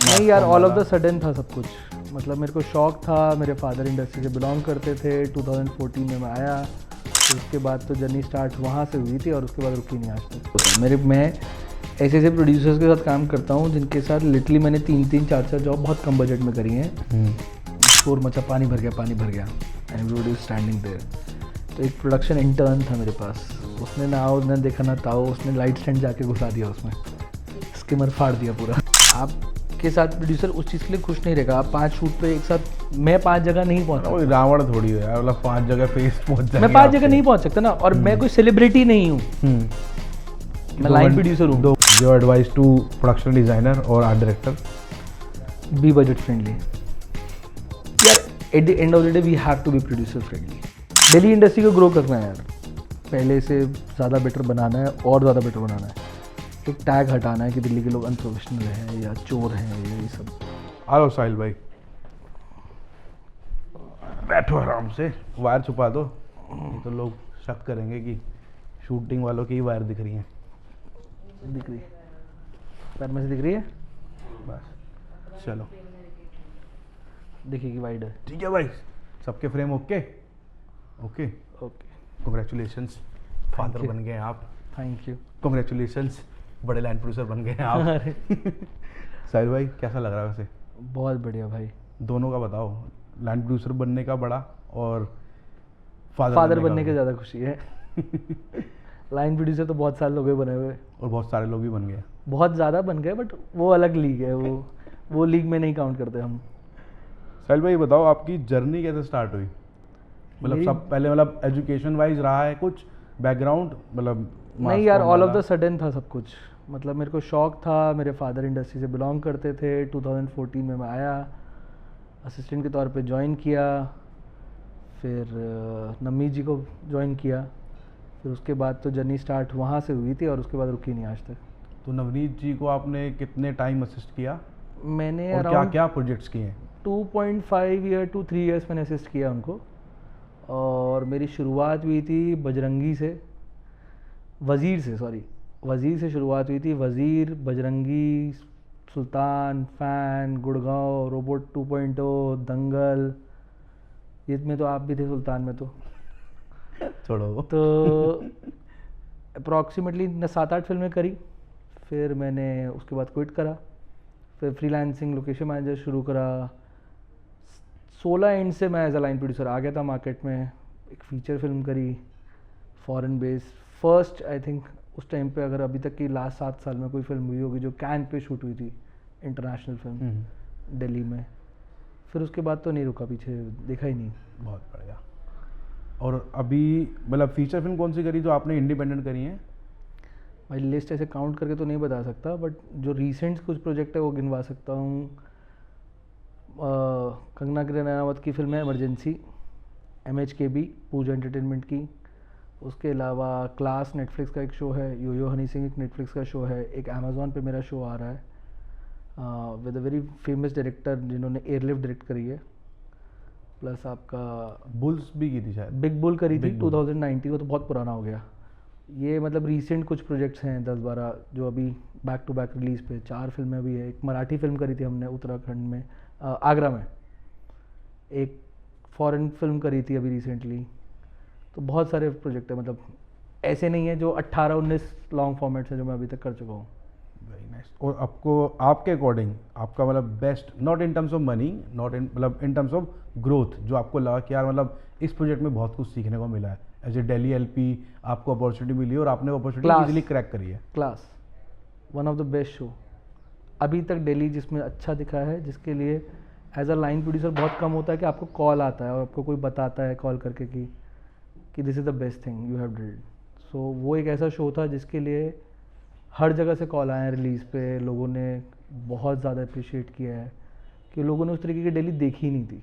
नहीं यार, all of the sudden था सब कुछ। मतलब मेरे को शौक था, मेरे फादर इंडस्ट्री से बिलोंग करते थे। 2014 में मैं आया, तो उसके बाद तो जर्नी स्टार्ट वहाँ से हुई थी और उसके बाद रुकी नहीं आज तक। मैं ऐसे ऐसे प्रोड्यूसर्स के साथ काम करता हूँ जिनके साथ लिटरली मैंने 3-4 जॉब बहुत कम बजट में करी हैं। शोर मचा, पानी भर गया and everybody was standing there. तो एक प्रोडक्शन इंटर्न था मेरे पास, उसने ना आओ ना देखा ना ताओ, उसने लाइट स्टैंड जाके घुसा दिया उसमें, स्किमर फाड़ दिया पूरा। आपके साथ प्रोड्यूसर उस चीज़ के लिए खुश नहीं रहेगा। आप 5 शूट पे एक साथ, मैं 5 जगह नहीं पहुँच सकता। रावण थोड़ी है यार, मतलब 5 जगह फेस पहुँच जाएंगे। मैं 5 जगह नहीं पहुँच सकता ना, और मैं कोई सेलिब्रिटी नहीं हूँ, मैं लाइन प्रोड्यूसर हूँ। Your advice to production designer और art director? Be budget friendly यार, at the end of the day we have to be producer friendly. Delhi industry को ग्रो करना है यार, पहले से ज़्यादा बेटर बनाना है और ज़्यादा बेटर बनाना है। एक टैग हटाना है कि दिल्ली के लोग अनप्रोफेशनल हैं या चोर हैं, ये सब। आ लो साहिल भाई, बैठो आराम से, वायर छुपा दो, नहीं तो लोग शक करेंगे कि शूटिंग वालों की ही वायर दिख रही हैं। दिख रही, पैर में से दिख रही है, बस चलो, दिखेगी वाइड है। ठीक है भाई, सबके frame okay okay. Congratulations, father you. बन गए आप। Thank you. कॉन्ग्रेचुलेशंस, बड़े लाइन प्रोड्यूसर बन गए आप। साहिल भाई कैसा लग रहा है वैसे? बहुत बढ़िया भाई। दोनों का बताओ, लाइन प्रोड्यूसर बनने का बड़ा और फादर बनने की ज़्यादा खुशी है। लाइन प्रोड्यूसर तो बहुत सारे लोग बने हुए, और बहुत सारे लोग भी बन गए, बहुत ज़्यादा बन गए, बट वो अलग लीग है, वो लीग में नहीं काउंट करते हम। साहिल भाई बताओ, आपकी जर्नी कैसे स्टार्ट हुई? मतलब सब पहले मतलब एजुकेशन वाइज रहा है कुछ बैकग्राउंड, मतलब नहीं यार, ऑल ऑफ द सडन था सब कुछ। मतलब मेरे को शौक था, मेरे फादर इंडस्ट्री से बिलोंग करते थे। 2014 में मैं आया, असिस्टेंट के तौर पे ज्वाइन किया, फिर नमी जी को ज्वाइन किया, फिर उसके बाद तो जर्नी स्टार्ट वहाँ से हुई थी और उसके बाद रुकी नहीं आज तक। तो नवनीत जी को आपने कितने टाइम असिस्ट किया? मैंने और क्या क्या प्रोजेक्ट्स किए हैं? 2.5 ईयर टू 3 ईयर्स मैंने असिस्ट किया उनको। और मेरी शुरुआत हुई थी बजरंगी से, वज़ीर से शुरुआत हुई थी। वज़ीर, बजरंगी, सुल्तान, फैन, गुड़गांव, रोबोट 2.0, दंगल, इसमें तो आप भी थे, सुल्तान में तो छोड़ो। तो अप्रॉक्सीमेटली 7-8 फिल्में करी। फिर मैंने उसके बाद क्विट करा, फिर फ्रीलांसिंग लोकेशन मैनेजर शुरू करा। 16 एंड से मैं एज अ लाइन प्रोड्यूसर आ गया था मार्केट में। एक फीचर फिल्म करी, foreign base, first I think उस टाइम पे, अगर अभी तक की लास्ट 7 साल में कोई फिल्म हुई होगी जो कैन पे शूट हुई थी, इंटरनेशनल फिल्म दिल्ली में। फिर उसके बाद तो नहीं रुका, पीछे देखा ही नहीं। बहुत बढ़िया। और अभी मतलब फीचर फिल्म कौन सी करी जो आपने इंडिपेंडेंट करी है? भाई लिस्ट ऐसे काउंट करके तो नहीं बता सकता, बट जो रिसेंट कुछ प्रोजेक्ट है वो गिनवा सकता हूँ। कंगना रनावत की फिल्म है इमरजेंसी, MHKB पूजा एंटरटेनमेंट की। उसके अलावा क्लास नेटफ्लिक्स का एक शो है, यो हनी सिंह एक नेटफ्लिक्स का शो है। एक अमेज़ॉन पे मेरा शो आ रहा है with a very famous director जिन्होंने एयरलिफ्ट डायरेक्ट करी है। प्लस आपका बुल्स भी की थी शायद, बिग बुल करी थी 2019 को, तो बहुत पुराना हो गया ये। मतलब रीसेंट कुछ प्रोजेक्ट्स हैं 10-12 जो अभी बैक टू बैक रिलीज़ पे। 4 फिल्में भी है। एक मराठी फिल्म करी थी हमने उत्तराखंड में, आगरा में। एक फॉरेन फिल्म करी थी अभी रिसेंटली। तो बहुत सारे प्रोजेक्ट है, मतलब ऐसे नहीं है जो 18-19 लॉन्ग फॉर्मेट्स हैं जो मैं अभी तक कर चुका हूँ। Very nice. और आपको आपके अकॉर्डिंग आपका मतलब best, not in terms of money, not in मतलब इन टर्म्स ऑफ ग्रोथ, जो आपको लगा कि यार मतलब इस प्रोजेक्ट में बहुत कुछ सीखने को मिला है, एज ए दिल्ली LP आपको अपॉर्चुनिटी मिली और आपने अपॉर्चुनिटी इजीली क्रैक करी है? Class, one of the best show अभी तक दिल्ली जिसमें अच्छा दिखा है, जिसके लिए एज अ लाइन प्रोड्यूसर बहुत कम होता है कि आपको कॉल आता है और आपको कोई बताता है कॉल करके कि this is the best thing you have did. So वो एक ऐसा शो था जिसके लिए हर जगह से कॉल आए हैं रिलीज़ पे। लोगों ने बहुत ज़्यादा अप्रिशिएट किया है कि लोगों ने उस तरीके की दिल्ली देखी नहीं थी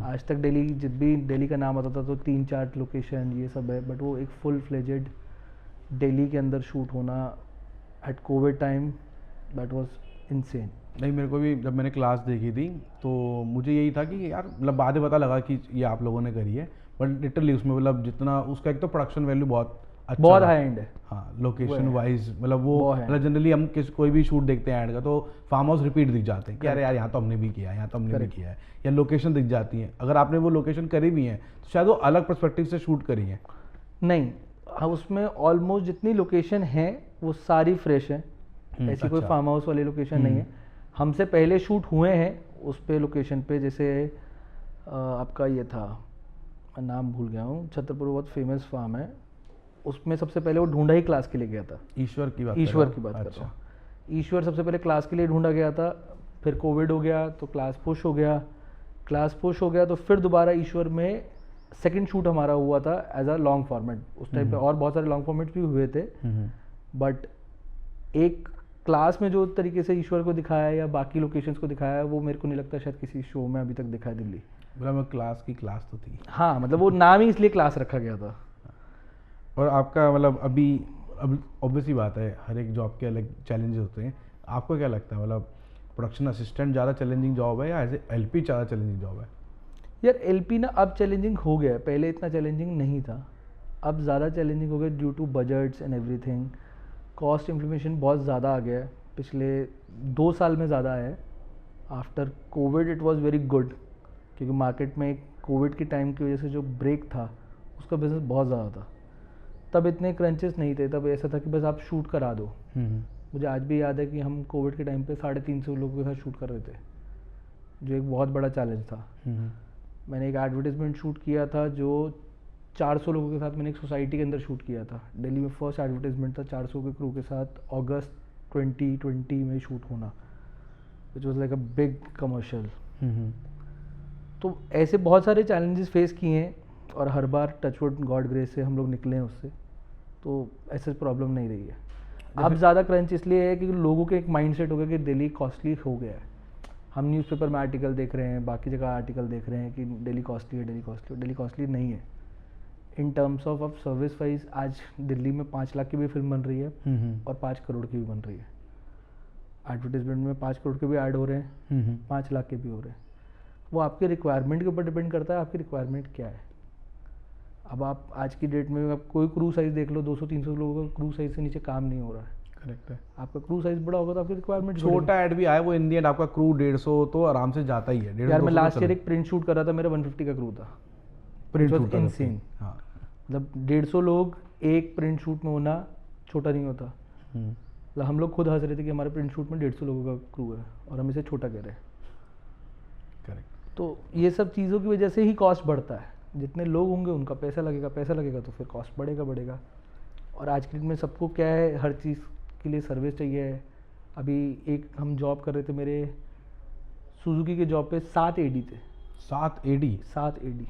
आज तक। दिल्ली जब भी दिल्ली का नाम आता था तो 3-4 लोकेशन ये सब है, बट वो एक फुल फ्लेजेड दिल्ली के अंदर शूट होना at Covid time, that was insane. नहीं, मेरे को भी जब मैंने क्लास देखी थी तो मुझे यही था कि यार मतलब बाद में पता लगा कि ये आप लोगों ने करी है, बट लिटरली उसमें मतलब जितना उसका एक तो प्रोडक्शन वैल्यू बहुत अच्छा बहुत था। हाई एंड है। हाँ, लोकेशन वो वाइज मतलब वो वो है। मतलब जनरली हम कोई भी शूट देखते हैं ऐड का तो फार्म हाउस रिपीट दिख जाते हैं कि अरे यार यहाँ तो हमने भी किया है, यहाँ तो हमने भी Correct. किया है, या लोकेशन दिख जाती है। अगर आपने वो लोकेशन करी भी है तो शायद वो अलग पर्सपेक्टिव से शूट करी है। नहीं, हाँ, उसमें ऑलमोस्ट जितनी लोकेशन है वो सारी फ्रेश है, ऐसी कोई अच्छा। फार्म हाउस वाली लोकेशन नहीं है। हमसे पहले शूट हुए हैं उस पे लोकेशन पे, जैसे आपका ये था, मैं नाम भूल गया हूँ, छतरपुर बहुत फेमस फार्म है, उसमें सबसे पहले वो ढूंढा ही क्लास के लिए गया था। ईश्वर की बात ईश्वर कर की रहे बात हो? कर रहा हूँ। ईश्वर सबसे पहले क्लास के लिए ढूंढा गया था, फिर कोविड हो गया तो क्लास पुश हो गया, क्लास पुश हो गया तो फिर दोबारा ईश्वर में सेकंड शूट हमारा हुआ था एज अ लॉन्ग फॉर्मेट। उस टाइम पे और बहुत सारे लॉन्ग फॉर्मेट भी हुए थे, बट एक क्लास में जो तरीके से ईश्वर को दिखाया है या बाकी लोकेशंस को दिखाया है वो मेरे को नहीं लगता शायद किसी शो में अभी तक दिखा है दिल्ली। मतलब क्लास की क्लास तो थी। हाँ, मतलब वो नाम ही इसलिए क्लास रखा गया था। और आपका मतलब अभी अब ऑब्वियसली बात है हर एक जॉब के अलग चैलेंजेस होते हैं, आपको क्या लगता है मतलब प्रोडक्शन असिस्टेंट ज़्यादा चैलेंजिंग जॉब है या एज एलपी ज़्यादा चैलेंजिंग जॉब है? यार एलपी ना अब चैलेंजिंग हो गया है, पहले इतना चैलेंजिंग नहीं था, अब ज़्यादा चैलेंजिंग हो गया due to budgets and everything. Cost inflation बहुत ज़्यादा आ गया है, पिछले 2 साल में ज़्यादा है। After Covid it was very good, क्योंकि मार्केट में कोविड के टाइम की वजह से जो ब्रेक था उसका बिजनेस बहुत ज़्यादा था। तब इतने क्रंचेस नहीं थे, तब ऐसा था कि बस आप शूट करा दो। मुझे आज भी याद है कि हम कोविड के टाइम पे 350 लोगों के साथ शूट कर रहे थे, जो एक बहुत बड़ा चैलेंज था। मैंने एक एडवर्टाइजमेंट शूट किया था जो 400 लोगों के साथ, मैंने एक सोसाइटी के अंदर शूट किया था। दिल्ली में फर्स्ट एडवर्टाइजमेंट था 400 के क्रू के साथ, अगस्त 2020 में शूट होना, which was like a big commercial. तो ऐसे बहुत सारे चैलेंजेस फेस किए हैं और हर बार टचवुड गॉड ग्रेस से हम लोग निकले हैं उससे, तो ऐसे प्रॉब्लम नहीं रही है। अब ज़्यादा क्रंच इसलिए है क्योंकि लोगों के एक माइंडसेट हो गया कि दिल्ली कॉस्टली हो गया है। हम न्यूज़पेपर में आर्टिकल देख रहे हैं, बाकी जगह आर्टिकल देख रहे हैं कि दिल्ली कॉस्टली है, दिल्ली कॉस्टली है। दिल्ली कॉस्टली नहीं है। इन टर्म्स ऑफ अब सर्विस वाइज आज दिल्ली में 5 लाख की भी फिल्म बन रही है और 5 करोड़ की भी बन रही है। एडवर्टाइजमेंट में 5 करोड़ के भी ऐड हो रहे हैं, 5 लाख के भी हो रहे हैं। वो आपके रिक्वायरमेंट के ऊपर डिपेंड करता है, आपकी रिक्वायरमेंट क्या है। अब आप आज की डेट में आप कोई क्रू साइज़ देख लो, 200-300 लोगों का क्रू साइज़ से नीचे काम नहीं हो रहा है। करेक्ट है। आपका क्रू साइज़ बड़ा होगा तो आपकी रिक्वायरमेंट छोटा ऐड भी आया वो इन दी एंड आपका क्रू 150 तो आराम से जाता ही है। 150 यार मैं लास्ट ईयर एक प्रिंट शूट कर रहा था, मेरा 150 का क्रू था। Print was shoot insane। हाँ। मतलब 150 लोग एक प्रिंट शूट में होना छोटा नहीं होता। मतलब हम लोग खुद हंस रहे थे कि हमारे प्रिंट शूट में 150 लोगों का क्रू है और हम इसे छोटा कह रहे हैं। करेक्ट। तो ये सब चीज़ों की वजह से ही कॉस्ट बढ़ता है। जितने लोग होंगे उनका पैसा लगेगा, पैसा लगेगा तो फिर कॉस्ट बढ़ेगा। और आज की डेट में सबको क्या है, हर चीज़ के लिए सर्विस चाहिए। अभी एक हम जॉब कर रहे थे, मेरे सुजुकी के जॉब पे 7 AD थे। 7 AD? 7 AD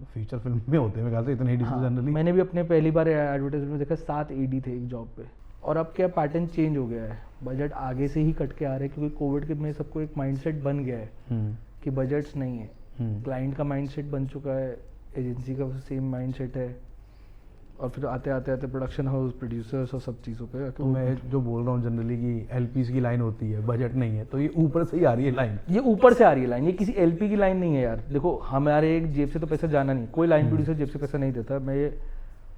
फीचर फिल्म में होते हैं मेरे ख्याल से इतने AD जनरली। मैंने भी अपने पहली बार एडवर्टाइजमेंट में देखा 7 AD थे एक जॉब पे। और अब क्या पैटर्न चेंज हो गया है, बजट आगे से ही कट के आ रहे हैं, क्योंकि कोविड के में सबको एक माइंडसेट बन गया है कि बजट्स नहीं है। क्लाइंट का माइंडसेट बन चुका है, एजेंसी का सेम माइंडसेट है, और फिर आते प्रोडक्शन हाउस, प्रोड्यूसर्स और सब चीज़ों पे। तो मैं जो बोल रहा हूँ जनरली कि एलपीस की लाइन होती है, बजट नहीं है, तो ये ऊपर से ही आ रही है लाइन। ये ऊपर से आ रही है लाइन, ये किसी एलपी की लाइन नहीं है यार। देखो हमारे एक जेब से तो पैसा जाना नहीं, कोई लाइन प्रोड्यूसर जेब से पैसा नहीं देता। मैं ये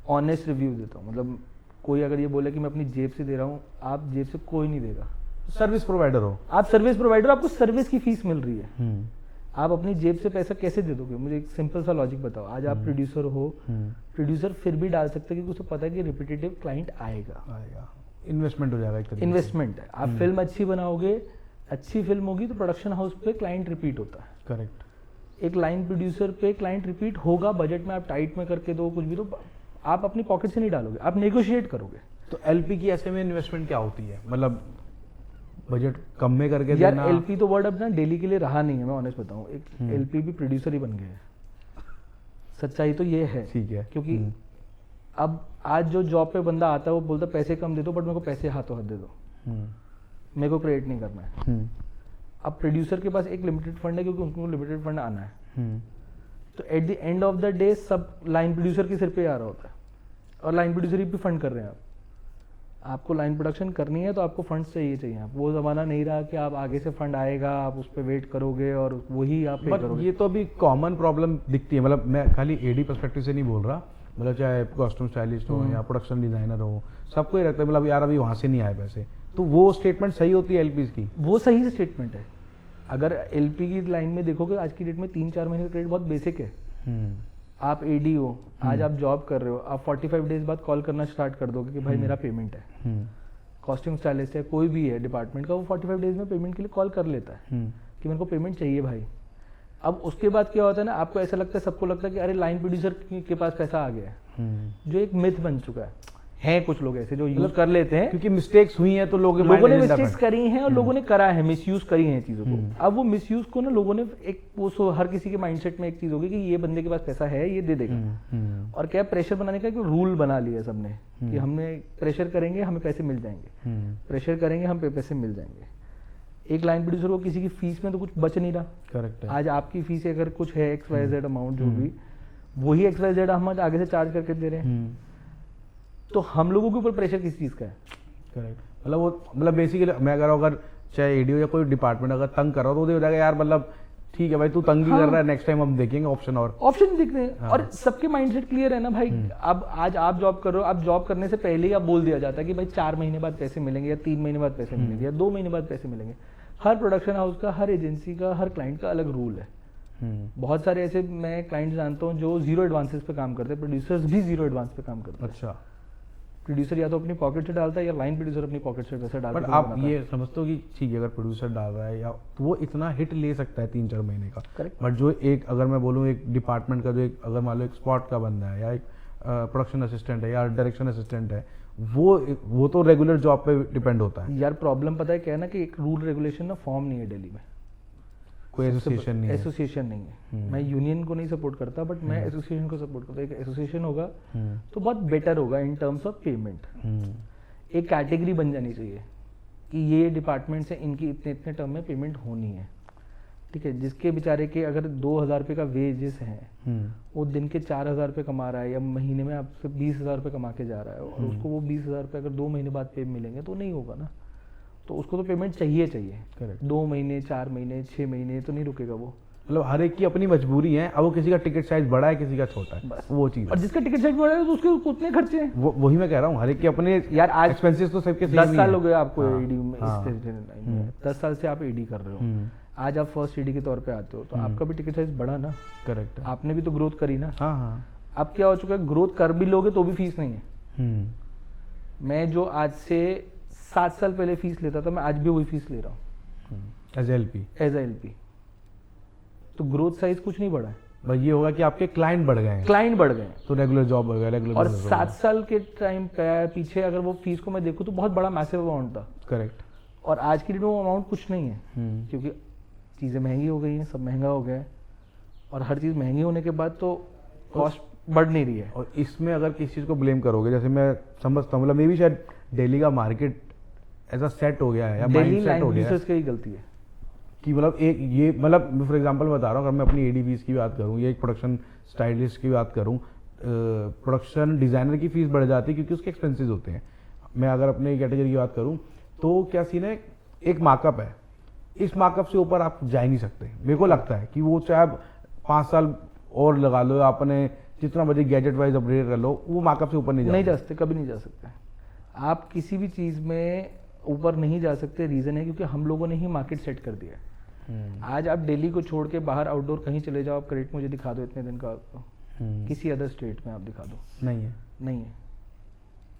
ऑनेस्ट रिव्यू देता हूँ। मतलब कोई अगर ये बोले कि मैं अपनी जेब से दे रहा हूँ, आप जेब से कोई नहीं देगा। सर्विस प्रोवाइडर हो आप, सर्विस प्रोवाइडर, आपको सर्विस की फीस मिल रही है, आप अपनी जेब से पैसा कैसे दे दोगे? मुझे एक सिंपल सा लॉजिक बताओ। आज आप प्रोड्यूसर हो, प्रोड्यूसर फिर भी डाल सकते हैं क्योंकि उसे पता है कि रिपीटेटिव क्लाइंट आएगा, इन्वेस्टमेंट हो जाएगा एक तरीके से। इन्वेस्टमेंट है। आप फिल्म अच्छी बनाओगे, अच्छी फिल्म होगी तो प्रोडक्शन हाउस पे क्लाइंट रिपीट होता है। करेक्ट। एक लाइन प्रोड्यूसर पे क्लाइंट रिपीट होगा, बजट में आप टाइट में करके दो कुछ भी, तो आप अपनी पॉकेट से नहीं डालोगे, आप नेगोशिएट करोगे। तो एलपी की ऐसे में इन्वेस्टमेंट क्या होती है? मतलब बजट कम में करके यार देना? एलपी तो वर्ड अब ना डेली के लिए रहा नहीं है, मैं ऑनेस्ट बताऊं। एक एलपी भी प्रोड्यूसर ही बन गए हैं, सच्चाई तो ये है। ठीक है। क्योंकि अब आज जो जॉब पे बंदा आता है वो बोलता है पैसे कम दे दो, बट मेरे को पैसे हाथों हाथ दे दो, मेरे को क्रिएट नहीं करना है। अब प्रोड्यूसर के पास एक लिमिटेड फंड है क्योंकि उनको लिमिटेड फंड आना है। तो eight the end of the day सब लाइन प्रोड्यूसर के सिर पे आ रहा होता है, और लाइन प्रोड्यूसर ही भी फंड कर रहे हैं। आपको लाइन प्रोडक्शन करनी है तो आपको फंड्स चाहिए। आप वो ज़माना नहीं रहा कि आप आगे से फंड आएगा, आप उस पर वेट करोगे और वही आप पे करोगे। ये तो अभी कॉमन प्रॉब्लम दिखती है। मतलब मैं खाली एडी पर्सपेक्टिव से नहीं बोल रहा, मतलब चाहे कॉस्ट्यूम स्टाइलिस्ट हो या प्रोडक्शन डिजाइनर हो, सबको ही रहता है मतलब यार अभी वहाँ से नहीं आए पैसे, तो वो स्टेटमेंट सही होती है एलपीज की? वो सही स्टेटमेंट है। अगर एलपी की लाइन में देखोगे आज की डेट में 3-4 महीने का क्रेडिट बहुत बेसिक है। आप एडी हो, आज आप जॉब कर रहे हो, आप 45 डेज बाद कॉल करना स्टार्ट कर दोगे कि भाई मेरा पेमेंट है। कॉस्ट्यूम स्टाइलिस्ट है, कोई भी है डिपार्टमेंट का, वो 45 डेज में पेमेंट के लिए कॉल कर लेता है कि मेरे को पेमेंट चाहिए भाई। अब उसके बाद क्या होता है ना, आपको ऐसा लगता है, सबको लगता है कि अरे लाइन प्रोड्यूसर के पास पैसा आ गया है, जो एक मिथ बन चुका है कुछ लोग ऐसे जो यूज कर लेते हैं, क्योंकि मिस्टेक्स हुई हैं तो लोगों ने मिस्टेक्स करी हैं और लोगों ने करा है, मिसयूज करी हैं चीजों को। अब वो मिसयूज को ना लोगों ने एक वो हर किसी के माइंडसेट में एक चीज होगी कि ये बंदे के पास पैसा है, ये दे देगा। और क्या प्रेशर बनाने का एक रूल बना लिया सबने कि हमने प्रेशर करेंगे हमें पैसे मिल जाएंगे, प्रेशर करेंगे हम पैसे मिल जाएंगे। एक लाइन प्रोड्यूसर को किसी की फीस में तो कुछ बच नहीं रहा। करेक्ट है। आज आपकी फीस अगर कुछ है XYZ अमाउंट जो भी, वही XYZ हम आगे से चार्ज करके दे रहे हैं, तो हम लोगों के ऊपर प्रेशर किस चीज का है? करेक्ट। मतलब वो मतलब बेसिकली मैं अगर चाहे एडीओ या कोई डिपार्टमेंट अगर तंग कर रहा हो तो वो हो जाएगा यार मतलब ठीक है भाई तू तंग ही कर रहा है, नेक्स्ट टाइम हम देखेंगे ऑप्शन दिख रहे हैं। और सबके माइंडसेट क्लियर है ना भाई। अब आज आप जॉब कर रहे हो, आप जॉब करने से पहले ही आप बोल दिया जाता है कि भाई 4 महीने बाद पैसे मिलेंगे या 3 महीने बाद पैसे मिलेंगे या 2 महीने बाद पैसे मिलेंगे। हर प्रोडक्शन हाउस का, हर एजेंसी का, हर क्लाइंट का अलग रूल है। बहुत सारे ऐसे मैं क्लाइंट जानता हूँ जो 0 एडवांसेस पे काम करते हैं, प्रोड्यूसर्स भी 0 एडवांस पे काम करते हैं। अच्छा। प्रोड्यूसर या तो अपनी पॉकेट से डालता है या लाइन प्रोड्यूसर अपनी पॉकेट से पैसे डालता है। बट आप ये समझते हो कि ठीक है अगर प्रोड्यूसर डाल रहा है या तो वो इतना हिट ले सकता है 3-4 महीने का। करेक्ट। बट जो एक अगर मैं बोलूँ एक डिपार्टमेंट का जो एक अगर मान लो एक स्पॉट का बंदा है या एक प्रोडक्शन असिस्टेंट है या डायरेक्शन असिस्टेंट है, वो तो रेगुलर जॉब पे डिपेंड होता है। यार प्रॉब्लम पता है क्या है ना कि एक रूल रेगुलेशन ना फॉर्म नहीं है दिल्ली में, कोई एसोसिएशन नहीं है। एसोसिएशन नहीं है। मैं यूनियन को नहीं सपोर्ट करता, बट मैं एसोसिएशन को सपोर्ट करता हूँ। एक एसोसिएशन होगा तो बहुत बेटर होगा इन टर्म्स ऑफ पेमेंट। एक कैटेगरी बन जानी चाहिए कि ये डिपार्टमेंट से इनकी इतने इतने टर्म में पेमेंट होनी है, ठीक है। जिसके बेचारे के अगर 2000 रुपये का वेजेस हैं, वो दिन के 4000 रुपये कमा रहा है या महीने में आपसे 20,000 रुपये कमा के जा रहा है, और उसको वो 20,000 रुपये अगर 2 महीने बाद पे मिलेंगे तो नहीं होगा ना। तो उसको तो पेमेंट चाहिए। करेक्ट। 2 महीने, 4 महीने, 6 महीने तो नहीं रुकेगा वो। मतलब हर एक की अपनी मजबूरी है। अब वो किसी का टिकट साइज बड़ा है, किसी का छोटा है, बस वो चीज। और जिसका टिकट साइज बड़ा है तो उसके उतने खर्चे हैं। वही मैं कह रहा हूँ, हर एक के अपने यार आज एक्सपेंसेस तो सबके 10 साल हो गए आपको हाँ, एडी में, हाँ, इस 10 साल से आप एडी कर रहे हो। आज आप फर्स्ट एडी के तौर पे आते हो तो आपका भी टिकट साइज बढ़ा ना। करेक्ट है। आपने भी तो ग्रोथ करी ना। हाँ हाँ। अब क्या हो चुका है, ग्रोथ कर भी लोगे तो भी फीस नहीं है। मैं जो आज से 7 साल पहले फीस लेता था, मैं आज भी वही फीस ले रहा हूँ एज एलपी। तो ग्रोथ साइज कुछ नहीं बढ़ा है, बस ये होगा कि आपके क्लाइंट बढ़ गए हैं, तो रेगुलर जॉब बढ़ गया, रेगुलर। और 7 साल के टाइम पीछे अगर वो फीस को मैं देखूँ तो बहुत बड़ा मैसिव अमाउंट था। करेक्ट। और आज की डेट में वो अमाउंट कुछ नहीं है, क्योंकि चीज़ें महंगी हो गई हैं, सब महंगा हो गया है, और हर चीज़ महंगी होने के बाद तो कॉस्ट बढ़ नहीं रही है। और इसमें अगर किसी चीज़ को ब्लेम करोगे, जैसे मैं समझता हूँ मतलब मे भी शायद दिल्ली का मार्केट ऐसा सेट हो गया है या माइंड सेट हो गया है की ही गलती है कि मतलब एक ये मतलब फॉर एग्जांपल बता रहा हूँ, अगर मैं अपनी एडीवीज की बात करूँ या एक प्रोडक्शन स्टाइलिस्ट की बात करूँ, प्रोडक्शन डिज़ाइनर की फीस बढ़ जाती है क्योंकि उसके एक्सपेंसेस होते हैं। मैं अगर अपने कैटेगरी की बात करूँ तो क्या सीन है, एक मार्कअप है, इस मार्कअप से ऊपर आप जा ही नहीं सकते। मेरे को लगता है कि वो चाहे आप 5 साल और लगा लो, आपने जितना बजे गैजेट वाइज अपग्रेड कर लो, वो मार्कअप से ऊपर नहीं जा सकते, कभी नहीं जा सकते। आप किसी भी चीज़ में ऊपर नहीं जा सकते, रीज़न है क्योंकि हम लोगों ने ही मार्केट सेट कर दिया है। आज आप दिल्ली को छोड़ के बाहर आउटडोर कहीं चले जाओ, आप क्रेडिट मुझे दिखा दो इतने दिन का, किसी अदर स्टेट में आप दिखा दो, नहीं है।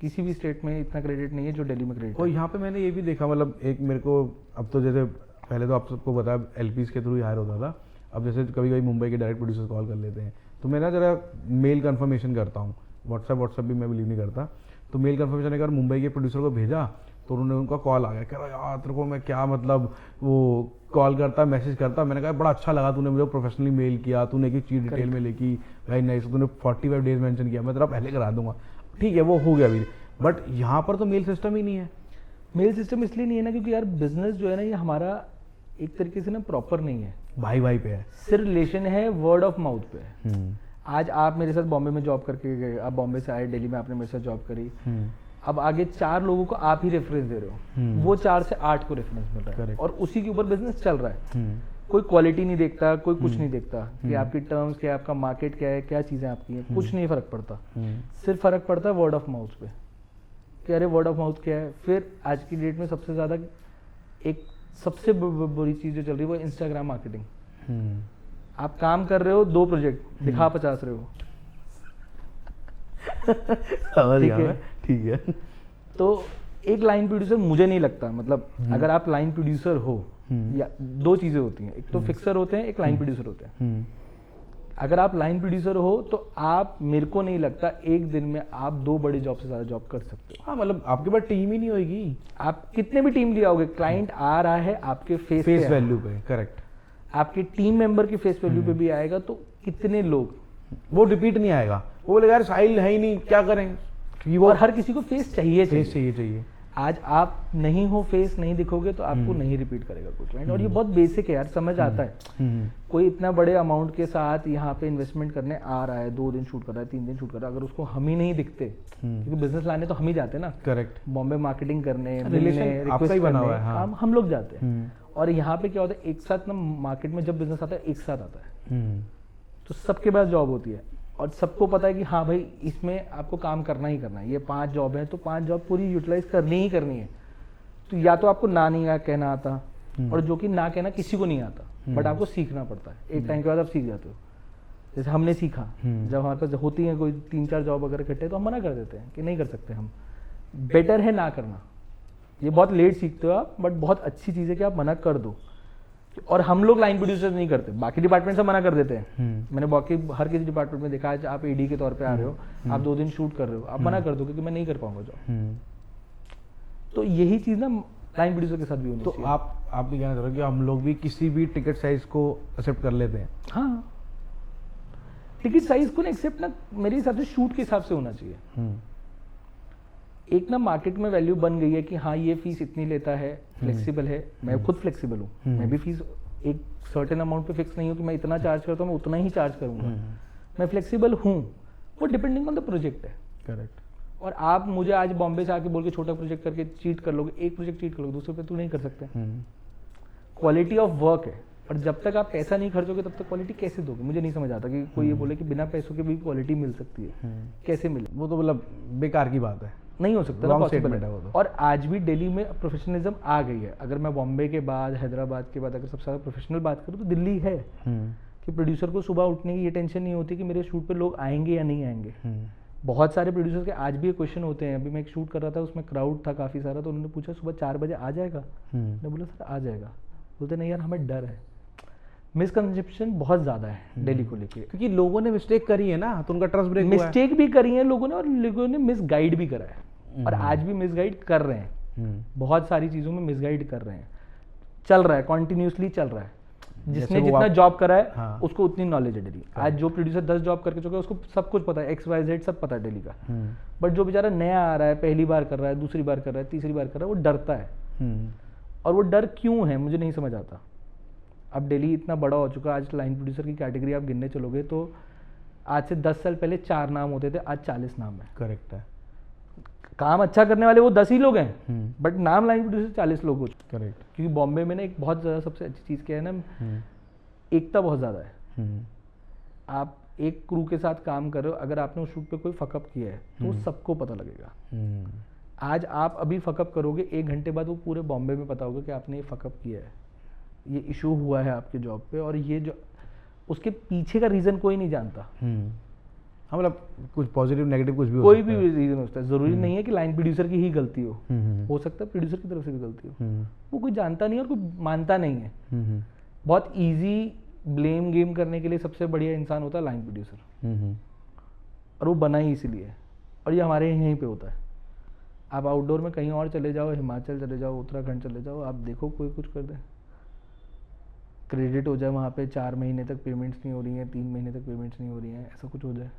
किसी भी स्टेट में इतना क्रेडिट नहीं है जो दिल्ली में क्रेडिट है। और यहाँ पे मैंने ये भी देखा, मतलब एक मेरे को अब तो जैसे पहले तो आप सबको पता है एलपीज के थ्रू ही हायर होता था, अब जैसे कभी कभी मुंबई के डायरेक्ट प्रोड्यूसर कॉल कर लेते हैं, तो मैं ना जरा मेल कन्फर्मेशन करता हूँ, व्हाट्सएप भी मैं बिलीव नहीं करता, तो मेल कन्फर्मेशन अगर मुंबई के प्रोड्यूसर को भेजा तो उन्होंने उनका कॉल आ गया, कह रहा यार तेरे को मैं क्या मतलब वो कॉल करता मैसेज करता, मैंने कहा बड़ा अच्छा लगा तूने मुझे प्रोफेशनली मेल किया, तूने एक चीज़ डिटेल में लिखी, भाई नहीं तूने 45 डेज मेंशन किया, मैं तेरा पहले करा दूंगा, ठीक है वो हो गया अभी। बट यहाँ पर तो मेल सिस्टम ही नहीं है। मेल सिस्टम इसलिए नहीं है ना क्योंकि यार बिजनेस जो है ना ये हमारा एक तरीके से ना प्रॉपर नहीं है, भाई पे है, सिर्फ रिलेशन है, वर्ड ऑफ माउथ पे है। आज आप मेरे साथ बॉम्बे में जॉब करके गए, आप बॉम्बे से आए, दिल्ली में आपने मेरे साथ जॉब करी, अब आगे 4 लोगों को आप ही रेफरेंस दे रहे हो, वो 4 से 8 को रेफरेंस मिल रहा है और उसी के ऊपर बिजनेस चल रहा है। कोई क्वालिटी नहीं देखता, कोई कुछ नहीं देखता कि आपकी टर्म्स क्या है, आपका मार्केट क्या है, क्या चीज़ें आपकी हैं, कुछ नहीं फ़र्क पड़ता। सिर्फ फ़र्क पड़ता है वर्ड ऑफ माउथ पे कि अरे वर्ड ऑफ माउथ क्या है। फिर आज की डेट में सबसे ज़्यादा एक सबसे बुरी चीज़ जो चल रही है वो इंस्टाग्राम मार्केटिंग। आप काम कर रहे हो 2 प्रोजेक्ट, दिखा 50 रहे हो। समझ गया ठीक है। मैं, ठीक है। तो एक लाइन प्रोड्यूसर मुझे नहीं लगता, मतलब अगर आप लाइन प्रोड्यूसर हो या 2 चीज़ें होती हैं, एक तो फिक्सर होते हैं, एक लाइन प्रोड्यूसर होते हैं। अगर आप लाइन प्रोड्यूसर हो तो आप, मेरे को नहीं लगता एक दिन में आप 2 बड़ी जॉब से ज़्यादा जॉब कर सकते हो। हाँ, मतलब आपके पास टीम ही नहीं होगी। आप कितने भी टीम ले आओगे, क्लाइंट आ रहा है आपके फेस वैल्यू पे, करेक्ट। आपके टीम मेंबर की फेस वैल्यू पे भी आएगा, तो कितने लोग, वो रिपीट नहीं आएगा, वो बोलेगा यार साहिल है ही नहीं, क्या करें, क्योंकि वो और हर किसी को फेस चाहिए फेस चाहिए। आज आप नहीं हो, फेस नहीं दिखोगे तो आपको नहीं रिपीट करेगा कोई क्लाइंट। और ये बहुत बेसिक है यार, समझ आता है। कोई इतना बड़े अमाउंट के साथ यहाँ पे इन्वेस्टमेंट करने आ रहा है, 2 दिन शूट कर रहा है, 3 दिन शूट कर रहा है, अगर उसको हम ही नहीं दिखते, क्योंकि बिजनेस लाने तो हम ही जाते हैं ना, करेक्ट। बॉम्बे मार्केटिंग करने, रिलेशन आपका ही बना हुआ है। हाँ। हम लोग जाते हैं। और यहाँ पे क्या होता है, एक साथ ना मार्केट में जब बिजनेस आता है एक साथ आता है, तो सबके पास जॉब होती है और सबको पता है कि हाँ भाई इसमें आपको काम करना ही करना है। ये 5 जॉब है तो 5 जॉब पूरी यूटिलाइज करनी ही करनी है। तो या तो आपको ना नहीं कहना आता, और जो कि ना कहना किसी को नहीं आता, बट आपको सीखना पड़ता है। एक टाइम के बाद आप सीख जाते हो। जैसे हमने सीखा, जब हमारे पास होती है कोई 3-4 जॉब अगर इकट्ठे तो हम मना कर देते हैं कि नहीं कर सकते हम, बेटर है ना करना। ये बहुत लेट सीखते हो आप, बट बहुत अच्छी चीज़ है कि आप मना कर दो। और हम लोग लाइन प्रोड्यूसर नहीं करते, बाकी डिपार्टमेंट से मना कर देते हैं। मैंने बाकी हर किसी डिपार्टमेंट में देखा है, आप एडी के तौर पे आ रहे हो, आप 2 दिन शूट कर रहे हो, आप मना कर दो क्योंकि मैं नहीं कर पाऊंगा जॉब। तो यही चीज़ ना लाइन प्रोड्यूसर के साथ भी होनी चाहिए। तो आप भी कहना चाह रहे हो कि हम लोग भी किसी भी टिकट साइज को एक्सेप्ट कर लेते हैं? हाँ, टिकट साइज को ना एक्सेप्ट ना मेरे हिसाब से शूट के हिसाब से होना चाहिए। एक ना मार्केट में वैल्यू बन गई है कि हाँ ये फीस इतनी लेता है, फ्लेक्सिबल है। मैं खुद फ्लेक्सिबल हूँ, मैं भी फीस एक सर्टेन अमाउंट पे फिक्स नहीं हूँ कि मैं इतना चार्ज करता हूँ, मैं उतना ही चार्ज करूँगा। मैं फ्लेक्सिबल हूँ, वो डिपेंडिंग ऑन द प्रोजेक्ट है। करेक्ट। और आप मुझे आज बॉम्बे से आके बोल के छोटा प्रोजेक्ट करके चीट कर लोगे, एक प्रोजेक्ट चीट कर लोगे, दूसरे पे तो नहीं कर सकते। क्वालिटी ऑफ वर्क है, और जब तक आप पैसा नहीं खर्चोगे तब तक क्वालिटी कैसे दोगे? मुझे नहीं समझ आता कि कोई ये बोले कि बिना पैसों के भी क्वालिटी मिल सकती है। कैसे मिले? वो तो मतलब बेकार की बात है, नहीं हो सकता ना, Wrong पॉसिबल statement है है वो तो। और आज भी दिल्ली में प्रोफेशनलिज्म आ गई है। अगर मैं बॉम्बे के बाद, हैदराबाद के बाद अगर सबसे ज़्यादा प्रोफेशनल बात करूँ तो दिल्ली है। कि प्रोड्यूसर को सुबह उठने की ये टेंशन नहीं होती कि मेरे शूट पे लोग आएंगे या नहीं आएंगे। बहुत सारे प्रोड्यूसर के आज भी ये क्वेश्चन होते हैं। अभी मैं एक शूट कर रहा था, उसमें क्राउड था काफ़ी सारा, तो उन्होंने पूछा सुबह 4 बजे आ जाएगा? मैंने बोला सर आ जाएगा। बोलते नहीं यार हमें डर है। मिसकंसेप्शन बहुत ज़्यादा है दिल्ली को लेके, क्योंकि लोगों ने मिस्टेक करी है ना, तो उनका ट्रस्ट ब्रेक हुआ है। मिस्टेक भी करी है लोगों ने, और लोगों ने मिसगाइड भी करा है, और आज भी मिसगाइड कर रहे हैं। बहुत सारी चीज़ों में मिसगाइड कर रहे हैं, चल रहा है, कॉन्टिन्यूसली चल रहा है। जिसने जितना जॉब करा है हाँ। उसको उतनी नॉलेज है डेली। आज जो प्रोड्यूसर 10 जॉब करके चुका है उसको सब कुछ पता है, XYZ सब पता है डेली का। बट जो बेचारा नया आ रहा है, पहली बार कर रहा है, दूसरी बार कर रहा है, तीसरी बार कर रहा है, वो डरता है। और वो डर क्यों है मुझे नहीं समझ आता। अब डेली इतना बड़ा हो चुका है, आज लाइन प्रोड्यूसर की कैटेगरी आप गिनने चलोगे तो आज से 10 साल पहले 4 नाम होते थे, आज 40 नाम है। करेक्ट है। काम अच्छा करने वाले वो 10 ही लोग हैं, बट नाम लाइन प्रोड्यूसर 40 लोग हो चुके। करेक्ट। क्योंकि बॉम्बे में ना एक बहुत ज़्यादा सबसे अच्छी चीज़ क्या है ना, एकता बहुत ज़्यादा है। आप एक क्रू के साथ काम कर रहे हो, अगर आपने उस शूट पे कोई फकअप किया है तो सबको पता लगेगा। आज आप अभी फकअप करोगे, 1 घंटे बाद वो पूरे बॉम्बे में पता होगा कि आपने ये फकअप किया है, ये इशू हुआ है आपके जॉब पे, और ये जो उसके पीछे का रीज़न कोई नहीं जानता। हाँ, मतलब कुछ पॉजिटिव नेगेटिव कुछ भी हो कोई सकता भी रीज़न हो सकता है, ज़रूरी नहीं है कि लाइन प्रोड्यूसर की ही गलती हो सकता है प्रोड्यूसर की तरफ से भी गलती हो। वो कोई जानता नहीं है और कोई मानता नहीं है। बहुत ईजी ब्लेम गेम करने के लिए सबसे बढ़िया इंसान होता है लाइन प्रोड्यूसर, और वो बना ही इसीलिए, और ये हमारे यहीं पे होता है। आप आउटडोर में कहीं और चले जाओ, हिमाचल चले जाओ, उत्तराखंड चले जाओ, आप देखो कोई कुछ कर दे, क्रेडिट हो जाए वहाँ पे 4 महीने तक पेमेंट्स नहीं हो रही हैं, 3 महीने तक पेमेंट्स नहीं हो रही हैं, ऐसा कुछ हो जाए,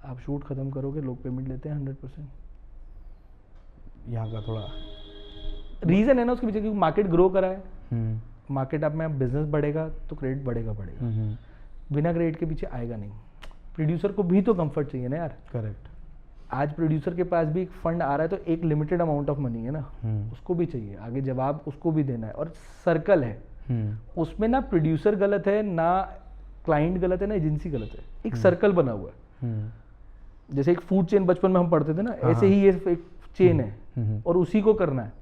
आप शूट ख़त्म करोगे, लोग पेमेंट लेते हैं 100%। यहाँ का थोड़ा रीज़न है ना उसके पीछे, क्योंकि मार्केट ग्रो करा है। मार्केट अब में बिजनेस बढ़ेगा तो क्रेडिट बढ़ेगा। बिना क्रेडिट के पीछे आएगा नहीं। प्रोड्यूसर को भी तो कंफर्ट चाहिए ना यार। करेक्ट। आज प्रोड्यूसर के पास भी एक फंड आ रहा है तो एक लिमिटेड अमाउंट ऑफ मनी है ना, उसको भी चाहिए, आगे जवाब उसको भी देना है, और सर्कल है। उसमें ना प्रोड्यूसर गलत है, ना क्लाइंट गलत है, ना एजेंसी गलत है, एक सर्कल बना हुआ है। जैसे एक फूड चेन बचपन में हम पढ़ते थे ना, ऐसे ही ये एक चेन है और उसी को करना है।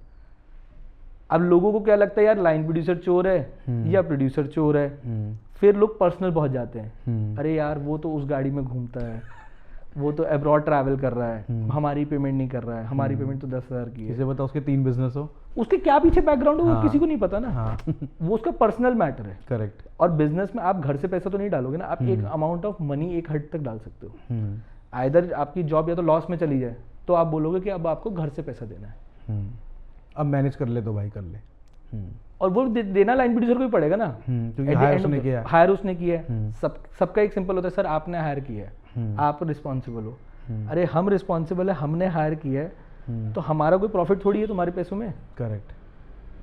अब लोगों को क्या लगता है यार लाइन प्रोड्यूसर चोर है या प्रोड्यूसर चोर है, फिर लोग पर्सनल पहुंच जाते हैं। अरे यार वो तो उस गाड़ी में घूमता है, वो तो अब्रॉड ट्रैवल कर रहा है, हमारी पेमेंट नहीं कर रहा है, हमारी पेमेंट तो 10,000 की है। इसे बता उसके 3 बिजनेस हो, उसके क्या पीछे बैकग्राउंड हो वो किसी को नहीं पता ना। वो उसका पर्सनल मैटर है। करेक्ट। और बिजनेस में आप घर से पैसा तो नहीं डालोगे ना, आप एक अमाउंट ऑफ मनी एक हद तक डाल सकते हो। आइदर आपकी जॉब या तो लॉस में चली जाए तो आप बोलोगे कि अब आपको घर से पैसा देना है। अब मैनेज कर ले तो भाई कर ले। और वो देना लाइन प्रोड्यूसर को ही पड़ेगा ना, क्योंकि हायर उसने किया है। सबका एक सिंपल होता है, सर आपने हायर किया है, आप रिस्पॉन्सिबल हो। अरे हम रिस्पॉन्सिबल है, हमने हायर किया है, तो हमारा कोई प्रॉफिट थोड़ी है तुम्हारे पैसों में। करेक्ट।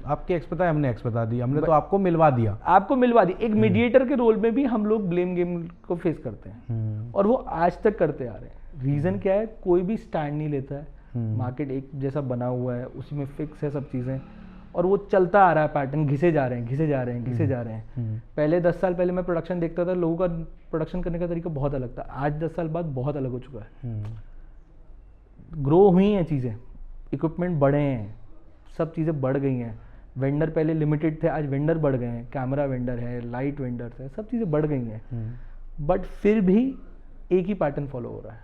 आपकी एक्स बता, हमने एक्स बता दी, हमने तो आपको मिलवा दिया। आपको मिलवा दी। एक मीडिएटर के रोल में भी हम लोग ब्लेम गेम को फेस करते हैं और वो आज तक करते आ रहे हैं। रीजन क्या है, कोई भी स्टैंड नहीं लेता है। मार्केट एक जैसा बना हुआ है, उसी में फिक्स है सब चीज़ें, और वो चलता आ रहा है पैटर्न, घिसे जा रहे हैं। पहले 10 साल पहले मैं प्रोडक्शन देखता था, लोगों का प्रोडक्शन करने का तरीका बहुत अलग था। आज 10 साल बाद बहुत अलग हो चुका है। ग्रो हुई हैं चीज़ें, इक्विपमेंट बढ़े हैं, सब चीज़ें बढ़ गई हैं। वेंडर पहले लिमिटेड थे, आज वेंडर बढ़ गए हैं, कैमरा वेंडर है, लाइट वेंडर्स है, सब चीज़ें बढ़ गई हैं। बट फिर भी एक ही पैटर्न फॉलो हो रहा है।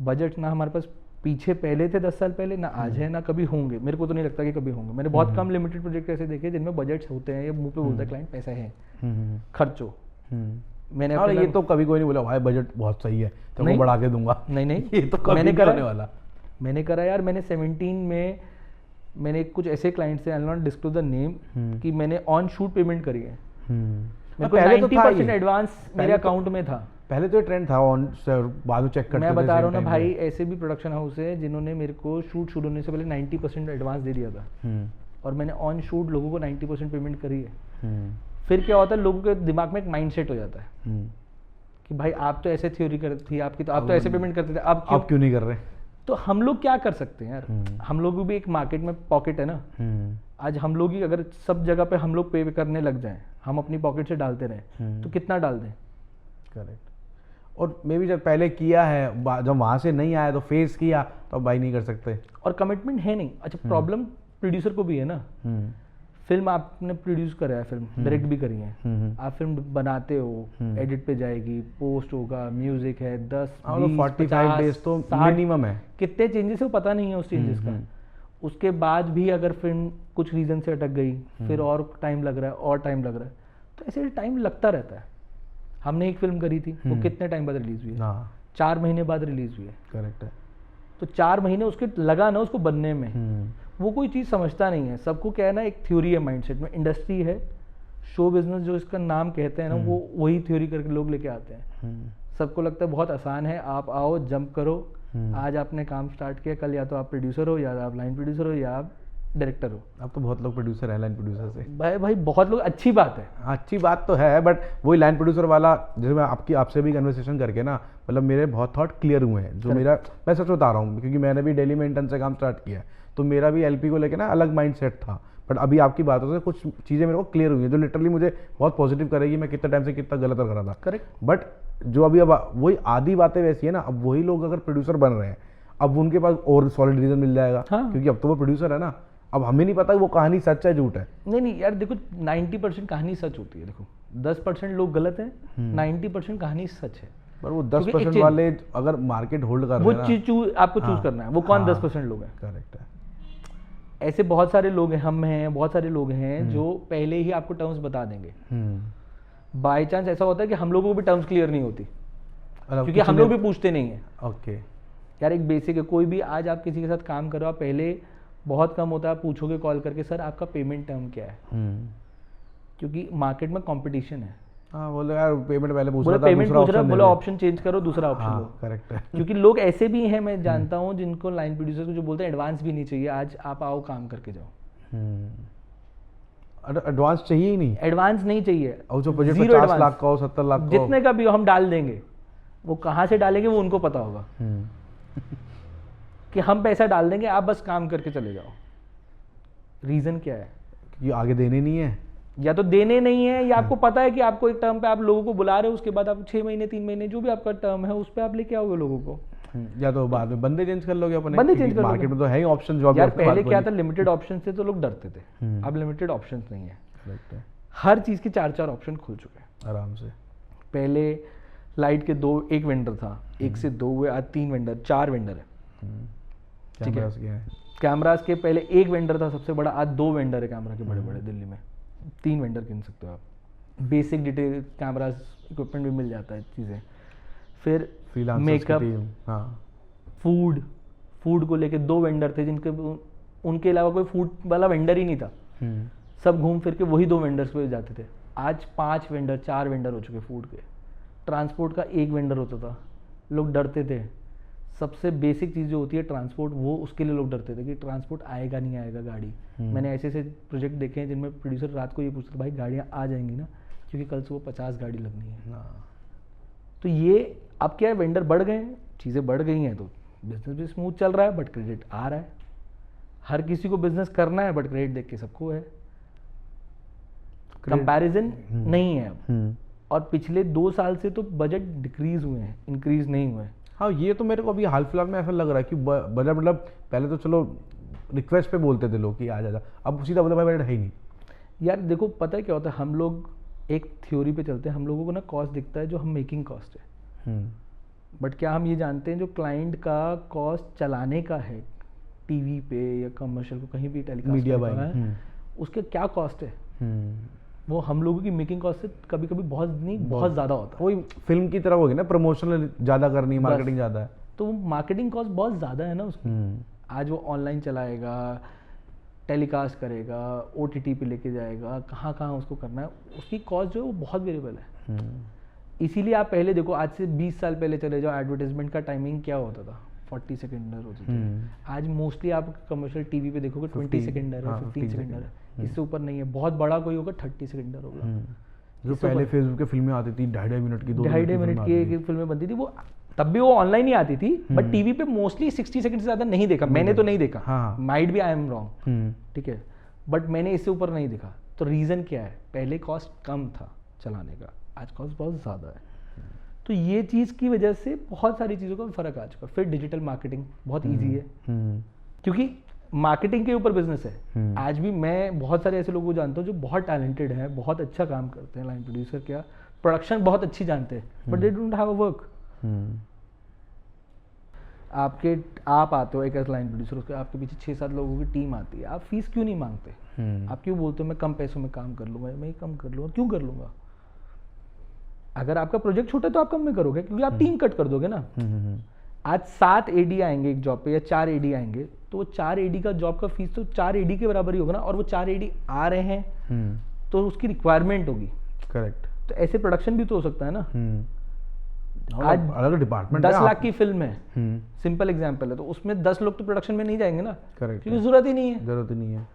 बजट ना हमारे पास पीछे पहले थे 10 साल पहले, ना आज है, ना कभी होंगे। मेरे को तो नहीं लगता कि कभी होंगे। मैंने बहुत कम लिमिटेड प्रोजेक्ट ऐसे देखे जिनमें बजट्स होते हैं, ये मुंह पे बोलता है क्लाइंट पैसा है, खर्चो। मैंने ये तो कभी कोई नहीं बोला भाई बजट बहुत सही है तो मैं बढ़ा के दूंगा। नहीं ये तो कभी नहीं होने वाला। मैंने करा यार। मैंने 17 में मैंने कुछ ऐसे क्लाइंट से, I will not disclose the name, कि मैंने ऑन शूट पेमेंट करी है। मेरे को 90% एडवांस मेरे अकाउंट में था। पहले तो ये ट्रेंड था ऑन, बाद में चेक करते थे। मैं बता रहा हूँ ना भाई, ऐसे भी प्रोडक्शन हाउस है जिन्होंने मेरे को शूट शुरू होने से पहले 90% एडवांस दे दिया था और मैंने ऑन शूट लोगों को 90% पेमेंट करी है। फिर क्या होता है, लोगों के दिमाग में एक माइंडसेट हो जाता है कि भाई आप तो ऐसे थ्योरी करती थी आपकी, तो आप तो ऐसे पेमेंट करते थे, आप क्यों नहीं कर रहे। तो हम लोग क्या कर सकते हैं यार, हम लोग भी एक मार्केट में पॉकेट है ना। आज हम लोग ही अगर सब जगह पे हम लोग पे करने लग जाएं, हम अपनी पॉकेट से डालते रहें, तो कितना डाल दें। करेक्ट। और मे भी जब पहले किया है, जब वहाँ से नहीं आया तो फेस किया, तो अब भाई नहीं कर सकते। और कमिटमेंट है नहीं। अच्छा, प्रॉब्लम प्रोड्यूसर को भी है ना। फिल्म आपने प्रोड्यूस करा है, फिल्म डायरेक्ट भी करी है, आप फिल्म बनाते हो, एडिट पे जाएगी, पोस्ट होगा, म्यूजिक है, 10-20-50 डेज तो मिनिमम है। कितने चेंजेस है वो पता नहीं है उस चेंजेस का। उसके बाद भी अगर फिल्म कुछ रीजन से अटक गई, फिर और टाइम लग रहा है, और टाइम लग रहा है, तो ऐसे टाइम लगता रहता है। हमने एक फिल्म करी थी, वो कितने टाइम बाद रिलीज हुई है? 4 महीने बाद रिलीज हुई है। करेक्ट है। तो 4 महीने उसके लगा ना उसको बनने में। वो कोई चीज़ समझता नहीं है। सबको क्या है ना, एक थ्योरी है माइंडसेट में, इंडस्ट्री है, शो बिजनेस जो इसका नाम कहते हैं ना, वो वही थ्योरी करके लोग लेके आते हैं। सबको लगता है बहुत आसान है, आप आओ जंप करो, आज आपने काम स्टार्ट किया, कल या तो आप प्रोड्यूसर हो, या आप लाइन प्रोड्यूसर हो, या आप डायरेक्टर हो। अब तो बहुत लोग प्रोड्यूसर है लाइन प्रोड्यूसर से। भाई बहुत लोग, अच्छी बात है, अच्छी बात तो है, बट वही लाइन प्रोड्यूसर वाला, जैसे मैं आपसे भी कन्वर्सेशन करके ना, मतलब मेरे बहुत थॉट क्लियर हुए हैं। जो मेरा, मैं सच बता रहा हूँ, क्योंकि मैंने भी दिल्ली में इंटर्न से काम स्टार्ट किया, तो मेरा भी एलपी को लेके ना अलग माइंडसेट था। बट अभी आपकी बातों से कुछ चीज़ें मेरे को क्लियर हुई हैं, जो लिटरली मुझे बहुत पॉजिटिव करेगी। मैं कितना टाइम से कितना गलत कर रहा था। करेक्ट। बट जो अभी अब वही आधी बातें वैसी है ना, अब वही लोग अगर प्रोड्यूसर बन रहे हैं, अब उनके पास और सॉलिड रीजन मिल जाएगा। क्योंकि अब तो वो प्रोड्यूसर है ना, अब हमें नहीं पता वो कहानी सच है झूठ है। नहीं यार, देखो 90% कहानी सच होती है। देखो 10% लोग गलत हैं, 90% कहानी सच है। पर वो 10% वाले अगर मार्केट होल्ड कर रहे हैं, वो चीज आपको चूज करना है, वो कौन 10% लोग हैं। करेक्ट है। ऐसे बहुत सारे लोग हैं, हम हैं, बहुत सारे लोग हैं जो पहले ही आपको टर्म्स बता देंगे। बाय चांस ऐसा होता है कि हम लोगों को भी टर्म्स क्लियर नहीं होती, क्योंकि हम लोग भी पूछते नहीं है। ओके यार, एक बेसिक है, कोई भी आज आप किसी के साथ काम करो, आप पहले बहुत कम होता है, आप पूछोगे कॉल करके, सर आपका पेमेंट टर्म क्या है, क्योंकि मार्केट में कंपटीशन है। हाँ, बोलो यार पेमेंट पहले पूछ रहा था, पेमेंट पूछ रहा, बोलो ऑप्शन चेंज करो, दूसरा ऑप्शन लो। करेक्ट है। क्योंकि लोग ऐसे भी हैं, मैं जानता हूँ, जिनको लाइन प्रोड्यूसर को जो बोलते हैं एडवांस भी नहीं चाहिए, आज आप आओ काम करके जाओ। एडवांस चाहिए ही नहीं, एडवांस नहीं चाहिए। और जो बजट 50 लाख का हो, 70 लाख का, जितने का भी हो हम डाल देंगे। वो कहाँ से डालेंगे वो उनको पता होगा कि हम पैसा डाल देंगे, आप बस काम करके चले जाओ। रीजन क्या है? कि आगे देने नहीं है। या तो देने नहीं है, या आपको पता है कि आपको एक टर्म पे आप लोगों को बुला रहे हो, उसके बाद आप 6 महीने 3 महीने जो भी आपका टर्म है उस पर आप लेके आओगे लोगों को। या तो बाद में बंदे चेंज कर लोगे अपने, बंदे चेंज कर लोगे। मार्केट में तो है ही ऑप्शन जो यार पहले क्या था, लिमिटेड ऑप्शन थे तो लोग डरते थे, अब लिमिटेड ऑप्शन नहीं है, हर चीज़ के 4-4 ऑप्शन खुल चुके हैं आराम से। पहले लाइट के एक वेंडर था, 1 से 2 हुए, आज 3 वेंडर 4 वेंडर है। ठीक है, कैमरास के पहले 1 वेंडर था सबसे बड़ा, आज 2 वेंडर है कैमरा के बड़े बड़े दिल्ली में, 3 वेंडर गिन सकते हो आप। बेसिक डिटेल कैमरास इक्विपमेंट भी मिल जाता है चीज़ें। फिर मेकअप, हाँ, फूड को लेके 2 वेंडर थे जिनके, उनके अलावा कोई फूड वाला वेंडर ही नहीं था, सब घूम फिर के वही 2 वेंडर्स पे जाते थे। आज 5 वेंडर 4 वेंडर हो चुके फूड के। ट्रांसपोर्ट का 1 वेंडर होता था, लोग डरते थे। सबसे बेसिक चीज़ जो होती है ट्रांसपोर्ट, वो उसके लिए लोग डरते थे कि ट्रांसपोर्ट आएगा नहीं आएगा गाड़ी। मैंने ऐसे ऐसे प्रोजेक्ट देखे हैं जिनमें प्रोड्यूसर रात को ये पूछते थे भाई गाड़ियाँ आ जाएंगी ना, क्योंकि कल सुबह 50 गाड़ी लगनी है। तो ये अब क्या है, वेंडर बढ़ गए हैं, चीज़ें बढ़ गई हैं, तो बिजनेस भी स्मूथ चल रहा है, बट क्रेडिट आ रहा है। हर किसी को बिजनेस करना है, बट क्रेडिट देख के सबको है, कंपैरिजन नहीं है अब। और पिछले 2 साल से तो बजट डिक्रीज हुए हैं, इंक्रीज नहीं हुए हैं। हाँ, ये तो मेरे को अभी हाल फिलहाल में ऐसा लग रहा है कि बजट, मतलब पहले तो चलो रिक्वेस्ट पे बोलते थे लोग कि आ जा, अब सीधा बोलते भाई बजट है ही नहीं। यार देखो पता है क्या होता है, हम लोग एक थ्योरी पे चलते हैं, हम लोगों को ना कॉस्ट दिखता है जो हम मेकिंग कॉस्ट है, बट क्या हम ये जानते हैं जो क्लाइंट का कॉस्ट चलाने का है, टीवी पे या कमर्शियल को कहीं भी टेलीकास्ट मीडिया है, उसके क्या कॉस्ट है, वो हम लोगों की मेकिंग कॉस्ट से कभी कभी बहुत ज़्यादा होता है। वही फिल्म की तरह होगी ना, प्रमोशनल ज़्यादा करनी, मार्केटिंग ज़्यादा है, तो मार्केटिंग कॉस्ट बहुत ज़्यादा है ना उसकी। आज वो ऑनलाइन चलाएगा, टेलीकास्ट करेगा, OTT पे लेके जाएगा, कहाँ कहाँ उसको करना है, उसकी कॉस्ट जो है वो बहुत वेरिएबल है। इसीलिए आप पहले देखो, आज से 20 साल पहले चले जाओ, एडवर्टाइजमेंट का टाइमिंग क्या होता था, 40 सेकेंडर होती थी। आज मोस्टली आप कमर्शियल टीवी पे देखोगे 20 सेकेंडर है, 15 सेकेंडर है, इससे ऊपर नहीं है। बहुत बड़ा कोई होगा 30 सेकेंडर होगा। जो पहले फेसबुक के फिल्में आती थी 2.5 मिनट की, 2.5 मिनट की फिल्में बनती थी, वो तब भी वो ऑनलाइन ही आती थी, बट टीवी पे मोस्टली 60 सेकंड से ज़्यादा नहीं देखा मैंने, तो नहीं देखा, might be I am wrong, ठीक है, बट मैंने इससे ऊपर नहीं देखा। तो रीज़न क्या है, पहले कॉस्ट कम था चलाने का, आज कॉस्ट बहुत ज़्यादा है। तो ये चीज़ की वजह से बहुत सारी चीज़ों का फ़र्क आ चुका। फिर डिजिटल मार्केटिंग बहुत ईजी है, क्योंकि मार्केटिंग के ऊपर बिजनेस है। आज भी मैं बहुत सारे ऐसे लोगों को जानता हूँ जो बहुत टैलेंटेड है, बहुत अच्छा काम करते हैं, लाइन प्रोड्यूसर क्या, प्रोडक्शन बहुत अच्छी जानते हैं, but they don't have a work. आप आते हो एक ऐसा लाइन प्रोड्यूसर, उसके आपके पीछे 6-7 लोगों की टीम आती है, आप फीस क्यों नहीं मांगते? आप क्यों बोलते हो मैं कम पैसों में काम कर लूँगा, मैं कम कर लूँगा, क्यों कर लूँगा? अगर आपका प्रोजेक्ट छोटा है तो आप कम में करोगे, क्योंकि आप टीम कट कर दोगे ना। आज 7 AD आएंगे एक जॉब पे, या 4 AD आएंगे, तो वो 4 AD का जॉब का फीस तो 4 AD के बराबर ही होगा ना, और वो 4 AD आ रहे हैं तो उसकी रिक्वायरमेंट होगी, करेक्ट। तो ऐसे प्रोडक्शन भी तो हो सकता है ना। आज अलग डिपार्टमेंट 10 लाख की फिल्म है, सिंपल एग्जांपल है, तो उसमें 10 लोग तो प्रोडक्शन में नहीं जाएंगे ना, करेक्ट, क्योंकि जरूरत ही नहीं है।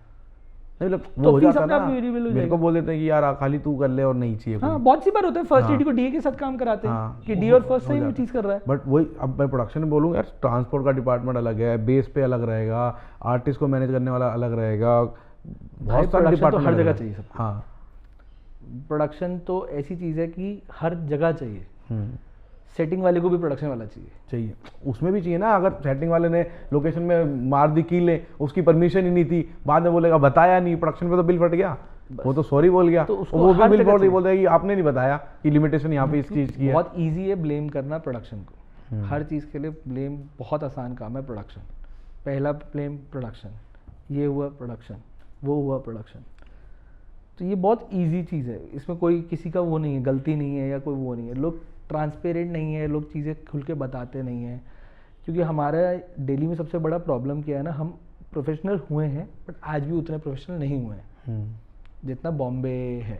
मतलब तो हो जाता ना, मेरे को बोल देते हैं कि यार खाली तू कर ले और नहीं चाहिए। हाँ, बहुत सी बार होता है फर्स्ट AD को DA के साथ काम कराते हैं कि DA और फर्स्ट सेम चीज कर रहा है। बट वही अब मैं प्रोडक्शन में बोलूँ यार, ट्रांसपोर्ट का डिपार्टमेंट अलग है, बेस पे अलग रहेगा, आर्टिस्ट को मैनेज करने वाला अलग रहेगा, बहुत सारे डिपार्टमेंट हर जगह चाहिए सब। हाँ, प्रोडक्शन तो ऐसी चीज है कि हर जगह चाहिए। सेटिंग वाले को भी प्रोडक्शन वाला चाहिए, उसमें भी चाहिए ना। अगर सेटिंग वाले ने लोकेशन में मार दी कीलें, उसकी परमिशन ही नहीं थी, बाद में बोलेगा बताया नहीं, प्रोडक्शन पे तो बिल फट गया, वो तो सॉरी बोल गया, तो वो भी बिल फट बोलता है कि आपने नहीं बताया कि लिमिटेशन यहाँ पे इस चीज़ की है। बहुत ईजी है ब्लेम करना प्रोडक्शन को, हर चीज़ के लिए ब्लेम बहुत आसान काम है। प्रोडक्शन, पहला ब्लेम प्रोडक्शन, ये हुआ प्रोडक्शन, वो हुआ प्रोडक्शन, तो ये बहुत ईजी चीज़ है, इसमें कोई किसी का वो नहीं है, गलती नहीं है या कोई वो नहीं है। लोग ट्रांसपेरेंट नहीं है, लोग चीज़ें खुल के बताते नहीं हैं, क्योंकि हमारा दिल्ली में सबसे बड़ा प्रॉब्लम क्या है ना, हम प्रोफेशनल हुए हैं बट आज भी उतने प्रोफेशनल नहीं हुए हैं जितना बॉम्बे है।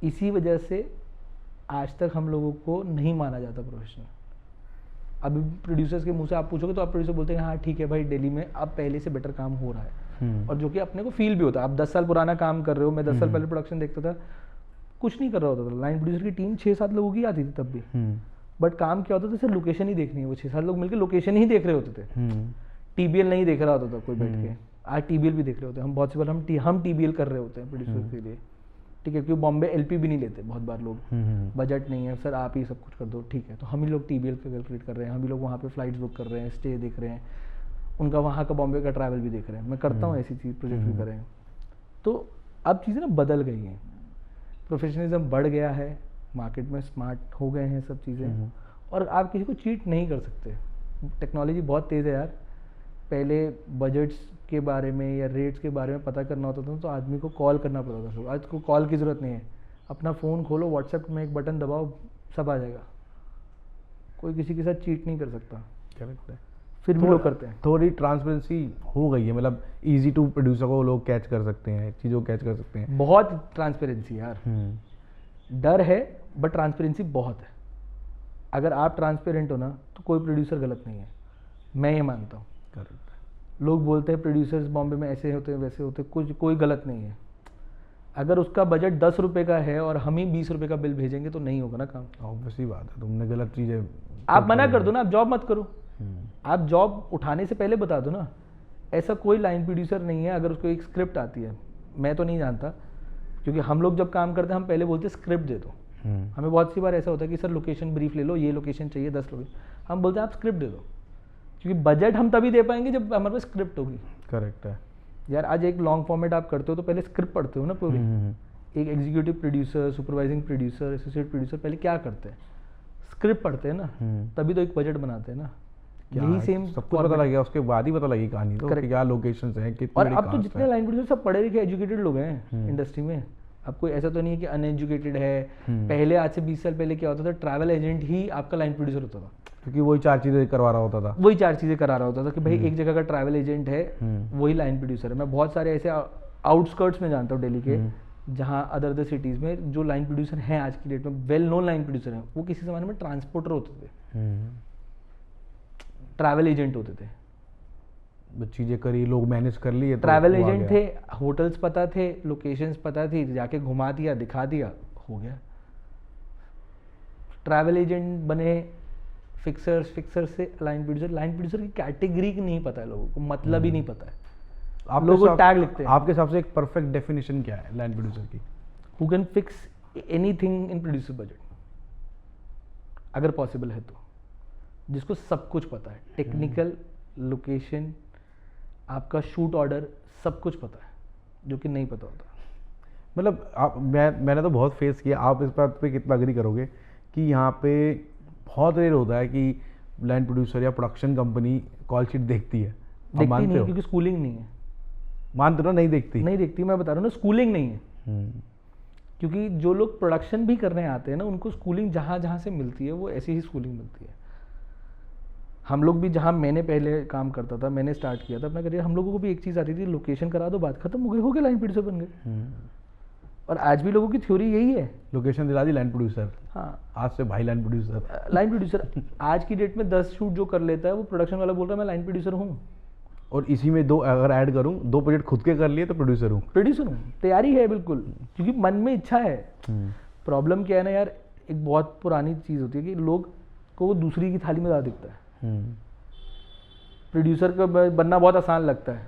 इसी वजह से आज तक हम लोगों को नहीं माना जाता प्रोफेशनल। अभी प्रोड्यूसर्स के मुंह से आप पूछोगे तो आप प्रोड्यूसर बोलते हैं हाँ ठीक है भाई, दिल्ली में अब पहले से बेटर काम हो रहा है, और जो कि अपने को फील भी होता है। आप 10 साल पुराना काम कर रहे हो, मैं 10 साल पहले प्रोडक्शन देखता था, कुछ नहीं कर रहा होता था, लाइन प्रोड्यूसर की टीम 6-7 लोगों की आती थी तब भी, बट काम क्या होता था, सिर्फ लोकेशन ही देखनी है, वो 6-7 लोग मिलकर लोकेशन ही देख रहे होते थे। TBL नहीं देख रहा होता था कोई बैठ के, आज TBL भी देख रहे होते हैं हम, बहुत सी बार हम TBL कर रहे होते हैं प्रोड्यूसर के लिए। ठीक है, क्योंकि बॉम्बे एलपी भी नहीं लेते बहुत बार लोग, बजट नहीं है सर आप ही सब कुछ कर दो, ठीक है, तो हम ही लोग टीबीएल का कैलकुलेट कर रहे हैं, हम ही लोग वहाँ पे फ्लाइट्स बुक कर रहे हैं, स्टे देख रहे हैं, उनका वहाँ का बॉम्बे का ट्रैवल भी देख रहे हैं, मैं करता हूँ ऐसी चीज़, प्रोजेक्ट भी कर रहे हैं। तो अब चीज़ें ना बदल गई हैं, प्रोफेशनलिज्म बढ़ गया है, मार्केट में स्मार्ट हो गए हैं सब चीज़ें, और आप किसी को चीट नहीं कर सकते। टेक्नोलॉजी बहुत तेज़ है यार। पहले बजट्स के बारे में या रेट्स के बारे में पता करना होता था तो आदमी को कॉल करना पड़ता था, आज को कॉल की ज़रूरत नहीं है, अपना फ़ोन खोलो, व्हाट्सएप में एक बटन दबाओ, सब आ जाएगा, कोई किसी के साथ चीट नहीं कर सकता। करेक्ट है, फिर भी लोग करते हैं। थोड़ी ट्रांसपेरेंसी हो गई है, मतलब इजी टू प्रोड्यूसर को लोग कैच कर सकते हैं, चीज़ों को कैच कर सकते हैं। बहुत ट्रांसपेरेंसी यार, डर है बट ट्रांसपेरेंसी बहुत है। अगर आप ट्रांसपेरेंट हो ना तो कोई प्रोड्यूसर गलत नहीं है, मैं ये मानता हूँ। करेक्ट। लोग बोलते हैं प्रोड्यूसर्स बॉम्बे में ऐसे होते हैं वैसे होते हैं, कुछ कोई गलत नहीं है। अगर उसका बजट 10 रुपये का है और हम ही 20 रुपये का बिल भेजेंगे तो नहीं होगा ना काम। ऑब्वियसली बात है, तुमने गलत चीज़ें आप मना कर दो ना, आप जॉब मत करो, आप जॉब उठाने से पहले बता दो ना। ऐसा कोई लाइन प्रोड्यूसर नहीं है, अगर उसको एक स्क्रिप्ट आती है, मैं तो नहीं जानता, क्योंकि हम लोग जब काम करते हैं हम पहले बोलते हैं स्क्रिप्ट दे दो। हमें बहुत सी बार ऐसा होता है कि सर लोकेशन ब्रीफ ले लो, ये लोकेशन चाहिए 10 लोकेशन, हम बोलते हैं आप स्क्रिप्ट दे दो, क्योंकि बजट हम तभी दे पाएंगे जब हमारे पास स्क्रिप्ट होगी। करेक्ट है यार, आज एक लॉन्ग फॉर्मेट आप करते हो तो पहले स्क्रिप्ट पढ़ते हो ना पूरी। एक executive producer, supervising producer, associate producer पहले क्या करते हैं? स्क्रिप्ट पढ़ते हैं ना, तभी तो एक बजट बनाते हैं ना। यही सेम सब कुछ पता लग गया, उसके बाद ही पता लगी कहानी तो कि क्या लोकेशंस हैं, कितने और अब तो जितने लाइन प्रोड्यूसर सब पढ़े लिखे एजुकेटेड लोग हैं इंडस्ट्री में। अब कोई ऐसा तो नहीं है कि अनएजुकेटेड है। पहले आज से 20 साल पहले क्या होता था, ट्रैवल एजेंट ही आपका लाइन प्रोड्यूसर होता था, क्योंकि वही 4 चीज़ें करवा रहा होता था, वही 4 चीज़ें करा रहा होता था कि भाई एक जगह का ट्रैवल एजेंट है, वही लाइन प्रोड्यूसर है। मैं बहुत सारे ऐसे आउटस्कर्ट्स में जानता हूँ दिल्ली के, जहाँ अदर अदर सिटीज़ में जो लाइन प्रोड्यूसर हैं आज की डेट में, वेल नोन लाइन प्रोड्यूसर हैं, वो किसी ज़माने में ट्रांसपोर्टर होते थे, ट्रैवल एजेंट होते थे। चीज़ें करी, लोग मैनेज कर लिए, ट्रैवल एजेंट थे, होटल्स पता थे, लोकेशंस पता थी, जाके घुमा दिया, दिखा दिया, हो गया। ट्रैवल एजेंट बने, फिक्सर्स, फिक्सर से लाइन प्रोड्यूसर की कैटेगरी नहीं पता है लोगों को, मतलब ही नहीं पता है। आप लोग टैग लिखते हैं। आपके हिसाब से एक परफेक्ट डेफिनेशन क्या है लाइन प्रोड्यूसर की? Who can fix anything in producer budget, अगर पॉसिबल है तो, जिसको सब कुछ पता है, टेक्निकल, लोकेशन, आपका शूट ऑर्डर, सब कुछ पता है, जो कि नहीं पता होता। मतलब आप मैंने तो बहुत फेस किया, आप इस बात पे कितना अग्री करोगे कि यहाँ पे बहुत रेयर होता है कि लाइन प्रोड्यूसर या प्रोडक्शन कंपनी कॉल शीट देखती है? देखती नहीं, क्योंकि स्कूलिंग नहीं है। मानते हो? नहीं देखती, नहीं देखती, मैं बता रहा हूँ ना, स्कूलिंग नहीं है। क्योंकि जो लोग प्रोडक्शन भी करने आते हैं ना, उनको स्कूलिंग जहाँ जहाँ से मिलती है वो ऐसी ही स्कूलिंग मिलती है। हम लोग भी, जहाँ मैंने पहले काम करता था, मैंने स्टार्ट किया था अपना करियर, हम लोगों को भी एक चीज़ आती थी, लोकेशन करा दो, बात खत्म हो गई लाइन प्रोड्यूसर बन गए। और आज भी लोगों की थ्योरी यही है, लोकेशन दिला दी लाइन प्रोड्यूसर। हाँ, आज से भाई लाइन प्रोड्यूसर आज की डेट में 10 शूट जो कर लेता है वो प्रोडक्शन वाला बोल रहा है मैं लाइन प्रोड्यूसर हूँ। और इसी में 2 अगर ऐड करूँ, 2 प्रोजेक्ट खुद के कर लिए तो प्रोड्यूसर हूँ। तैयारी है बिल्कुल, क्योंकि मन में इच्छा है। प्रॉब्लम क्या है ना यार, एक बहुत पुरानी चीज़ होती है कि लोग को दूसरी की थाली में ज़्यादा दिखता है। प्रोड्यूसर का बनना बहुत आसान लगता है,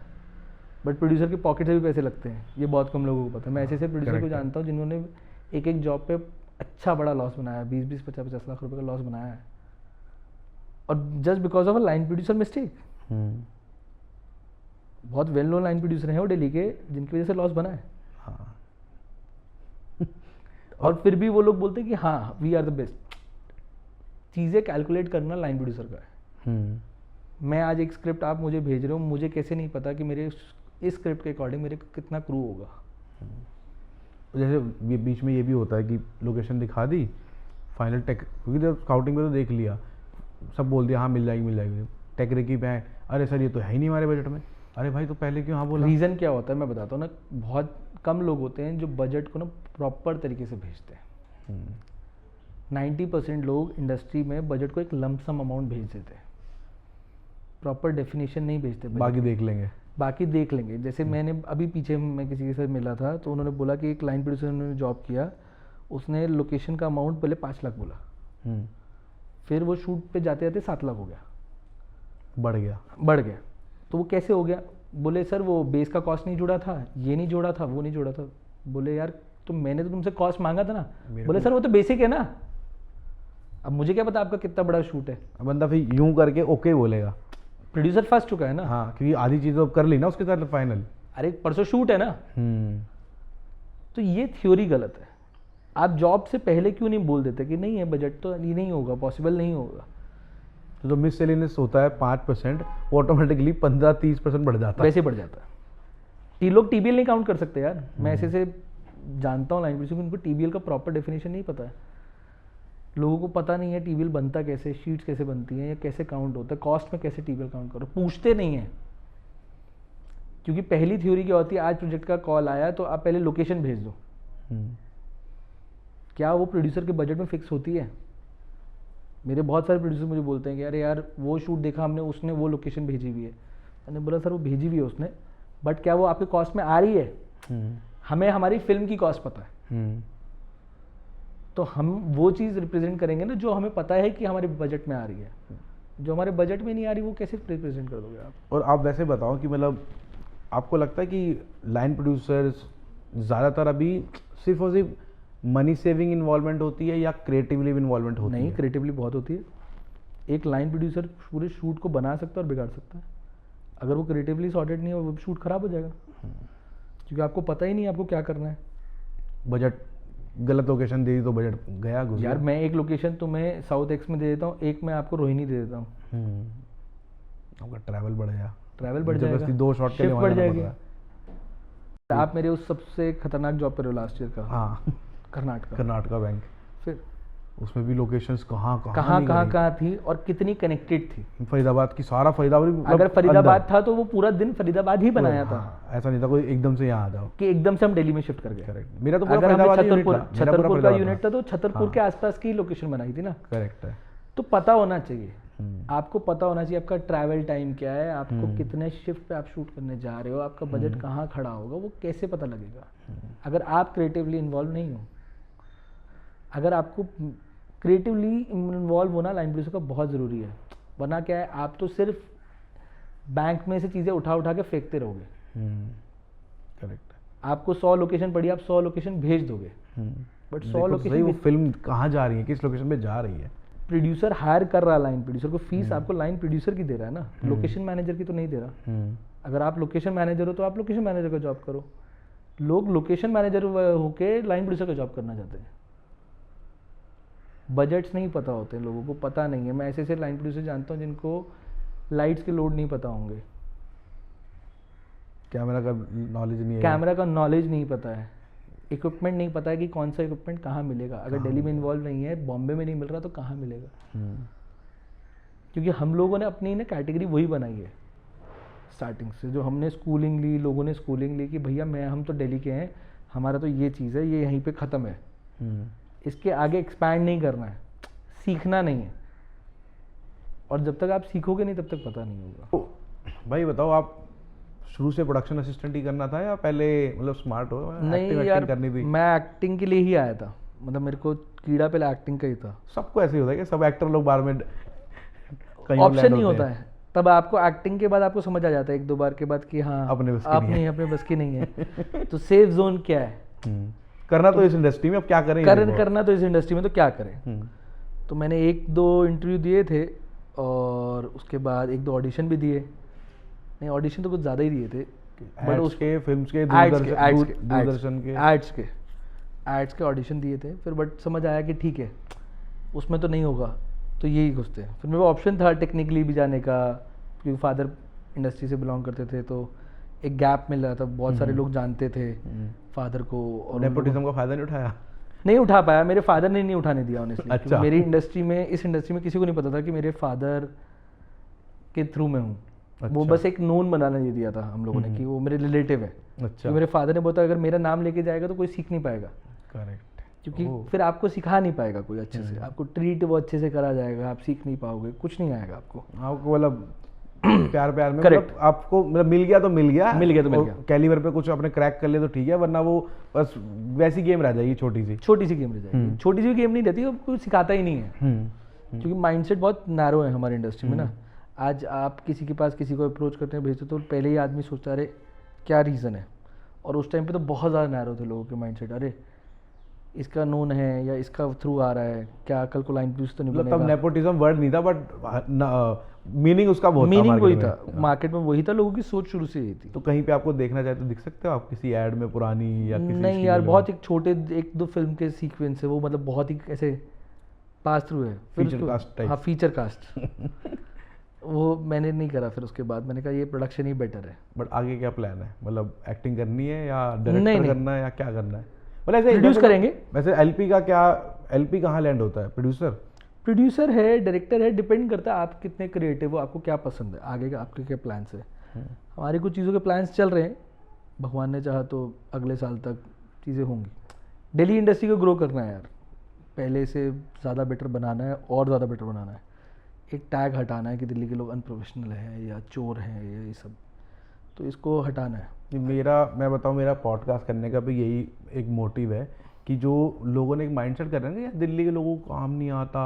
बट प्रोड्यूसर के पॉकेट से भी पैसे लगते हैं, ये बहुत कम लोगों को पता है। मैं ऐसे प्रोड्यूसर को जानता हूँ जिन्होंने एक जॉब पे अच्छा बड़ा लॉस बनाया, 20-20, 50-50 लाख रुपए का लॉस बनाया है, और just because of a line producer mistake. बहुत वेल नोन लाइन प्रोड्यूसर हैं वो दिल्ली के, जिनकी वजह से लॉस बना है। हाँ। और फिर भी वो लोग बोलते हैं कि हाँ वी आर द बेस्ट। चीज़ें कैलकुलेट करना लाइन प्रोड्यूसर का है। मैं आज एक स्क्रिप्ट आप मुझे भेज रहे हो, मुझे कैसे नहीं पता कि मेरे इस स्क्रिप्ट के अकॉर्डिंग मेरे को कितना क्रू होगा। जैसे बीच में ये भी होता है कि लोकेशन दिखा दी, फाइनल टेक, क्योंकि जब स्काउटिंग में तो देख लिया, सब बोल दिया हाँ मिल जाएगी, टेक रेकी पे, अरे सर ये तो है ही नहीं हमारे बजट में। अरे भाई तो पहले क्यों हाँ बोला? रीज़न क्या होता है मैं बताता हूँ ना, बहुत कम लोग होते हैं जो बजट को ना प्रॉपर तरीके से भेजते हैं। 90% लोग इंडस्ट्री में बजट को एक लमसम अमाउंट भेज देते हैं, प्रॉपर डेफिनेशन नहीं भेजते। बाकी देख लेंगे। जैसे मैंने अभी पीछे मैं किसी के साथ मिला था, तो उन्होंने बोला कि एक लाइन प्रोड्यूसर ने जॉब किया, उसने लोकेशन का अमाउंट पहले 5 लाख बोला, फिर वो शूट पे जाते जाते 7 लाख हो गया, बढ़ गया। तो वो कैसे हो गया? बोले सर वो बेस का कॉस्ट नहीं जुड़ा था, ये नहीं जोड़ा था, वो नहीं जोड़ा था। बोले यार तो मैंने तो तुमसे कॉस्ट मांगा था ना। मेरे बोले को- सर वो तो बेसिक है ना। अब मुझे क्या पता आपका कितना बड़ा शूट है। बंदा फिर यूं करके ओके बोलेगा। प्रोड्यूसर फंस चुका है ना। हाँ, क्योंकि आधी चीज़ तो कर ली ना उसके साथ फाइनल। अरे परसों शूट है ना। तो ये थ्योरी गलत है। आप जॉब से पहले क्यों नहीं बोल देते कि नहीं है बजट, तो ये नहीं होगा, पॉसिबल नहीं होगा। तो जो मिससेलिनियस होता है 5%, वो ऑटोमेटिकली 15-30% बढ़ जाता है। वैसे बढ़ जाता है। लोग टीबीएल नहीं काउंट कर सकते यार। मैं ऐसे से जानता हूँ लाइन प्रोड्यूसर, उनको टीबीएल का प्रॉपर डेफिनेशन नहीं पता है। लोगों को पता नहीं है टीबीएल बनता कैसे, शीट्स कैसे बनती हैं, या कैसे काउंट होता है, कॉस्ट में कैसे टीबीएल काउंट करो, पूछते नहीं है। क्योंकि पहली थ्योरी क्या होती है, आज प्रोजेक्ट का कॉल आया तो आप पहले लोकेशन भेज दो। क्या वो प्रोड्यूसर के बजट में फिक्स होती है? मेरे बहुत सारे प्रोड्यूसर मुझे बोलते हैं कि अरे यार वो शूट देखा हमने, उसने वो लोकेशन भेजी हुई है। मैंने बोला सर वो भेजी हुई है उसने, बट क्या वो आपके कॉस्ट में आ रही है? हमें हमारी फिल्म की कॉस्ट पता है, तो हम वो चीज़ रिप्रेजेंट करेंगे ना जो हमें पता है कि हमारे बजट में आ रही है। जो हमारे बजट में नहीं आ रही वो कैसे रिप्रेजेंट कर दोगे आप? और आप वैसे बताओ कि मतलब आपको लगता है कि लाइन प्रोड्यूसर्स ज़्यादातर अभी सिर्फ और सिर्फ मनी सेविंग इन्वॉल्वमेंट होती है या क्रिएटिवली इन्वॉल्वमेंट होती नहीं, है? क्रिएटिवली बहुत होती है। एक लाइन प्रोड्यूसर पूरे शूट को बना सकता है और बिगाड़ सकता है। अगर वो क्रिएटिवली सॉर्टेड नहीं है वो शूट खराब हो जाएगा, क्योंकि आपको पता ही नहीं है आपको क्या करना है। बजट गलत लोकेशन दे दी तो बजट गया घुस यार गया। मैं एक लोकेशन तुम्हें साउथ एक्स में दे देता हूँ, एक मैं आपको रोहिणी दे देता हूँ, आपका ट्रैवल बढ़ गया, ट्रैवल बढ़ जाएगा, जबरदस्ती 2 शॉट के लिए शिफ्ट वहाँ बढ़ जाना पड़ जाएगी। रहा है। आप मेरे उस सबसे खतरनाक जॉब पे रहे हो लास्ट ईयर का, हाँ, कर्नाटक। कर्नाटका बैंक, फिर उसमें भी लोकेशंस कहाँ कहाँ नहीं कहाँ करी। कहाँ थी और कितनी कनेक्टेड थी। फरीदाबाद की सारा फरीदाबाद मतलब अगर फरीदाबाद अंदर। था तो वो पूरा दिन फरीदाबाद ही बनाया था, हाँ, ऐसा नहीं था कोई एकदम से यहाँ आ जाओ। कि एकदम से हम दिल्ली में शिफ्ट कर गए। करेक्ट, मेरा तो पूरा अगर हमने फरीदाबाद ही यूनिट छतरपुर था, मेरा पूरा छतरपुर का फरीदाबाद यूनिट था तो छतरपुर हाँ। के आसपास की लोकेशन बनाई थी ना। करेक्ट है। तो पता होना चाहिए, आपको पता होना चाहिए आपका ट्रैवल टाइम क्या है, आपको कितने शिफ्ट पे आप शूट करने जा रहे हो, आपका बजट कहाँ खड़ा होगा, वो कैसे पता लगेगा अगर आप क्रिएटिवली इन्वॉल्व नहीं हो। अगर आपको क्रिएटिवली इन्वॉल्व होना लाइन प्रोड्यूसर का बहुत ज़रूरी है, वरना क्या है आप तो सिर्फ बैंक में से चीज़ें उठा उठा के फेंकते रहोगे। करेक्ट। आपको 100 लोकेशन पड़ी, आप 100 लोकेशन भेज दोगे, बट 100 वो लोकेशन फिल्म कहाँ जा रही है, किस लोकेशन पे जा रही है? प्रोड्यूसर हायर कर रहा है, लाइन प्रोड्यूसर को फीस आपको लाइन प्रोड्यूसर की दे रहा है ना, लोकेशन मैनेजर की तो नहीं दे रहा। अगर आप लोकेशन मैनेजर हो तो आप लोकेशन मैनेजर का जॉब करो। लोग लोकेशन मैनेजर होके लाइन प्रोड्यूसर का जॉब करना चाहते हैं। बजट्स नहीं पता होते हैं, लोगों को पता नहीं है। मैं ऐसे ऐसे लाइन प्रोड्यूसर जानता हूँ जिनको लाइट्स के लोड नहीं पता होंगे, कैमरा का नॉलेज नहीं है, कैमरा का नॉलेज नहीं पता है, इक्विपमेंट नहीं पता है कि कौन सा इक्विपमेंट कहाँ मिलेगा। अगर दिल्ली में इन्वॉल्व नहीं है, बॉम्बे में नहीं मिल रहा तो कहाँ मिलेगा? क्योंकि हम लोगों ने अपनी ना कैटेगरी वही बनाई है स्टार्टिंग से, जो हमने स्कूलिंग ली, लोगों ने स्कूलिंग ली कि भैया हम तो दिल्ली के हैं, हमारा तो ये चीज़ है, ये यहीं पे ख़त्म है, इसके आगे एक्सपैंड नहीं करना है, सीखना नहीं है। और जब तक आप सीखोगे नहीं तब तक पता नहीं होगा। तो भाई बताओ, आप शुरू से प्रोडक्शन असिस्टेंट ही करना था या पहले मतलब स्मार्ट हो नहीं यार, करनी थी? मैं एक्टिंग के लिए ही आया था, मतलब मेरे को कीड़ा पहले एक्टिंग का ही था। सबको ऐसे ही होता है कि सब एक्टर लोग बार में कहीं ऑप्शन नहीं होता है, तब आपको एक्टिंग के बाद आपको समझ आ जाता है 1-2 बार के बाद कि हाँ अपने बस की आप नहीं नहीं, अपने बस की नहीं है। तो सेफ जोन क्या है? करना तो इस इंडस्ट्री में, अब क्या करें? करना तो इस इंडस्ट्री में तो क्या करें। तो मैंने 1-2 इंटरव्यू दिए थे और उसके बाद 1-2 ऑडिशन भी दिए। नहीं, ऑडिशन तो कुछ ज़्यादा ही दिए थे, बट उसके फिल्म्स के दूरदर्शन के एड्स के ऑडिशन दिए थे। फिर बट समझ आया कि ठीक है उसमें तो नहीं होगा, तो यही घुसते हैं। फिर मेरे को ऑप्शन था टेक्निकली भी जाने का, क्योंकि फादर इंडस्ट्री से बिलोंग करते थे, तो एक गैप मिल रहा था, बहुत सारे लोग जानते थे फादर को। और नेपोटिज्म का फायदा नहीं उठाया? नहीं उठा पाया, मेरे फादर ने नहीं उठाने दिया ऑनेस्टली। अच्छा। मेरी इंडस्ट्री में, इस इंडस्ट्री में किसी को नहीं पता था कि मेरे फादर के थ्रू में हूँ। वो बस एक नोन बनाना नहीं दिया था हम लोगों ने कि वो मेरे रिलेटिव है। अच्छा, तो मेरे फादर ने बोला अगर मेरा नाम लेके जाएगा तो कोई सीख नहीं पाएगा, करेक्ट। क्योंकि फिर आपको सिखा नहीं पाएगा कोई अच्छे से, आपको ट्रीट वो अच्छे से करा जाएगा, आप सीख नहीं पाओगे, कुछ नहीं आएगा आपको। आपको मतलब प्यार में मतलब आपको मतलब मिल गया तो मिल गया, कैलिबर पे कुछ अपने क्रैक कर ले तो ठीक है, वरना वो बस वैसी गेम रह जाएगी, छोटी सी गेम रह जाएगी। छोटी सी गेम नहीं रहती, वो कोई सिखाता ही नहीं है, क्योंकि माइंडसेट बहुत नैरो है हमारी इंडस्ट्री में ना। आज आप किसी के पास किसी को अप्रोच करते हैं, भेजते तो पहले ही आदमी सोचता है अरे क्या रीज़न है, और उस टाइम पे तो बहुत ज़्यादा नैरो थे लोगों के माइंडसेट। अरे इसका नोन है या इसका थ्रू आ रहा है, क्या कल को लाइन प्यूज तो नहीं मतलब तब बनेगा। नेपोटिज्म वर्ड नहीं था, बट मीनिंग उसका बहुत था मीनिंग वही मार्केट था, में। मार्केट में वही था, लोगों की सोच शुरू से यही थी। तो कहीं पे आपको देखना चाहे तो दिख सकते हो आप किसी ऐड में पुरानी या किसी नहीं यार, serial में? बहुत एक छोटे 1-2 फिल्म के सीक्वेंस है वो, मतलब बहुत ही ऐसे पास थ्रू है। फिर Feature उसको cast type. हाँ, फीचर कास्ट वो मैंने नहीं करा। फिर उसके बाद मैंने कहा ये प्रोडक्शन ही बेटर है। बट आगे क्या प्लान है, मतलब एक्टिंग करनी है या डायरेक्टर नहीं। करना है या क्या करना है? मतलब ऐसे Produce करेंगे। वैसे एलपी का क्या, एलपी कहाँ लैंड होता है? प्रोड्यूसर? प्रोड्यूसर है, डायरेक्टर है, डिपेंड करता है आप कितने क्रिएटिव हो, आपको क्या पसंद है, आगे का आपके क्या प्लान्स है। हमारी कुछ चीज़ों के प्लान्स चल रहे हैं, भगवान ने चाहा तो अगले साल तक चीज़ें होंगी। दिल्ली इंडस्ट्री को ग्रो करना है यार, पहले से ज़्यादा बेटर बनाना है और ज़्यादा बेटर बनाना है। एक टैग हटाना है कि दिल्ली के लोग अनप्रोफेशनल हैं या चोर हैं या ये सब, तो इसको हटाना है। मैं बताऊँ, मेरा पॉडकास्ट करने का भी यही एक मोटिव है कि जो लोगों ने एक माइंडसेट कर रहे हैं ना, यार दिल्ली के लोगों को काम नहीं आता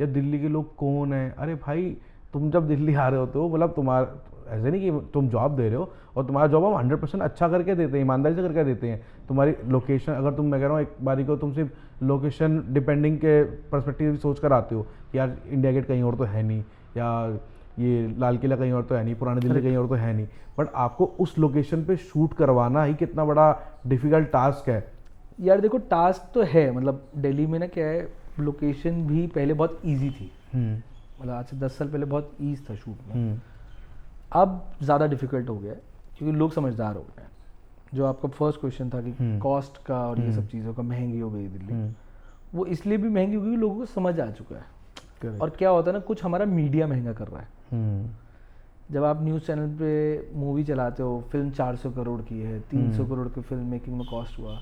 या दिल्ली के लोग कौन है। अरे भाई, तुम जब दिल्ली आ रहे होते हो, मतलब तुम्हारा ऐसे नहीं कि तुम जॉब दे रहे हो, और तुम्हारा जॉब हम 100% अच्छा करके देते हैं, ईमानदारी से करके देते हैं। तुम्हारी लोकेशन, अगर तुम, मैं कह रहा हूँ एक बारी को तुम सिर्फ लोकेशन डिपेंडिंग के पर्सपेक्टिव सोच कर आते हो कि यार इंडिया गेट कहीं और तो है नहीं, या ये लाल किला कहीं और तो है नहीं, पुरानी दिल्ली कहीं और तो है नहीं, बट आपको उस लोकेशन पे शूट करवाना ही कितना बड़ा डिफिकल्ट टास्क है। यार देखो, टास्क तो है, मतलब दिल्ली में ना क्या है, लोकेशन भी पहले बहुत इजी थी, मतलब आज से 10 साल पहले बहुत ईज था शूट में। अब ज़्यादा डिफिकल्ट हो गया है क्योंकि लोग समझदार हो गए हैं। जो आपका फर्स्ट क्वेश्चन था कि कॉस्ट का और ये सब चीज़ों का, महंगी हो गई दिल्ली, वो इसलिए भी महंगी हो गई लोगों को समझ आ चुका है। Correct. और क्या होता है ना, कुछ हमारा मीडिया महंगा कर रहा है। जब आप न्यूज़ चैनल पे मूवी चलाते हो, फिल्म 400 करोड़ की है, 300 करोड़ की फिल्म मेकिंग में कॉस्ट हुआ,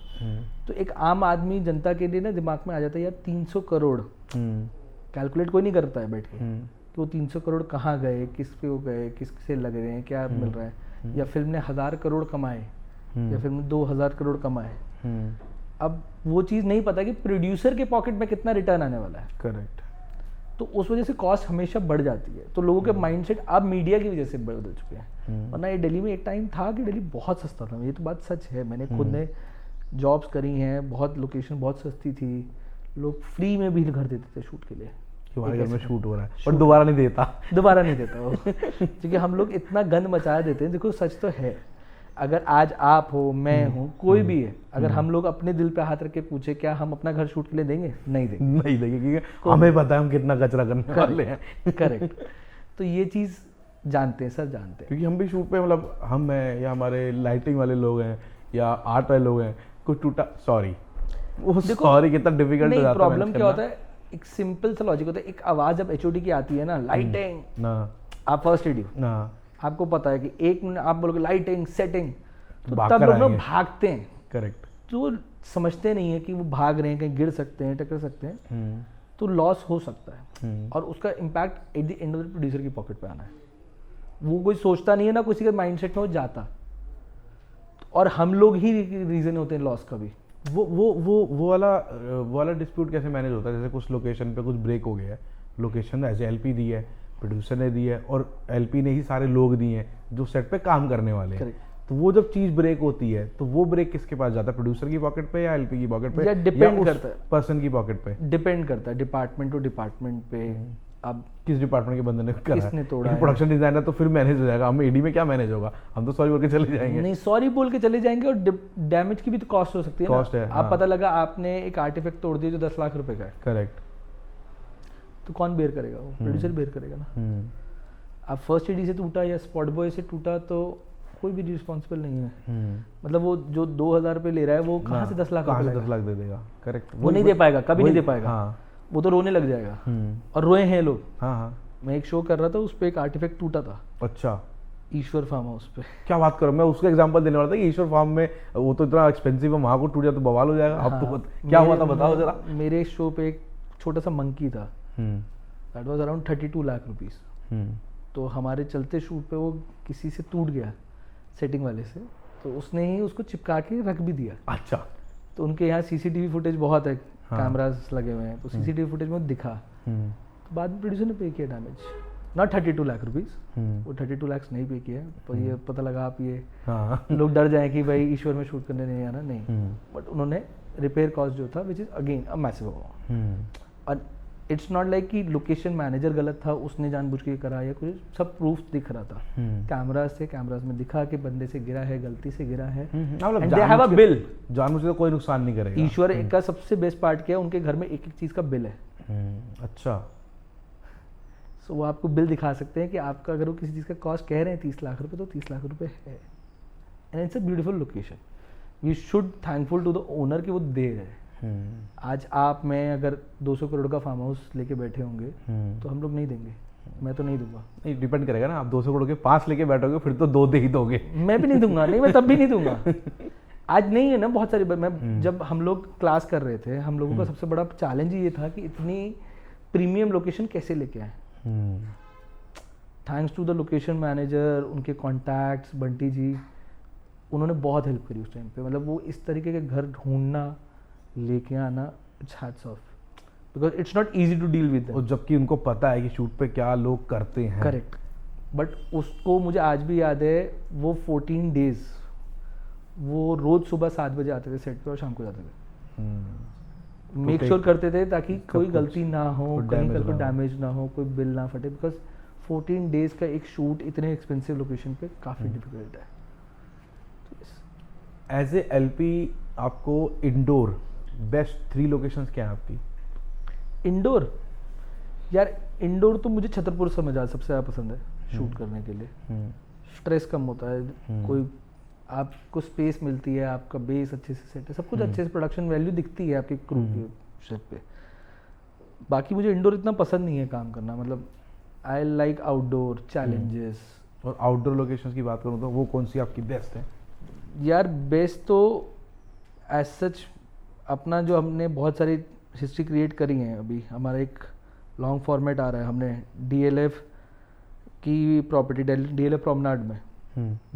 तो एक आम आदमी जनता के लिए ना दिमाग में आ जाता है यार 300 करोड़, कैलकुलेट कोई नहीं करता है बैठ के कि वो 300 करोड़ कहाँ गए, किस पे वो गए, किससे लग रहे हैं, क्या मिल रहा है। या फिल्म ने 1000 करोड़ कमाए या फिल्म ने 2000 करोड़ कमाए। अब वो चीज़ नहीं पता कि प्रोड्यूसर के पॉकेट में कितना रिटर्न आने वाला है। करेक्ट। तो उस वजह से कॉस्ट हमेशा बढ़ जाती है। तो लोगों के माइंडसेट अब मीडिया की वजह से बदल चुके हैं। वरना ये दिल्ली में एक टाइम था कि दिल्ली बहुत सस्ता था, ये तो बात सच है। मैंने खुद ने जॉब्स करी हैं, बहुत लोकेशन बहुत सस्ती थी, लोग फ्री में भी घर देते थे शूट के लिए। हमारे घर में शूट हो रहा है पर दोबारा नहीं देता वो क्योंकि हम लोग इतना गंद मचा देते हैं। देखो सच तो है, अगर आज आप हो, मैं हूँ, कोई भी है, अगर हम लोग अपने दिल पे हाथ रख के पूछे क्या हम अपना घर शूट के लिए देंगे? नहीं देंगे क्योंकि हमें पता है हम कितना कचरा करने वाले हैं। करेक्ट। तो ये चीज़ जानते हैं सर, जानते हैं। क्योंकि हम भी शूट पे, मतलब हम हैं या हमारे लाइटिंग वाले लोग हैं या आर्ट वाले लोग हैं, कुछ टूटा सॉरी, वो सॉरी कितना डिफिकल्ट हो जाता है। प्रॉब्लम क्या होता है, एक सिंपल सा लॉजिक होता है। एक आवाज़ जब HOD की आती है ना, लाइटिंग ना, आप फर्स्ट एडी ना, आपको पता है कि 1 मिनट आप बोलोगे लाइटिंग सेटिंग, तो भाग तब कर लोग ना आएंगे। भागते हैं। करेक्ट। तो समझते नहीं है कि वो भाग रहे हैं, कहीं गिर सकते हैं, टकर सकते हैं, तो लॉस हो सकता है। और उसका impact eight the end of the producer की पॉकेट पे आना है। वो कोई सोचता नहीं है ना, किसी के माइंडसेट में वो जाता, और हम लोग ही रीजन होते हैं लॉस का भी। वो वाला डिस्प्यूट कैसे मैनेज होता है? जैसे कुछ लोकेशन पे कुछ ब्रेक हो गया है, लोकेशन एज एलपी दी है, प्रोड्यूसर ने दी है, और एलपी ने ही सारे लोग दिए हैं जो सेट पे काम करने वाले हैं। तो वो जब चीज ब्रेक होती है तो वो ब्रेक किसके पास जाता है? प्रोड्यूसर की पॉकेट पे या एलपी की पॉकेट पे, या डिपेंड करता है पर्सन की पॉकेट पे? डिपेंड करता है डिपार्टमेंट टू डिपार्टमेंट पे। अब किस डिपार्टमेंट के बंदे ने करा है? किसने तोड़ा है? प्रोडक्शन डिजाइनर तो फिर मैनेज हो जाएगा, हम एडी में क्या मैनेज होगा? हम तो सॉरी बोल के चले जाएंगे। नहीं, सॉरी बोल के चले जाएंगे, और डैमेज की भी तो कॉस्ट हो सकती है कॉस्ट ना। है, आप हाँ। पता लगा आपने एक आर्टिफैक्ट तोड़ दिया जो 10 लाख रुपए का है, करेक्ट। तो कौन बेयर करेगा? वो प्रोड्यूसर बेयर करेगा ना। अब फर्स्ट एडी से टूटा या स्पॉट बॉय से टूटा तो कोई भी रिस्पॉन्सिबल नहीं है। मतलब वो जो 2000 रुपये ले रहा है वो कहाँ से 10 लाख कहाँ से रुपए 10 लाख दे देगा? करेक्ट। वो नहीं दे पाएगा, कभी नहीं दे पाएगा। हाँ। वो तो रोने लग जाएगा, और रोए हैं लोग। हाँ हाँ। मैं एक शो कर रहा था, उस पर एक आर्टिफैक्ट टूटा था, अच्छा, ईश्वर फार्म हाउस पे। क्या बात करो, मैं उसका एग्जांपल देने वाला था कि ईश्वर फार्म में वो तो इतना एक्सपेंसिव है, वहाँ को टूट जाए तो बवाल हो जाएगा। अब तो क्या हुआ था बताओ जरा। मेरे शो पे एक छोटा सा मंकी था, that was around 32 lakh rupees. तो हमारे चलते शूट पे वो किसी से टूट गया, सेटिंग वाले से, तो उसने ही उसको चिपका के रख भी दिया। अच्छा। तो उनके यहाँ CCTV फुटेज बहुत है, कैमरास लगे हुए हैं, तो CCTV फुटेज में दिखा। तो बाद में प्रोड्यूसर ने पे किया डैमेज, नॉट 32 लाख रुपीस, वो 32 लाख नहीं पे किया। तो ये पता लगा आप ये लोग डर जाए कि भाई ईश्वर में शूट करने नहीं आना, नहीं, बट उन्होंने रिपेयर कॉस्ट जो था which is again a massive amount. और इट्स नॉट लाइक कि लोकेशन मैनेजर गलत था, उसने जानबूझ के करा या कुछ, सब प्रूफ दिख रहा था कैमरास में दिखा कि बंदे से गिरा है, गलती से गिरा है, and they have a bill. जानबूझ के कोई नुकसान नहीं करेगा। ईश्वर का सबसे बेस्ट पार्ट क्या है, उनके घर में एक एक चीज़ का बिल है। अच्छा, सो वो आपको बिल दिखा सकते हैं कि आपका अगर वो किसी चीज़ का कॉस्ट कह रहे हैं 30 लाख रुपए, तो 30 लाख रुपए है। And it's a beautiful location. We should thankful to the owner कि वो दे रहे हैं। आज आप मैं अगर 200 करोड़ का फार्म हाउस लेके बैठे होंगे तो हम लोग नहीं देंगे, मैं तो नहीं दूंगा। नहीं, डिपेंड करेगा ना, आप 200 करोड़ के 5 लेके बैठोगे फिर तो 2 दे ही दोगे। मैं भी नहीं दूंगा, नहीं मैं तब भी नहीं दूंगा। आज नहीं है ना, बहुत सारी मैं जब हम लोग क्लास कर रहे थे, हम लोगों का सबसे बड़ा चैलेंज ये था कि इतनी प्रीमियम लोकेशन कैसे लेके आए। Thanks to the location manager, उनके कॉन्टैक्ट्स, बंटी जी, उन्होंने बहुत हेल्प करी उस टाइम पे। मतलब वो इस तरीके के घर ढूंढना, लेके आना, it's hats off, because it's not easy to deal with और जबकि उनको पता है कि शूट पे क्या लोग करते हैं। करेक्ट। बट उसको मुझे आज भी याद है, वो 14 डेज वो रोज सुबह 7 बजे आते थे सेट पे और शाम को जाते थे। मेक श्योर करते थे ताकि कोई गलती ना हो, कहीं का कोई डैमेज ना हो, कोई बिल ना फटे, बिकॉज 14 डेज का एक शूट इतने एक्सपेंसिव लोकेशन पे काफ़ी डिफिकल्ट है। एज ए एलपी आपको इंडोर बेस्ट 3 लोकेशंस क्या है आपकी? इंडोर यार, इंडोर तो मुझे छतरपुर समझ आ सबसे ज़्यादा पसंद है शूट करने के लिए। स्ट्रेस कम होता है, कोई आपको स्पेस मिलती है, आपका बेस अच्छे से सेट है, सब कुछ अच्छे से, प्रोडक्शन वैल्यू दिखती है आपके क्रू के सेट पे। बाकी मुझे इंडोर इतना पसंद नहीं है काम करना, मतलब आई लाइक आउटडोर चैलेंजेस। और आउटडोर लोकेशंस की बात करूँ तो वो कौन सी आपकी बेस्ट है? यार बेस्ट तो एज सच अपना जो हमने बहुत सारी हिस्ट्री क्रिएट करी है। अभी हमारा एक लॉन्ग फॉर्मेट आ रहा है, हमने डीएलएफ की प्रॉपर्टी डीएलएफ प्रोमनाड में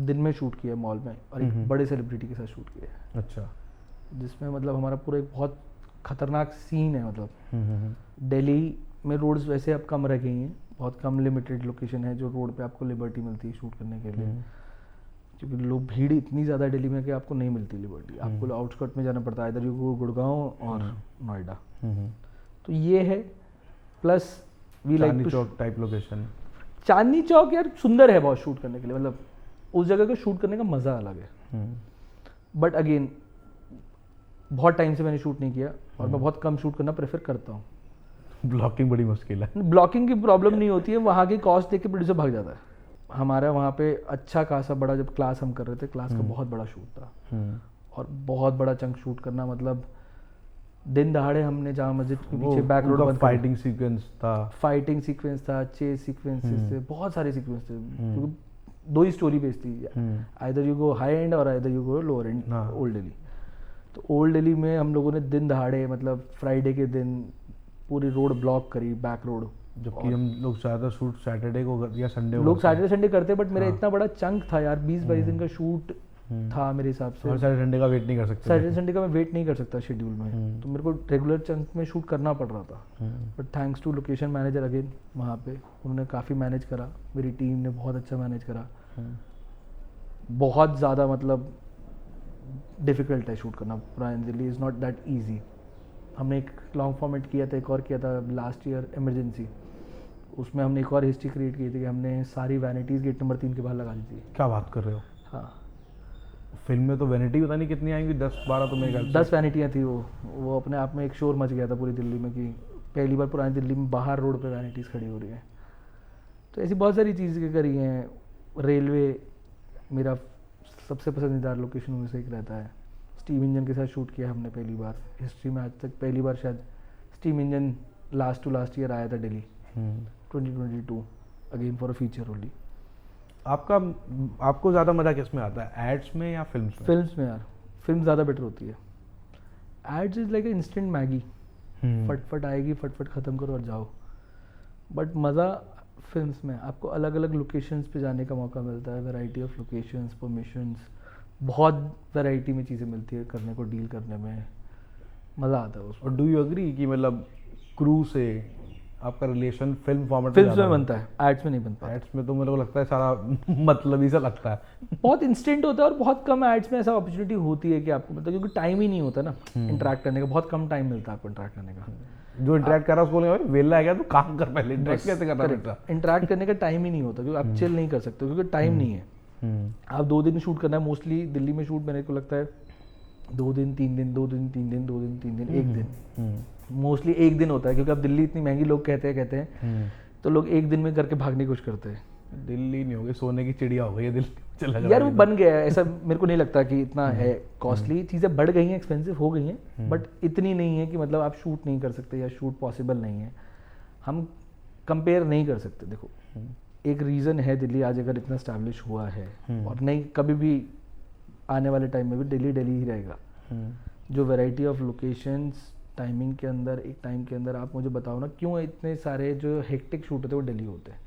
दिन में शूट किया मॉल में, और एक बड़े सेलिब्रिटी के साथ शूट किया। अच्छा। जिसमें मतलब हमारा पूरा एक बहुत खतरनाक सीन है। मतलब दिल्ली में रोड्स वैसे अब कम रह गई हैं, बहुत कम लिमिटेड लोकेशन है जो रोड पे आपको लिबर्टी मिलती है शूट करने के लिए, क्योंकि लोग भीड़ इतनी ज़्यादा दिल्ली में कि आपको नहीं मिलती लिबर्टी, आपको आउटस्कर्ट में जाना पड़ता है, इधर यू गुड़गांव और नोएडा। तो ये है, plus we like Chandni Chowk type location. Chandni Chowk यार सुंदर है बहुत शूट करने के लिए, मतलब उस जगह को शूट करने का मज़ा अलग है। बट अगेन बहुत टाइम से मैंने शूट नहीं किया, और मैं बहुत कम शूट करना प्रेफर करता हूँ। ब्लॉकिंग बड़ी मुश्किल है। ब्लॉकिंग की प्रॉब्लम नहीं होती है, वहाँ की कॉस्ट देख के प्रोड्यूसर भाग जाता है। हमारा वहाँ पे अच्छा खासा बड़ा, जब क्लास हम कर रहे थे, क्लास का बहुत बड़ा शूट था, और बहुत बड़ा चंक शूट करना, मतलब दिन दहाड़े हमने जामा मस्जिद के पीछे बैक रोड बंद, फाइटिंग सीक्वेंस था, चेस सीक्वेंसेस थे, बहुत सारे सीक्वेंस थे, क्योंकि 2 ही स्टोरी बेस्ड थी, either you go high end और either you go lower end old Delhi. तो ओल्ड दिल्ली में हम लोगों ने दिन दहाड़े, मतलब फ्राइडे के दिन पूरी रोड ब्लॉक करी, बैक रोड। जबकि हम लोग ज़्यादा शूट सैटरडे को या संडे को, लोग सैटरडे संडे करते, बट मेरा इतना बड़ा चंक था यार, 20-22 दिन का शूट था मेरे हिसाब से। और सैटरडे संडे का वेट नहीं कर सकते, सैटरडे संडे का मैं वेट नहीं कर सकता शेड्यूल में, तो मेरे को रेगुलर चंक में शूट करना पड़ रहा था। But thanks to location manager again, वहाँ पे उन्होंने काफ़ी मैनेज करा, मेरी टीम ने बहुत अच्छा मैनेज करा। बहुत ज़्यादा मतलब डिफ़िकल्ट है शूट करना, पुरानी Delhi is not that easy. हमने एक लॉन्ग फॉर्मेट किया था, एक और किया था लास्ट ईयर इमरजेंसी, उसमें हमने एक और हिस्ट्री क्रिएट की थी कि हमने सारी वैनिटीज़ गेट नंबर 3 के बाहर लगा दी थी। क्या बात कर रहे हो? हाँ, फिल्म में तो वैनिटी पता नहीं कितनी आएंगी, 10-12 तो मेरे ख्याल से 10 वैनिटियाँ थी। वो अपने आप में एक शोर मच गया था पूरी दिल्ली में कि पहली बार पुरानी दिल्ली में बाहर रोड पे वैनिटीज़ खड़ी हो रही हैं। तो ऐसी बहुत सारी चीज़ें करी हैं। रेलवे मेरा सबसे पसंदीदा लोकेशन में से एक रहता है। स्टीम इंजन के साथ शूट किया हमने पहली बार हिस्ट्री में, आज तक पहली बार शायद स्टीम इंजन लास्ट ईयर आया था Delhi 2022, again for a feature only. आपको ज़्यादा मज़ा किस में आता है, एड्स में या फिल्म्स में? फिल्म्स में यार, फिल्म ज़्यादा बेटर होती है। Ads is like instant Maggi, फटफट आएगी, फटफट ख़त्म करो और जाओ। बट मज़ा फिल्म्स में, आपको अलग अलग लोकेशंस पे जाने का मौका मिलता है, वैरायटी ऑफ लोकेशंस, परमिशंस, बहुत वैरायटी में चीज़ें मिलती है करने को, डील करने में मज़ा आता है उसमें। और डू यू एग्री कि मतलब क्रू से आपका रिलेशन फिल्म फॉर्मेट फिल्म में बनता है, एड्स में नहीं बन पाता। एड्स में तो मेरे को लगता है सारा मतलब ही सा लगता है। बहुत इंस्टेंट होता है और बहुत कम एड्स में ऐसा अपॉर्चुनिटी होती है कि आपको मतलब, क्योंकि टाइम ही नहीं होता ना इंटरेक्ट करने का, बहुत कम टाइम मिलता है आपको इंटरेक्ट करने का। जो इंटरेक्ट कर रहा है उसको बोलेंगे भाई वेला है क्या, तो काम कर, पहले इंटरेक्ट कैसे करना बेटा। इंटरेक्ट करने का टाइम ही नहीं होता, क्योंकि आप चिल नहीं कर सकते, क्योंकि टाइम नहीं है। आप 2 दिन शूट करना है, मोस्टली दिल्ली में शूट मेरे को लगता है 2 दिन 3 दिन, 2 दिन 3 दिन, 2 दिन 3 दिन, 1 दिन, मोस्टली 1 दिन होता है, क्योंकि अब दिल्ली इतनी महंगी लोग कहते हैं तो लोग 1 दिन में करके भागने की कोशिश करते हैं। दिल्ली नहीं हो गई, सोने की चिड़िया हो गई है दिल्ली, चला यार वो बन गया है ऐसा, मेरे को नहीं लगता कि इतना है कॉस्टली, चीज़ें बढ़ गई हैं, एक्सपेंसिव हो गई हैं, बट इतनी नहीं है कि मतलब आप शूट नहीं कर सकते या शूट पॉसिबल नहीं है। हम कंपेयर नहीं कर सकते। देखो एक रीज़न है दिल्ली आज अगर इतना स्टैब्लिश हुआ है, और नहीं कभी भी आने वाले टाइम में भी दिल्ली दिल्ली ही रहेगा। जो वैरायटी ऑफ लोकेशंस टाइमिंग के अंदर, एक टाइम के अंदर, आप मुझे बताओ ना क्यों इतने सारे जो हेक्टिक शूट होते हैं वो दिल्ली होते हैं।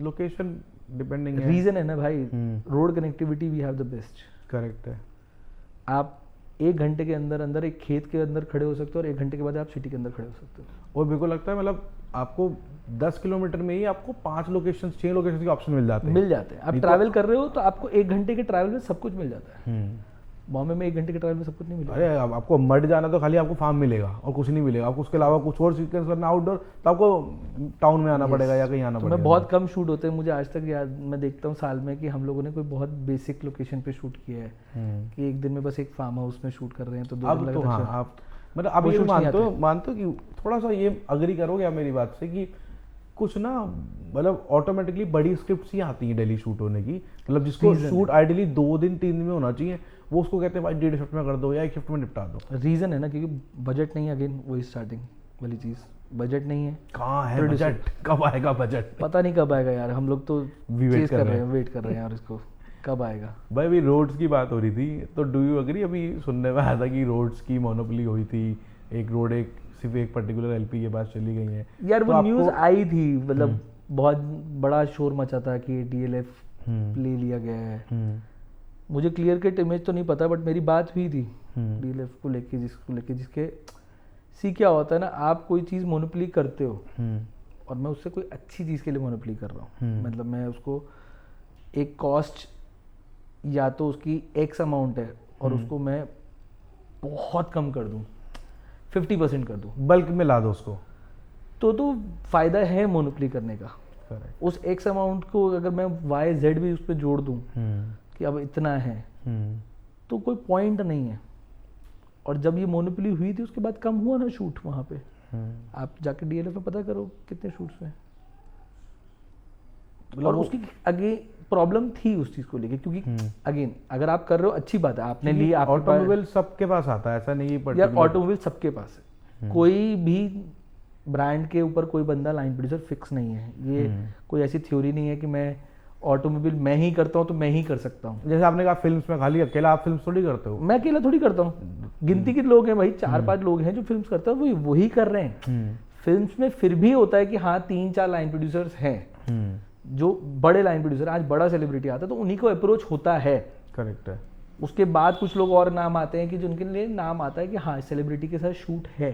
लोकेशन डिपेंडिंग है, रीज़न है ना भाई, road connectivity we have the best. Correct है। आप 1 घंटे के अंदर अंदर एक खेत के अंदर खड़े हो सकते हो और 1 घंटे के बाद आप सिटी के अंदर खड़े हो सकते हो। और मेरे को लगता है मतलब आपको 10 किलोमीटर में ही आपको 5 लोकेशन 6 लोकेशन के ऑप्शन मिल जाते हैं। आप ट्रैवल कर रहे हो तो आपको 1 घंटे के ट्रैवल में सब कुछ मिल जाता है। बॉम्बे में 1 घंटे के ट्रैवल में सब कुछ नहीं मिलेगा। अरे अब आपको मड जाना तो खाली आपको फार्म मिलेगा और कुछ नहीं मिलेगा आपको, उसके अलावा कुछ और सीक्वेंस करना आउटडोर तो आपको टाउन में आना पड़ेगा या कहीं आना पड़ेगा। मैं बहुत कम शूट होते हैं, मुझे आज तक याद, मैं देखता हूँ साल में कि हम लोगों ने कोई बहुत बेसिक लोकेशन पे शूट किया है कि 1 दिन में बस एक फार्म हाउस में शूट कर रहे हैं तो 2 दिन अब तो लगता है। हाँ, आप मतलब अब ये मानते हो कि थोड़ा सा ये अग्री करोगे आप मेरी बात से कि कुछ ना मतलब ऑटोमेटिकली बड़ी स्क्रिप्ट्स ही आती हैं दिल्ली शूट होने की, मतलब जिसको शूट आइडियली 2 दिन 3 दिन में होना चाहिए, वो उसको कहते हैं भाई 1.5 शिफ्ट में कर दो या 1 शिफ्ट में निपटा दो। रीज़न है ना क्योंकि बजट नहीं है, अगेन वही स्टार्टिंग वाली चीज़, बजट नहीं है। कहाँ है बजट, कब आएगा बजट? पता नहीं कब आएगा यार, हम लोग तो वेट कर रहे हैं, वेट कर रहे हैं और इसको कब आएगा। भाई अभी रोड्स की बात हो रही थी तो डू यू अग्री, अभी सुनने में आया था कि रोड्स की मोनोपोली हुई थी, एक रोड सिर्फ एक पर्टिकुलर एलपी के पास चली गई है यार। वो न्यूज़ आई थी, मतलब बहुत बड़ा शोर मचा था कि डीएलएफ ले लिया गया है। मुझे क्लियर कट इमेज तो नहीं पता, बट मेरी बात हुई थी डीएलएफ को लेके, जिसके सी क्या होता है ना, आप कोई चीज़ मोनोपोली करते हो और मैं उससे कोई अच्छी चीज़ के लिए मोनोपोली कर रहा हूँ, मतलब मैं उसको एक कॉस्ट या तो उसकी एक्स अमाउंट है और उसको मैं बहुत कम कर दूँ, 50% कर दूँ, बल्क में ला दो उसको, तो फ़ायदा है मोनोपोली करने का। Correct. उस एक्स अमाउंट को अगर मैं वाई जेड भी उस पर जोड़ दूँ कि अब इतना है तो कोई पॉइंट नहीं है। और जब ये मोनोपोली हुई थी उसके बाद कम हुआ ना शूट वहाँ पे, आप जाके डीएलएफ में पता करो कितने शूट्स में। और उसकी आगे प्रॉब्लम थी उस चीज़ को लेके, क्योंकि अगेन अगर आप कर रहे हो अच्छी बात है, आपने ली, ऑटोमोबाइल सबके पास आता है, ऐसा नहीं है यार, ऑटोमोबाइल सबके पास है, कोई भी ब्रांड के ऊपर कोई बंदा लाइन प्रोड्यूसर फिक्स नहीं है। ये कोई ऐसी थ्योरी नहीं है कि मैं ऑटोमोबाइल मैं ही करता हूँ तो मैं ही कर सकता हूँ। जैसे आपने कहा फिल्म्स में खाली अकेला आप फिल्म थोड़ी करते हो, मैं अकेला थोड़ी करता हूँ, गिनती के लोग हैं भाई, 4-5 लोग हैं जो फिल्म्स करते हैं, वही कर रहे हैं। फिल्म्स में फिर भी होता है कि हाँ 3-4 लाइन प्रोड्यूसर्स हैं जो बड़े लाइन प्रोड्यूसर, आज बड़ा सेलिब्रिटी आता है तो उन्हीं को अप्रोच होता है। करेक्ट है। उसके बाद कुछ लोग और नाम आते हैं कि जिनके लिए नाम आता है कि हाँ सेलिब्रिटी के साथ शूट है।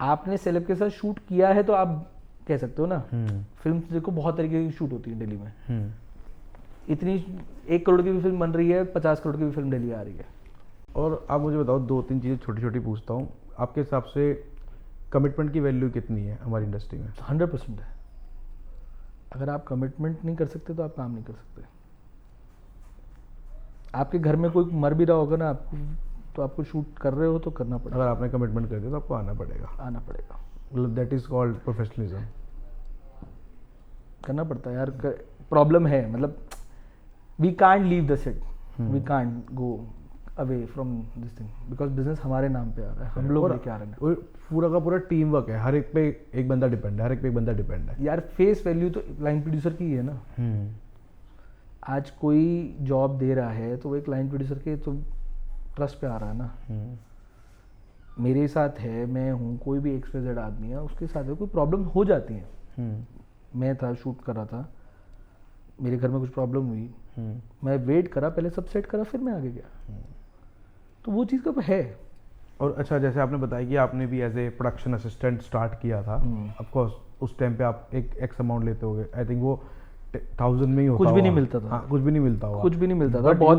आपने सेलेब के साथ शूट किया है तो आप कह सकते हो ना। फिल्म देखो बहुत तरीके की शूट होती है दिल्ली में, इतनी 1 करोड़ की भी फिल्म बन रही है, 50 करोड़ की भी फिल्म दिल्ली आ रही है। और आप मुझे बताओ 2-3 चीज़ें छोटी छोटी पूछता हूँ, आपके हिसाब से कमिटमेंट की वैल्यू कितनी है हमारी इंडस्ट्री में? 100% है। अगर आप कमिटमेंट नहीं कर सकते तो आप काम नहीं कर सकते। आपके घर में कोई मर भी रहा होगा ना आपको, तो आपको शूट कर रहे हो तो करना पड़ेगा। अगर आपने कमिटमेंट कर दिया तो आपको आना पड़ेगा। मतलब दैट इज कॉल्ड प्रोफेशनलिज्म। करना पड़ता है यार, प्रॉब्लम है, मतलब we can't leave the set, we can't go away from this thing, because business हमारे नाम पे आ रहा है, हम लोग लेके आ रहे हैं। पूरा का पूरा टीम वर्क है, हर एक पे एक बंदा डिपेंड है, यार फेस वैल्यू तो लाइन प्रोड्यूसर की ही है ना। आज कोई जॉब दे रहा है तो वो एक लाइन प्रोड्यूसर के तो ट्रस्ट पे आ रहा है ना। मेरे साथ है, मैं हूँ, कोई भी XYZ आदमी है, उसके साथ है, कोई प्रॉब्लम हो जाती है। मैं था शूट कर रहा था, मेरे घर में कुछ प्रॉब्लम हुई, मैं वेट करा, पहले सब सेट करा, फिर मैं आगे गया। तो वो चीज़ कब है, और अच्छा, जैसे आपने बताया कि आपने भी as a production assistant start किया था, ऑफ कोर्स उस टाइम पे आप एक एक्स अमाउंट लेते होगे, आई थिंक वो 1000 में ही होता कुछ भी नहीं होगा। मिलता था। हाँ, कुछ भी नहीं मिलता होगा। कुछ भी नहीं मिलता था But बहुत।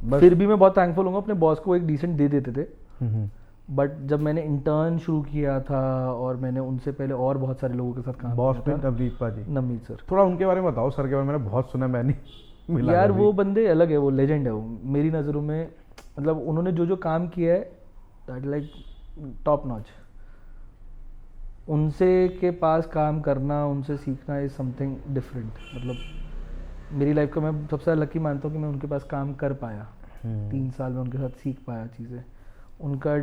बस फिर भी मैं बहुत थैंकफुल हूँ, अपने बॉस को एक डिसेंट दे देते थे। हम्म, बट जब मैंने इंटर्न शुरू किया था और मैंने उनसे पहले और बहुत सारे लोगों के साथ काम बॉस किया में था। नवनीत पाजी, नवनीत सर, थोड़ा उनके बारे में बताओ। सर के बारे में मैंने बहुत सुना, मैं नहीं मिला यार कभी। वो बंदे अलग है, वो लेजेंड है वो मेरी नज़रों में। मतलब उन्होंने जो जो काम किया है दैट लाइक टॉप नॉच। उनसे के पास काम करना, उनसे सीखना इज़ समथिंग डिफरेंट। मतलब मेरी लाइफ का मैं सबसे ज़्यादा लकी मानता हूँ कि मैं उनके पास काम कर पाया। 3 साल में उनके साथ सीख पाया चीज़ें। उनका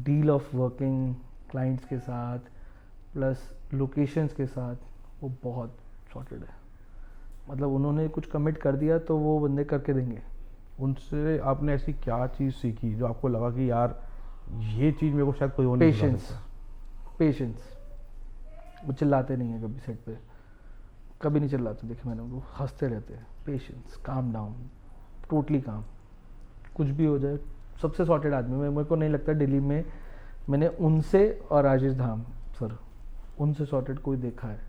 डील ऑफ वर्किंग क्लाइंट्स के साथ प्लस लोकेशंस के साथ वो बहुत सॉर्टेड है। मतलब उन्होंने कुछ कमिट कर दिया तो वो बंदे करके देंगे। उनसे आपने ऐसी क्या चीज़ सीखी जो आपको लगा कि यार ये चीज़ मेरे को शायद कोई और नहीं सिखा पेशेंस, सकता? पेशेंस। वो चिल्लाते नहीं हैं कभी सेट पे, कभी नहीं चिल्लाते देखे मैंने उनको, हंसते रहते हैं। पेशेंस, काम डाउन, टोटली काम। कुछ भी हो जाए, सबसे सॉर्टेड आदमी। मेरे को नहीं लगता दिल्ली में मैंने उनसे और राजेश धाम सर, उनसे सॉर्टेड कोई देखा है?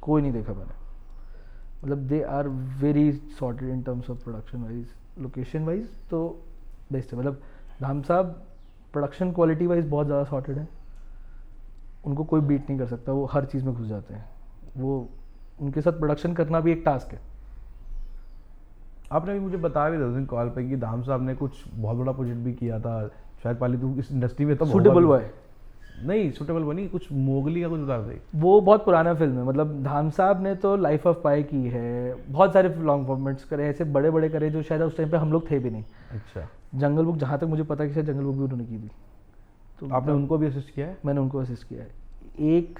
कोई नहीं देखा मैंने। मतलब they are very sorted in terms of production wise, location wise तो बेस्ट है। मतलब धाम साहब प्रोडक्शन क्वालिटी वाइज बहुत ज़्यादा सॉर्टेड है। उनको कोई बीट नहीं कर सकता, वो हर चीज़ में घुस जाते हैं। वो उनके साथ प्रोडक्शन करना भी एक टास्क है। आपने भी मुझे बताया भी था उस दिन कॉल पे कि धाम साहब ने कुछ बहुत बड़ा प्रोजेक्ट भी किया था शायद। पाली तू इस इंडस्ट्री में तो सुटेबल बॉय नहीं, सुटेबल बनी कुछ मोगली का कुछ बता दे। वो बहुत पुराना फिल्म है। मतलब धाम साहब ने तो लाइफ ऑफ पाई की है, बहुत सारे लॉन्ग फॉर्मेट्स करे, ऐसे बड़े बड़े करे जो शायद उस टाइम पे हम लोग थे भी नहीं। अच्छा, जंगल बुक, जहाँ तक मुझे पता है कि शायद जंगल बुक भी उन्होंने की थी। तो आपने उनको भी असिस्ट किया है? मैंने उनको असिस्ट किया है। एक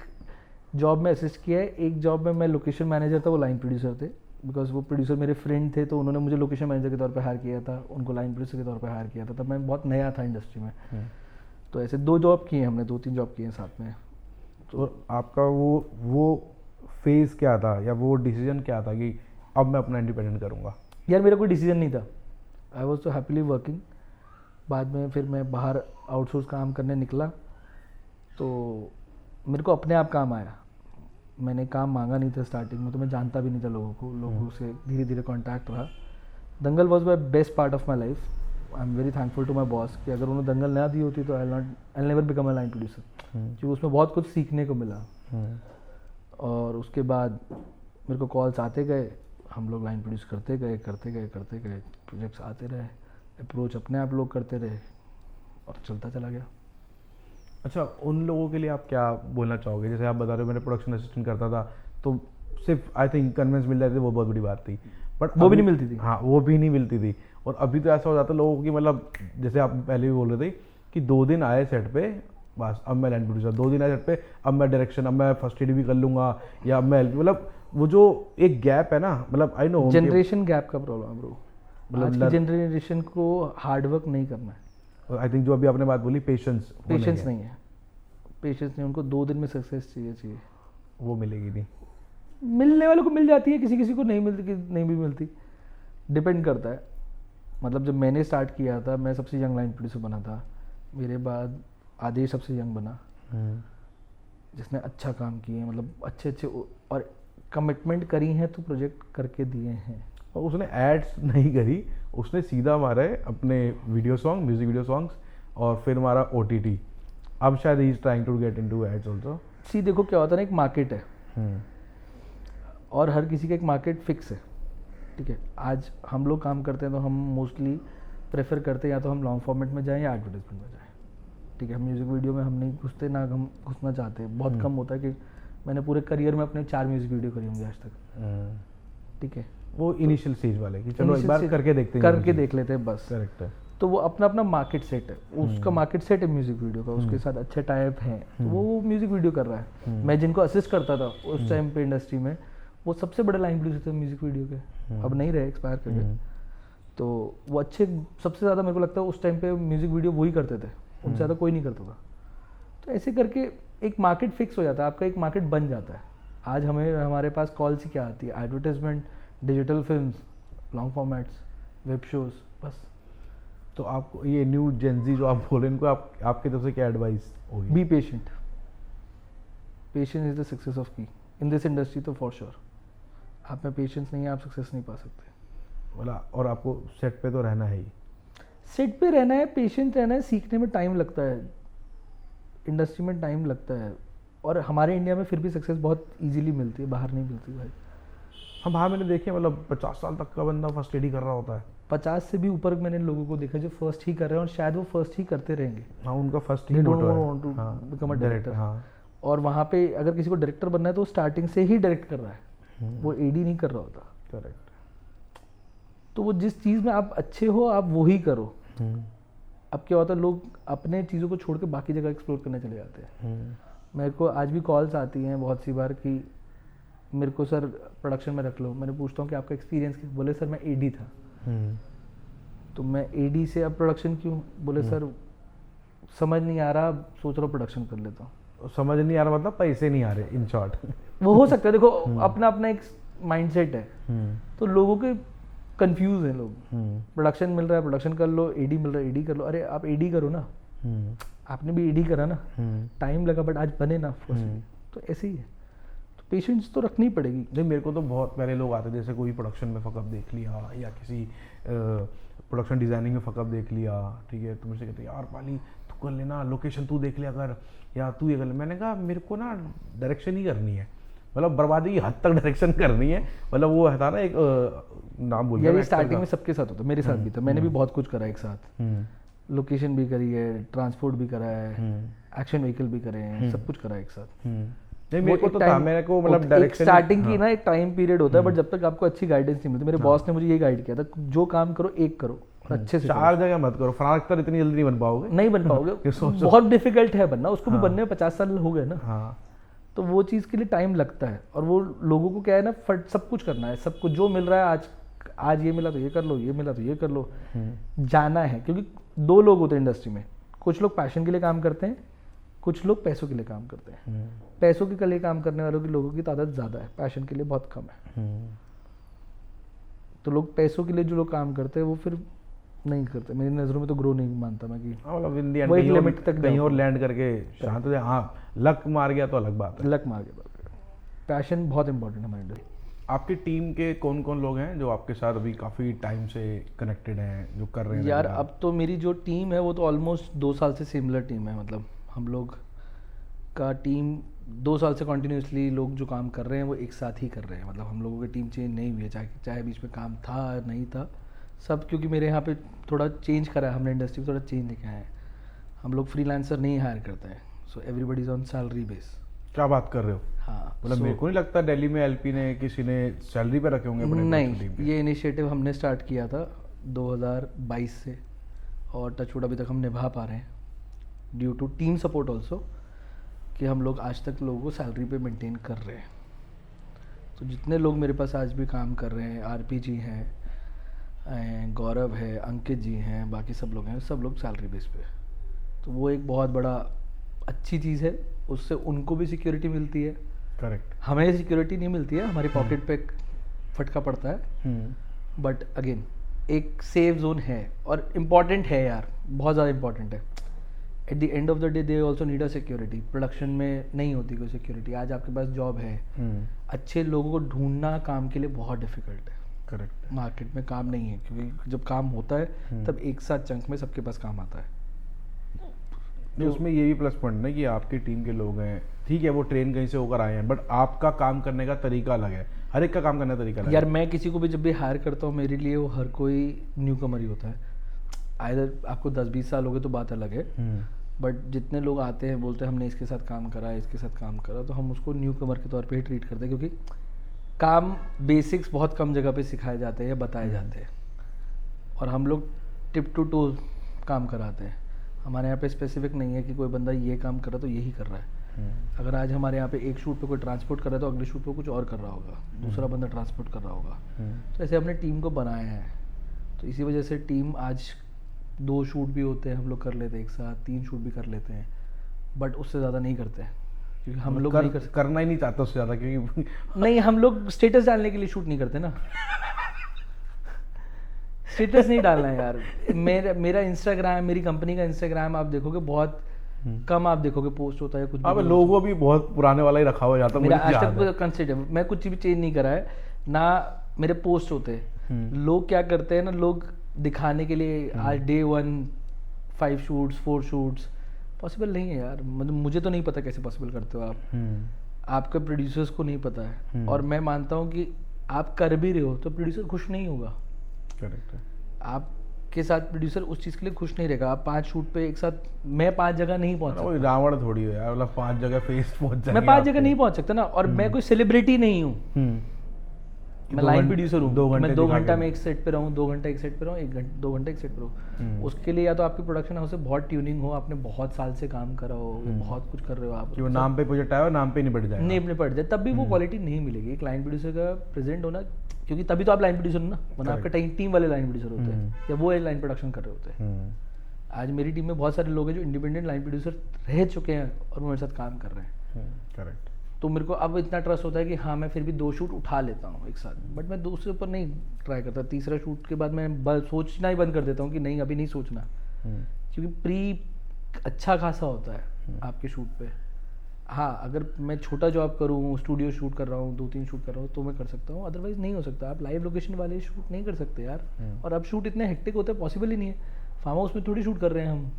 जॉब में असिस्ट किया है, एक जॉब में मैं लोकेशन मैनेजर था, वो लाइन प्रोड्यूसर थे। बिकॉज वो प्रोड्यूसर मेरे फ्रेंड थे तो उन्होंने मुझे लोकेशन मैनेजर के तौर पे हायर किया था, उनको लाइन प्रोड्यूसर के तौर पे हायर किया था। तब मैं बहुत नया था इंडस्ट्री में। तो ऐसे 2 जॉब किए हमने, 2-3 जॉब किए हैं साथ में। तो आपका वो फेज क्या था या वो डिसीजन क्या था कि अब मैं अपना इंडिपेंडेंट करूँगा? यार मेरा कोई डिसीजन नहीं था। आई वॉज तो हैप्पीली वर्किंग। बाद में फिर मैं बाहर आउटसोर्स काम करने निकला तो मेरे को अपने आप काम आया। मैंने काम मांगा नहीं था स्टार्टिंग में, तो मैं जानता भी नहीं था लोगों को। लोगों से धीरे धीरे कांटेक्ट रहा। Dangal was my best part of my life. I am very thankful to my boss कि अगर उन्होंने दंगल ना दी होती तो I never become a line producer. क्योंकि उसमें बहुत कुछ सीखने को मिला। और उसके बाद मेरे को कॉल्स आते गए, हम लोग लाइन प्रोड्यूस करते गए, प्रोजेक्ट्स आते रहे, अप्रोच अपने आप लोग करते रहे और चलता चला गया। अच्छा, उन लोगों के लिए आप क्या बोलना चाहोगे? जैसे आप बता रहे हो मैंने प्रोडक्शन असिस्टेंट करता था तो सिर्फ आई थिंक कन्वेंस मिल जाती थी, वो बहुत बड़ी बात थी। बट वो भी नहीं मिलती थी। हाँ, वो भी नहीं मिलती थी। और अभी तो ऐसा हो जाता है लोगों की, मतलब जैसे आप पहले भी बोल रहे थे कि 2 दिन आए सेट पे, बस अब मैं लाइन प्रोड्यूसर, 2 दिन आए सेट पे, अब मैं डायरेक्शन, अब मैं फर्स्ट एड भी कर लूँगा, या अब मैं मतलब वो जो एक गैप है ना, मतलब आई नो जनरेशन गैप का प्रॉब्लम है ब्रो। आज की जनरेशन को हार्डवर्क नहीं करना है। आई थिंक जो अभी आपने बात बोली, पेशेंस नहीं है। पेशेंस नहीं, उनको 2 दिन में सक्सेस चाहिए। वो मिलेगी नहीं। मिलने वालों को मिल जाती है, किसी किसी को नहीं मिलती, नहीं भी मिलती, डिपेंड करता है। मतलब जब मैंने स्टार्ट किया था, मैं सबसे यंग लाइन प्रोड्यूसर बना था। मेरे बाद आदेश सबसे यंग बना, जिसने अच्छा काम किए, मतलब अच्छे और कमिटमेंट करी हैं तो प्रोजेक्ट करके दिए हैं। और उसने एड्स नहीं करी, उसने सीधा मारा है अपने video song, music video songs, और फिर मारा OTT। अब शायद he is trying to get into ads also. See देखो क्या होता है ना, एक मार्केट है और हर किसी का एक मार्केट फिक्स है। ठीक है, आज हम लोग काम करते हैं तो हम मोस्टली प्रेफर करते हैं या तो हम लॉन्ग फॉर्मेट में जाएं या एडवर्टाइजमेंट में जाएं। ठीक है, म्यूज़िक वीडियो में हम नहीं घुसते, ना हम घुसना चाहते हैं। बहुत कम होता है कि मैंने पूरे करियर में अपने 4 म्यूज़िक वीडियो करी होंगी आज तक। ठीक है, वो इनिशियल स्टेज वाले कि चलो एक बार करके देखते हैं, करके देख लेते हैं बस। करेक्ट है। तो वो अपना अपना मार्केट सेट है, उसका मार्केट सेट है म्यूजिक वीडियो का, उसके साथ अच्छे टाइप हैं तो वो म्यूजिक वीडियो कर रहा है। मैं जिनको असिस्ट करता था उस टाइम पे इंडस्ट्री में, वो सबसे बड़े लाइन प्रोड्यूसर थे म्यूजिक वीडियो के। अब नहीं रहे, एक्सपायर कर गए। तो वो अच्छे, सबसे ज़्यादा मेरे को लगता है उस टाइम पे म्यूजिक वीडियो वही करते थे, उनसे ज़्यादा कोई नहीं करता था। तो ऐसे करके एक मार्केट फिक्स हो जाता है, आपका एक मार्केट बन जाता है। आज हमारे पास कॉल सी क्या आती है, advertisement, digital films, long formats, web shows, बस। तो आपको ये न्यू जेंजी जो आप बोल रहे हैं इनको आपकी तरफ से क्या एडवाइस होगी? Be patient, patience is the success of की इन दिस इंडस्ट्री। तो फॉर श्योर आप में पेशेंस नहीं है, आप सक्सेस नहीं पा सकते। बोला, और आपको सेट पे तो रहना है ही। सेट पे रहना है, पेशेंट रहना है, सीखने में टाइम लगता है, इंडस्ट्री में टाइम लगता है। और हमारे इंडिया में फिर भी सक्सेस बहुत इजीली मिलती है, बाहर नहीं मिलती भाई। हम बाहर मैंने देखे मतलब 50 साल तक का बंदा फर्स्ट एड ही कर रहा होता है। 50 से भी ऊपर मैंने लोगों को देखा जो फर्स्ट ही कर रहे हैं, और शायद वो फर्स्ट ही करते रहेंगे। हाँ, उनका फर्स्ट They ही don't मोटो want to है। become a director. हाँ, और वहाँ पे अगर किसी को डायरेक्टर बनना है तो स्टार्टिंग से ही डायरेक्ट कर रहा है, वो एडी नहीं कर रहा होता। करेक्ट। तो वो जिस चीज़ में आप अच्छे हो आप वो ही करो। अब क्या होता है, लोग अपने चीज़ों को छोड़ के बाकी जगह एक्सप्लोर करने चले जाते हैं। मेरे को आज भी कॉल्स आती हैं बहुत सी बार कि मेरे को सर प्रोडक्शन में रख लो। मैंने पूछता हूँ कि आपका एक्सपीरियंस क्या? बोले सर मैं एडी था। तो मैं एडी से अब प्रोडक्शन क्यों? बोले सर समझ नहीं आ रहा, सोच रहा हूँ प्रोडक्शन कर लेता हूँ। समझ नहीं आ रहा मतलब पैसे नहीं आ रहे, इन शॉर्ट। वो हो सकता है, देखो अपना अपना एक माइंडसेट है। तो लोगों के कंफ्यूज हैं लोग। प्रोडक्शन मिल रहा है प्रोडक्शन कर लो, एडी मिल रहा है एडी कर लो। अरे आप एडी करो ना, आपने भी एडी करा ना, टाइम लगा बट आज बने ना। तो ऐसे ही है, तो पेशेंस तो रखनी पड़ेगी। नहीं, मेरे को तो बहुत पहले लोग आते जैसे कोई प्रोडक्शन में फकअप देख लिया या किसी प्रोडक्शन डिजाइनिंग में फकअप देख लिया, ठीक है, तो मुझसे कहते यार पाली तू कर लेना, लोकेशन तू देख लिया कर, या तू ये कर ले। मैंने कहा मेरे को ना डायरेक्शन ही करनी है, मतलब बर्बादी की हद तक डायरेक्शन करनी है। मतलब वो था ना एक नाम बोल यार स्टार्टिंग में सबके साथ होता है, मेरे साथ भी था। मैंने भी बहुत कुछ करा एक साथ, लोकेशन भी करी है, ट्रांसपोर्ट भी करा है, एक्शन व्हीकल भी करे हैं, सब कुछ करा है एक साथ। नहीं, मेरे को तो था, मेरे को मतलब डायरेक्शन स्टार्टिंग की ना एक टाइम पीरियड होता है, बट जब तक आपको अच्छी गाइडेंस नहीं मिलती। मेरे बॉस ने मुझे ये गाइड किया था, जो काम करो एक करो और अच्छे से 4 जगह मत करो। फरहान अख्तर इतनी जल्दी नहीं बन पाओगे, नहीं बन पाओगे। बहुत डिफिकल्ट है बनना, उसको भी बनने में 50 साल हो गए ना। हाँ, तो वो चीज़ के लिए टाइम लगता है। और वो लोगों को क्या है ना, फट सब कुछ करना है, सब कुछ जो मिल रहा है आज ये मिला तो ये कर लो, ये मिला तो ये कर लो, जाना है। क्योंकि 2 लोग होते हैं इंडस्ट्री में, कुछ लोग पैशन के लिए काम करते हैं, कुछ लोग पैसों के लिए काम करते हैं। पैसों के लिए काम करने वालों की लोगों की तादाद ज़्यादा है, पैशन के लिए बहुत कम है। तो लोग पैसों के लिए जो लोग काम करते हैं वो फिर नहीं करते। मेरी नज़रों में तो ग्रो नहीं मानता मैं कि मतलब इन दी एंड वो एक कहीं और- लिमिट तक कहीं जाओ। और लैंड करके शांत हो जाए। हाँ, लक मार गया तो अलग बात है। लक मार के पैशन बहुत इंपॉर्टेंट है हमारे इंडस्ट्री। आपकी टीम के कौन कौन लोग हैं जो आपके साथ अभी काफ़ी टाइम से कनेक्टेड हैं, जो कर रहे हैं? यार अब तो मेरी जो टीम है वो तो ऑलमोस्ट 2 साल से सिमिलर टीम है। मतलब हम लोग का टीम 2 साल से कॉन्टिन्यूसली लोग जो काम कर रहे हैं वो एक साथ ही कर रहे हैं। मतलब हम लोगों की टीम चेंज नहीं हुई है, चाहे बीच में काम था नहीं था सब, क्योंकि मेरे यहाँ पे थोड़ा चेंज करा है हमने, इंडस्ट्री में थोड़ा चेंज लेके आए हैं। हम लोग फ्रीलांसर नहीं हायर करते हैं, so everybody is on salary base. क्या बात कर रहे हो? हाँ, मतलब मेरे को नहीं लगता दिल्ली में एलपी ने किसी ने सैलरी पे रखे होंगे अपने नहीं, टीम पे। ये इनिशिएटिव हमने स्टार्ट किया था 2022 से, और टचवुड अभी तक हम निभा पा रहे हैं due to team support also, कि हम लोग आज तक लोगों को सैलरी पे मेंटेन कर रहे हैं। तो जितने लोग मेरे पास आज भी काम कर रहे हैं, आरपी जी हैं, गौरव है, अंकित जी हैं, बाकी सब लोग हैं, सब लोग सैलरी बेस पे। तो वो एक बहुत बड़ा अच्छी चीज़ है, उससे उनको भी सिक्योरिटी मिलती है, करेक्ट। हमें सिक्योरिटी नहीं मिलती है, हमारी पॉकेट पे फटका पड़ता है, बट अगेन एक सेफ जोन है। और इम्पॉर्टेंट है यार, बहुत ज़्यादा इम्पॉर्टेंट है। Eight the end of the day they also need a security. Production में नहीं होती कोई सिक्योरिटी। आज आपके पास जॉब है, अच्छे लोगों को ढूंढना काम के लिए बहुत डिफिकल्ट है। करेक्ट। मार्केट में काम नहीं है, क्योंकि जब काम होता है तब एक साथ चंक में सबके पास काम आता है। नहीं, उसमें ये भी प्लस पॉइंट है कि आपकी टीम के लोग हैं, ठीक है, वो ट्रेन कहीं से होकर आए हैं, बट आपका काम करने का तरीका अलग है। हर एक का काम करने का तरीका अलग यार है। मैं किसी को भी जब भी हायर करता हूँ, मेरे लिए वो हर कोई न्यू कमर ही होता है। आइदर आपको 10-20 साल हो गए तो बात अलग है, बट जितने लोग आते हैं बोलते हैं हमने इसके साथ काम करा, इसके साथ काम करा, तो हम उसको न्यू कमर के तौर पे ही ट्रीट करते हैं, क्योंकि काम बेसिक्स बहुत कम जगह पे सिखाए जाते हैं या बताए जाते हैं, और हम लोग टिप टू टू काम कराते हैं। हमारे यहाँ पे स्पेसिफिक नहीं है कि कोई बंदा ये काम कर रहा है तो यही कर रहा है। अगर आज हमारे यहाँ पे एक शूट पे कोई ट्रांसपोर्ट कर रहा है तो अगले शूट पे कुछ और कर रहा होगा, दूसरा बंदा ट्रांसपोर्ट कर रहा होगा। तो ऐसे हमने टीम को बनाया है, तो इसी वजह से टीम आज 2 शूट भी होते हैं हम लोग कर लेते हैं एक साथ, 3 शूट भी कर लेते हैं, बट उससे ज़्यादा नहीं करते हैं, क्योंकि हम लोग नहीं कर सकते। करना ही नहीं चाहता उससे ज़्यादा, क्योंकि नहीं, हम लोग स्टेटस डालने के लिए शूट नहीं करते ना। स्टेटस नहीं डालना है यार। मेरा इंस्टाग्राम, मेरी कंपनी का इंस्टाग्राम आप देखोगे बहुत कम आप देखोगे पोस्ट होता है कुछ भी। अब लोगो भी बहुत पुराने वाला ही रखा हुआ जाता है, मेरा मुझे आज याद है। तक कंसिडर, मैं कुछ भी चेंज नहीं करा है ना। मेरे पोस्ट होते हैं, लोग क्या करते हैं ना, लोग दिखाने के लिए आज डे 1 5 शूट्स 4 शूट्स, पॉसिबल नहीं है यार। मतलब मुझे तो नहीं पता कैसे पॉसिबल करते हो आप, आपके प्रोड्यूसर्स को नहीं पता है। और मैं मानता हूँ कि आप कर भी रहे हो तो प्रोड्यूसर खुश नहीं होगा। करेक्ट है। आपके साथ प्रोड्यूसर उस चीज़ के लिए खुश नहीं रहेगा। आप 5 शूट पे एक साथ, मैं 5 जगह नहीं पहुँच कोई सकता, रावण थोड़ी हो यार, मतलब 5 जगह फेस पहुंच जाएंगे मैं 5 जगह आपके। नहीं पहुँच सकता ना। और मैं कोई सेलिब्रिटी नहीं हूँ, मैं लाइन प्रोड्यूसर हूँ। मैं 2 घंटा में एक सेट पे रहूँ, 2 घंटा एक सेट पे रहूँ, 2 घंटा एक सेट पे रहूँ। उसके लिए या तो आपकी प्रोडक्शन हाउस से बहुत ट्यूनिंग हो, आपने बहुत साल से काम करा हो, बहुत कुछ कर रहे हो आप, कि वो नाम पे प्रोजेक्ट आया और नाम पे निपट जाएगा। नहीं निपट जाए, तब भी वो क्वालिटी नहीं मिलेगी। एक लाइन प्रोड्यूसर का प्रेजेंट होना, क्योंकि तभी तो आप लाइन प्रोड्यूसर हो ना, वरना आपका टीम वाले लाइन प्रोड्यूसर होते हैं या वो लाइन प्रोडक्शन कर रहे होते हैं। आज मेरी टीम में बहुत सारे लोग हैं जो इंडिपेंडेंट लाइन प्रोड्यूसर रह चुके हैं और वो मेरे साथ काम कर रहे हैं। करेक्ट। तो मेरे को अब इतना ट्रस्ट होता है कि हाँ मैं फिर भी 2 शूट उठा लेता हूँ एक साथ, बट मैं दूसरे ऊपर नहीं ट्राई करता। तीसरा शूट के बाद मैं सोचना ही बंद कर देता हूँ कि नहीं अभी नहीं सोचना, क्योंकि प्री अच्छा खासा होता है आपके शूट पे। हाँ अगर मैं छोटा जॉब करूँ, स्टूडियो शूट कर रहा हूँ, 2-3 शूट कर रहा हूँ तो मैं कर सकता हूँ, अदरवाइज नहीं हो सकता। आप लाइव लोकेशन वाले शूट नहीं कर सकते यार। और अब शूट इतने हेक्टिक होते हैं, पॉसिबल ही नहीं है। फार्म हाउस में थोड़ी शूट कर रहे हैं हम,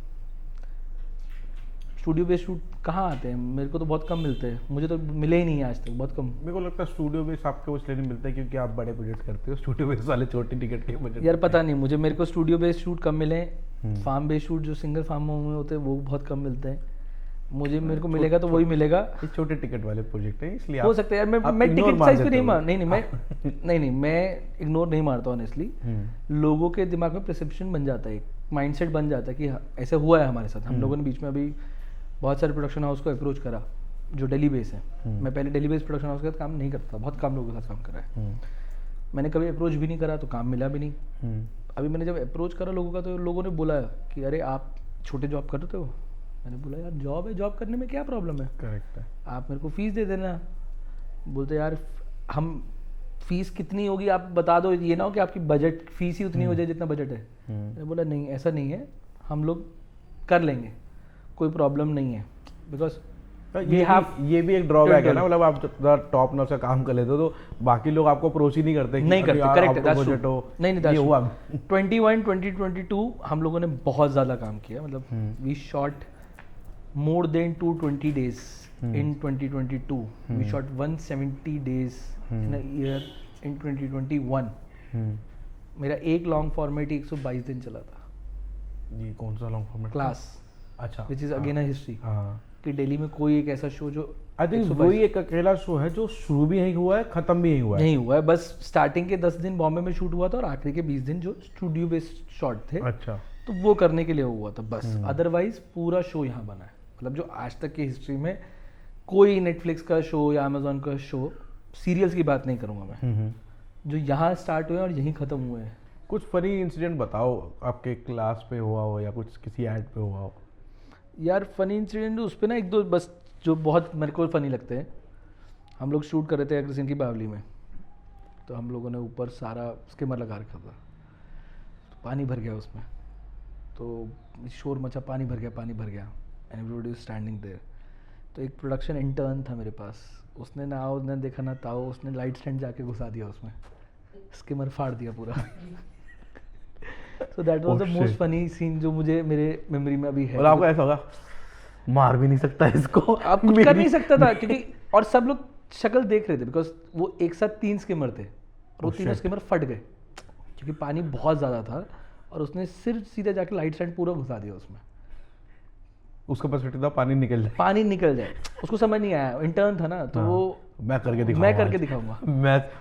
स्टूडियो बेस्ड शूट कहाँ आते हैं? मेरे को तो बहुत कम मिलते हैं, मुझे तो मिले ही नहीं है आज तक, बहुत कम। मेरे को लगता है स्टूडियो बेस आपको इसलिए नहीं मिलता है क्योंकि आप बड़े प्रोजेक्ट करते हो, स्टूडियो बेस वाले छोटे टिकट के बजट। यार पता नहीं मुझे, मेरे को स्टूडियो बेस्ड शूट कम मिले, फार्म बेस्ड शूट जो सिंगल फार्म में होते हैं वो बहुत कम मिलते हैं मुझे। मेरे को मिलेगा तो वही मिलेगा। ये छोटे टिकट वाले प्रोजेक्ट है इसलिए हो सकता है यार, मैं टिकट साइज पे नहीं मार, नहीं मैं इग्नोर नहीं मारता ऑनेस्टली। लोगों के दिमाग में परसेप्शन बन जाता है, एक माइंडसेट बन जाता है कि ऐसे हुआ है हमारे साथ। हम लोगों ने बीच में अभी बहुत सारे प्रोडक्शन हाउस को अप्रोच करा जो दिल्ली बेस है। मैं पहले दिल्ली बेस प्रोडक्शन हाउस के साथ काम नहीं करता, बहुत कम लोगों के साथ काम करा है। मैंने कभी अप्रोच भी नहीं करा तो काम मिला भी नहीं। अभी मैंने जब अप्रोच करा लोगों का तो लोगों ने बोला कि अरे आप छोटे जॉब करते हो। मैंने बोला यार जॉब है, जॉब करने में क्या प्रॉब्लम है? करेक्ट है। आप मेरे को फीस दे देना। बोलते यार हम फीस कितनी होगी आप बता दो, ये ना हो कि आपकी बजट फीस ही उतनी हो जाए जितना बजट है। मैंने बोला नहीं ऐसा नहीं है, हम लोग कर लेंगे, कोई प्रॉब्लम नहीं है। बिकॉज ये भी एक ड्रॉबैक है ना, मतलब आप टॉप नॉच का काम कर लेते हो तो बाकी लोग आपको अप्रोच ही नहीं करते। नहीं करते, करेक्ट है, that's true. बजट हो। नहीं ये हुआ 2022 हम लोगों ने बहुत ज़्यादा काम किया। मतलब we shot more than 220 days in 2022. We shot 170 days in a year in 2021. मेरा एक लॉन्ग फॉर्मेट 122 दिन चला था। ये कौन सा लॉन्ग फॉर्मेट? क्लास, अच्छा, which is again a history. हाँ, कि दिल्ली में कोई एक ऐसा शो जो आई थिंक वही एक अकेला शो है जो शुरू भी यही हुआ है, खत्म भी यही हुआ है। नहीं हुआ है, बस स्टार्टिंग के 10 दिन बॉम्बे में शूट हुआ था और आखिरी के 20 दिन जो स्टूडियो बेस्ड शॉट थे अच्छा, तो वो करने के लिए हुआ था बस। अदरवाइज पूरा शो यहाँ बना है। मतलब जो आज तक की हिस्ट्री में कोई नेटफ्लिक्स का शो या अमेजोन का शो, सीरियल्स की बात नहीं करूँगा मैं, जो यहाँ स्टार्ट हुए और यहीं ख़त्म हुए हैं। कुछ फनी इंसिडेंट बताओ आपके क्लास पे हुआ हो या कुछ किसी ऐड पे हुआ हो। यार फनी इंसिडेंट उस पर ना एक दो बस जो बहुत मेरे को फनी लगते हैं। हम लोग शूट कर रहे थे अग्रसेन की बावली में, तो हम लोगों ने ऊपर सारा स्किमर लगा रखा था, तो पानी भर गया उसमें, तो शोर मचा, पानी भर गया and everybody was standing there. तो एक प्रोडक्शन इंटर्न था मेरे पास, उसने ना आओ ना देखा ना ताओ, उसने लाइट स्टैंड जाके घुसा दिया उसमें, स्किमर फाड़ दिया पूरा। So that was the most funny scene जो मुझे मेरे मेमोरी में अभी है। और आपको ऐसा होगा मार भी नहीं सकता इसको, आप कुछ कर नहीं सकता था क्योंकि और सब लोग शक्ल देख रहे थे बिकॉज वो एक साथ 3 स्किमर थे और वो तीनों स्किमर फट गए क्योंकि पानी बहुत ज़्यादा था और उसने सिर्फ सीधा जाके लाइट स्टैंड पूरा घुसा दिया उसमें। उसका पर्सपेक्टिव था पानी निकल जाए, उसको समझ नहीं आया, इंटर्न था ना, तो वो मैं करके दिखाऊंगा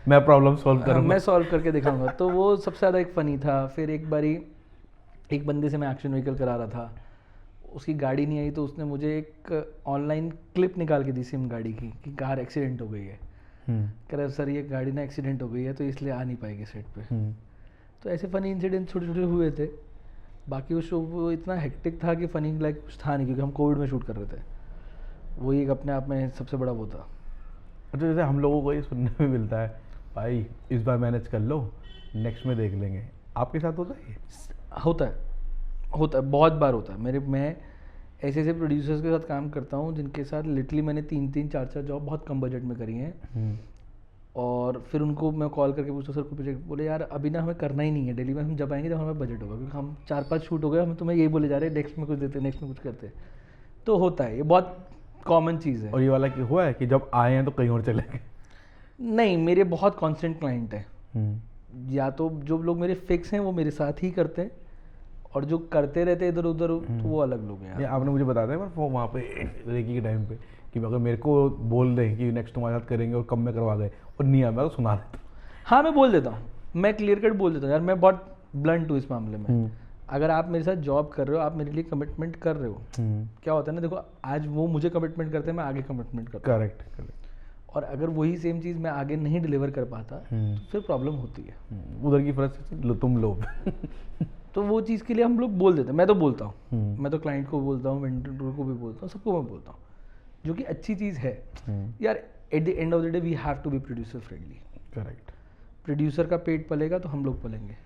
मैं प्रॉब्लम सॉल्व करूंगा, मैं सॉल्व करके दिखाऊंगा। तो वो सबसे ज़्यादा एक फ़नी था। फिर एक बारी एक बंदे से मैं एक्शन व्हीकल करा रहा था, उसकी गाड़ी नहीं आई तो उसने मुझे एक ऑनलाइन क्लिप निकाल के दी सिम गाड़ी की कि कार एक्सीडेंट हो गई है। कह रहा सर ये गाड़ी ना एक्सीडेंट हो गई है तो इसलिए आ नहीं पाएगी सेट पे। तो ऐसे फ़नी इंसिडेंट छोटे छोटे हुए थे। बाकी वो शो वो इतना हेक्टिक था कि फ़नी लाइक कुछ था नहीं क्योंकि हम कोविड में शूट कर रहे थे। वही एक अपने आप में सबसे बड़ा वो था। अच्छा, जैसे हम लोगों को ये सुनने में मिलता है भाई इस बार मैनेज कर लो नेक्स्ट में देख लेंगे, आपके साथ होता है ये? होता है बहुत बार होता है। मैं ऐसे ऐसे प्रोड्यूसर्स के साथ काम करता हूँ जिनके साथ लिटरली मैंने 3-3 4-4 जॉब बहुत कम बजट में करी हैं। और फिर उनको मैं कॉल करके पूछता सर कोई प्रोजेक्ट, बोले यार अभी ना हमें करना ही नहीं है दिल्ली में, हम जब आएंगे जब हमें बजट होगा, क्योंकि हम 4-5 शूट हो गए, हम तुम्हें यही बोले जा रहे हैं नेक्स्ट में कुछ देते, नेक्स्ट में कुछ करते। तो होता है, ये बहुत कॉमन चीज़ है। और ये वाला कि हुआ है कि जब आए हैं तो कहीं और चले गए? नहीं, मेरे बहुत कॉन्स्टेंट क्लाइंट हैं। या तो जो लोग मेरे फिक्स हैं वो मेरे साथ ही करते हैं, और जो करते रहते हैं इधर उधर तो वो अलग लोग हैं। ये आपने मुझे बता दें पर वहाँ पे रेकी के टाइम पे कि अगर मेरे को बोल दें कि नेक्स्ट तुम्हारे साथ करेंगे और कम में करवा गए और नहीं आया, मैं तो सुना देता। हाँ, मैं बोल देता हूँ, मैं क्लियर कट बोल देता हूँ यार, मैं बहुत ब्लंट हूँ इस मामले में। अगर आप मेरे साथ जॉब कर रहे हो, आप मेरे लिए कमिटमेंट कर रहे हो, क्या होता है ना, देखो आज वो मुझे कमिटमेंट करते हैं, मैं आगे कमिटमेंट करता हूँ। करेक्ट। और अगर वही सेम चीज़ मैं आगे नहीं डिलीवर कर पाता तो फिर प्रॉब्लम होती है। उधर की फर्ज तुम लो। तो वो चीज़ के लिए हम लोग बोल देते हैं, मैं तो बोलता हूँ, मैं तो क्लाइंट को बोलता हूँ, वेंडर को भी बोलता हूँ, सबको मैं बोलता हूँ, जो कि अच्छी चीज़ है। यार at the end of the day we have to be producer friendly. Correct. Producer का पेट पलेगा तो हम लोग पलेंगे,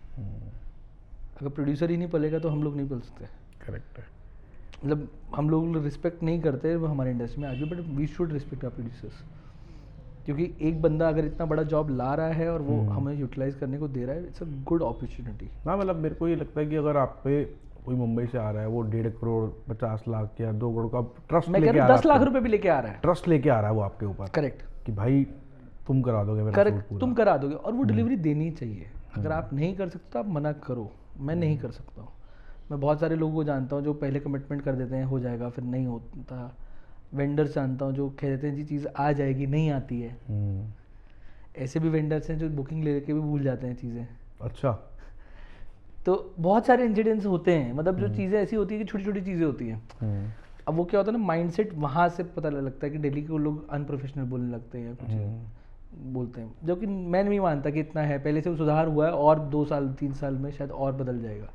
अगर प्रोड्यूसर ही नहीं पलेगा तो हम लोग नहीं पल सकते। करेक्ट है। मतलब हम लोग रिस्पेक्ट नहीं करते वो हमारे इंडस्ट्री में आज भी, but we should respect our producers, क्योंकि एक बंदा अगर इतना बड़ा जॉब ला रहा है और वो हमें यूटिलाइज करने को दे रहा है, इट्स अ गुड अपॉर्चुनिटी। हाँ, मतलब मेरे को ये लगता है कि अगर आप पे कोई मुंबई से आ रहा है, वो 1.5 करोड़ 50 लाख या 2 करोड़ का ट्रस्ट मैं लेके कह आ रहा रहा हूँ 10 लाख रुपए भी लेके आ रहा है, ट्रस्ट लेके आ रहा है वो आपके ऊपर। करेक्ट, कि भाई तुम करा दोगे मेरा शूट पूरा। तुम करा दोगे, और वो डिलीवरी देनी चाहिए। अगर आप नहीं कर सकते तो आप मना करो, मैं नहीं कर सकता हूँ। मैं बहुत सारे लोगों को जानता हूँ जो पहले कमिटमेंट कर देते हैं हो जाएगा, फिर नहीं होता। वेंडर्स जानता हूँ जो कह देते हैं जी चीज़ आ जाएगी, नहीं आती है। ऐसे भी वेंडर्स हैं जो बुकिंग लेके भी भूल जाते हैं चीज़ें। अच्छा। तो बहुत सारे इंसिडेंट्स होते हैं, मतलब जो चीज़ें ऐसी होती है कि छोटी छोटी चीज़ें होती हैं। अब वो क्या होता है ना, माइंडसेट वहाँ से पता लगता है कि दिल्ली के लोग अनप्रोफेशनल बोलने लगते हैं, कुछ बोलते हैं, जो कि मैं नहीं मानता कि इतना है। पहले से सुधार हुआ है और 2 साल 3 साल में शायद और बदल जाएगा।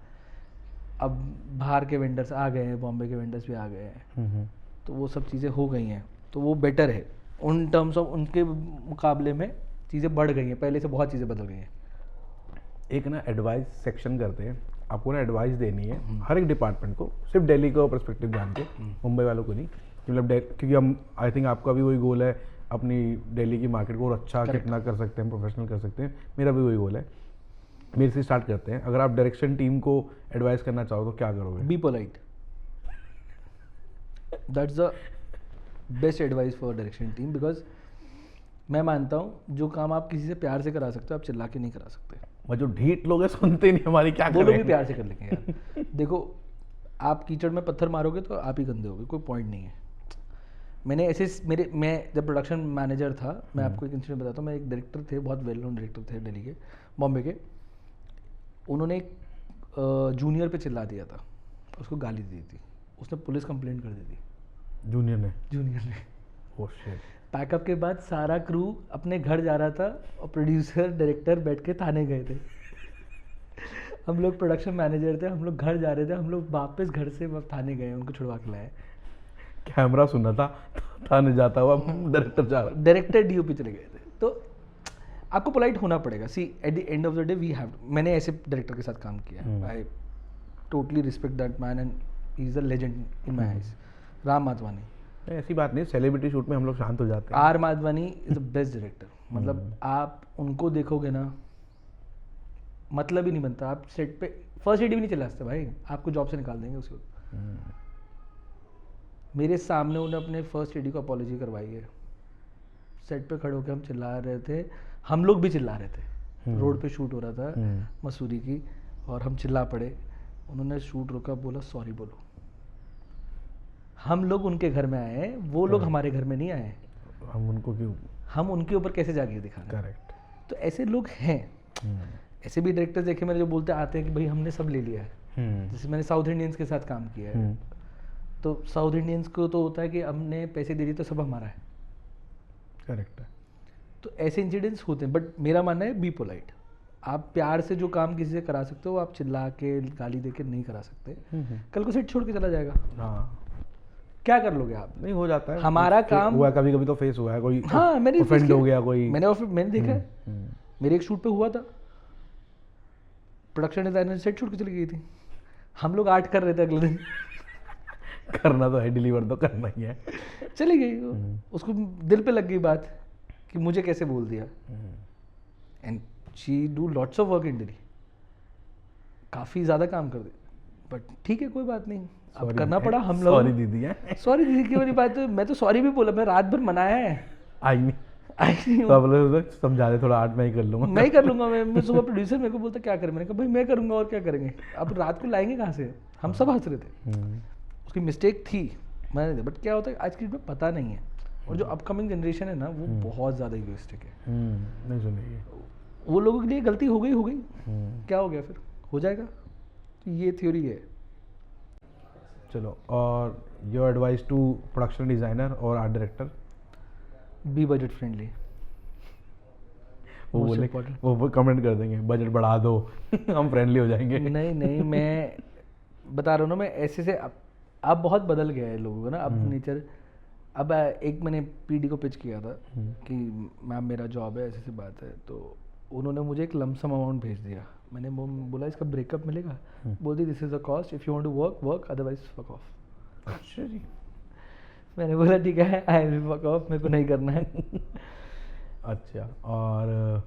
अब बाहर के वेंडर्स आ गए हैं, बॉम्बे के वेंडर्स भी आ गए हैं, तो वो सब चीज़ें हो गई हैं, तो वो बेटर है उन टर्म्स ऑफ, उनके मुकाबले में चीज़ें बढ़ गई हैं, पहले से बहुत चीज़ें बदल गई हैं। एक ना एडवाइस सेक्शन करते हैं, आपको ना एडवाइस देनी है हर एक डिपार्टमेंट को, सिर्फ दिल्ली का पर्सपेक्टिव जान के, मुंबई वालों को नहीं। मतलब क्योंकि हम आई थिंक आपका भी वही गोल है अपनी दिल्ली की मार्केट को और अच्छा कितना कर सकते हैं, प्रोफेशनल कर सकते हैं, मेरा भी वही गोल है। मेरे से स्टार्ट करते हैं। अगर आप डायरेक्शन टीम को एडवाइस करना चाहो तो क्या करोगे? Be polite, that's the best advice for direction team, because मैं मानता हूँ जो काम आप किसी से प्यार से करा सकते हो, आप चिल्ला के नहीं करा सकते। वो जो ढीठ लोग हैं सुनते नहीं हमारी, क्या वो लोग भी प्यार से कर लेंगे यार। देखो, आप कीचड़ में पत्थर मारोगे तो आप ही गंदे होगे, कोई पॉइंट नहीं है। मैंने ऐसे मैं जब प्रोडक्शन मैनेजर था, मैं आपको एक इंसिडेंट बताता हूँ। मैं एक डायरेक्टर थे, बहुत वेल नोन डायरेक्टर थे दिल्ली के, बॉम्बे के। उन्होंने एक जूनियर पे चिल्ला दिया था, उसको गाली दी थी, उसने पुलिस कंप्लेंट कर दी थी। जूनियर ने? Oh shit. पैकअप के बाद सारा क्रू अपने घर जा रहा था और प्रोड्यूसर डायरेक्टर बैठ के थाने गए थे। हम लोग प्रोडक्शन मैनेजर थे, हम लोग घर जा रहे थे, हम लोग वापस घर से थाने गए, उनको छुड़वा के लाए। कैमरा सुना था, थाने जाता हुआ डायरेक्टर जा रहा, डायरेक्टर डीओपी चले गए थे। तो आपको पोलाइट होना पड़ेगा। See at the end of the day we have, मैंने ऐसे डायरेक्टर के साथ काम किया, I totally respect that man and he is a legend in my eyes. Ram Madhvani, ऐसी बात नहीं, सेलिब्रिटी शूट में हम लोग शांत हो जाते हैं। R Madhvani is the best director. मतलब आप उनको देखोगे ना, मतलब ही नहीं बनता। आप सेट पे फर्स्ट एडी भी नहीं चला सकते भाई, आपको जॉब से निकाल देंगे उसके वक्त। मेरे सामने उन्होंने अपने फर्स्ट एडी को अपॉलॉजी करवाई है। सेट पे खड़े होकर हम चिल्ला रहे थे, हम लोग भी चिल्ला रहे थे। रोड पे शूट हो रहा था मसूरी की, और हम चिल्ला पड़े। उन्होंने शूट रोका, बोला सॉरी बोलो। हम लोग उनके घर में आए हैं, वो लोग हमारे घर में नहीं आए। हम उनको क्यों, हम उनके ऊपर कैसे जाके दिखाएं? करेक्ट। तो ऐसे लोग हैं। ऐसे भी डायरेक्टर्स देखे मैंने जो बोलते आते हैं कि भाई हमने सब ले लिया है। जैसे मैंने साउथ इंडियंस के साथ काम किया है, तो साउथ इंडियंस को तो होता है कि हमने पैसे दे दिए तो सब हमारा है। करेक्ट है। तो ऐसे इंसिडेंट्स होते हैं, बट मेरा मानना है बी पोलाइट। आप प्यार से जो काम किसी से करा सकते हो, आप चिल्ला के गाली दे के नहीं करा सकते। कल को सेट छोड़ के चला जाएगा, हाँ, क्या कर लोगे आप? नहीं हो जाता है हमारा काम हुआ, कभी कभी तो फेस हुआ है, कोई हाँ मैंने ऑफेंड हो गया कोई। मैंने देखा है, मेरे एक शूट पे हुआ था। प्रोडक्शन डिज़ाइनर सेट छोड़ के चली गई थी, हम लोग 8 कर रहे थे अगले दिन। करना तो है, डिलीवर तो करना ही है। चली गई वो, उसको दिल पे लग गई बात कि मुझे कैसे बोल दिया। And she do lots of work in Delhi, काफ़ी ज़्यादा काम कर दे, बट ठीक है कोई बात नहीं, अब करना पड़ा हम लोग। सॉरी दीदी है। सॉरी दीदी की वाली बात है, मैं तो सॉरी भी बोला, मैं रात भर मनाया है, आई नहीं आई नहीं तो हूँ। आप लोग समझा दे थोड़ा, 8 मैं ही कर लूँगा। मैं ही कर लूंगा। मैं सुबह प्रोड्यूसर मेरे को बोलता क्या करें, मैंने कहा भाई मैं करूंगा और क्या करेंगे, अब रात को लाएंगे कहाँ से, हम सब हंस रहे थे। उसकी मिस्टेक थी, मैंने, बट क्या होता है आज की डेट में पता नहीं है, और जो अपकमिंग जनरेशन है ना वो बहुत ज़्यादा इगोइस्टिक है। नहीं सुनेगी। वो लोगों के लिए गलती हो गई, क्या हो गया फिर, हो जाएगा, तो ये थ्योरी है। चलो, और your advice to production designer और art director? Be budget friendly. वो बोले, वो कमेंट कर देंगे बजट बढ़ा दो हम फ्रेंडली हो जाएंगे। नहीं, मैं बता रहा हूँ ना, मैं ऐसे से अब बहुत बदल गया है लोगों का ना अब नेचर। अब एक मैंने पीडी को पिच किया था कि मैम मेरा जॉब है, ऐसी सी बात है, तो उन्होंने मुझे एक लमसम अमाउंट भेज दिया। मैंने बोला इसका ब्रेकअप मिलेगा, बोलती this is the cost, if you want to work otherwise fuck off. अच्छा जी। मैंने बोला ठीक है, आई विल फक ऑफ, मेरे को नहीं करना है। अच्छा, और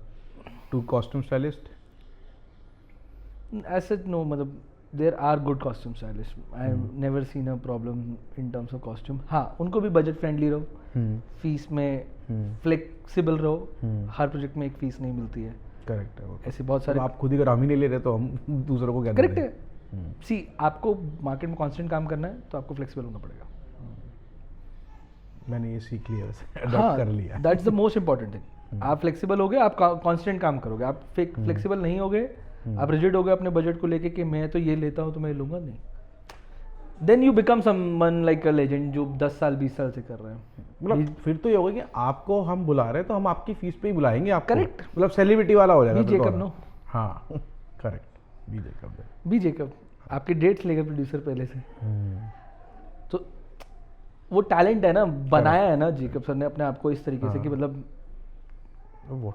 टू कॉस्ट्यूम स्टाइलिस्ट? ऐसे नो, मतलब there are good costume stylist, I have never seen a problem in terms of costume. हाँ, उनको भी बजट फ्रेंडली रहो, फीस में फ्लेक्सिबल रहो, हर प्रोजेक्ट में एक फीस नहीं मिलती है। करेक्ट है वो। ऐसे बहुत सारे, आप खुद ही अगर हम ही नहीं ले रहे तो हम दूसरों को क्या करेक्ट दें? है। सी, आपको मार्केट में कांस्टेंट काम करना है तो आपको फ्लेक्सिबल होना पड़ेगा। मैंने ये सीख लिया, अडॉप्ट कर लिया। That's the most important thing. आप फ्लेक्सिबल हो गए, आप कांस्टेंट काम करोगे। आप फ्लेक्सिबल नहीं हो गए, आप रिजिड हो गए अपने बजट को लेके कि मैं तो ये लेता हूँ तो मैं लूँगा नहीं, then you become someone like a legend जो 10 साल 20 साल से कर रहे हैं। मतलब फिर तो ये होगा कि आपको हम बुला रहे हैं तो हम आपकी फीस पे ही बुलाएंगे आपको। Correct. मतलब सेलिब्रिटी वाला हो जाएगा। Be Jacob no. हाँ, correct, be Jacob. Be Jacob आपके डेट्स लेगा प्रोड्यूसर पहले से, तो वो टैलेंट है ना, बनाया है ना जेकब सर ने अपने आप को इस तरीके से कि मतलब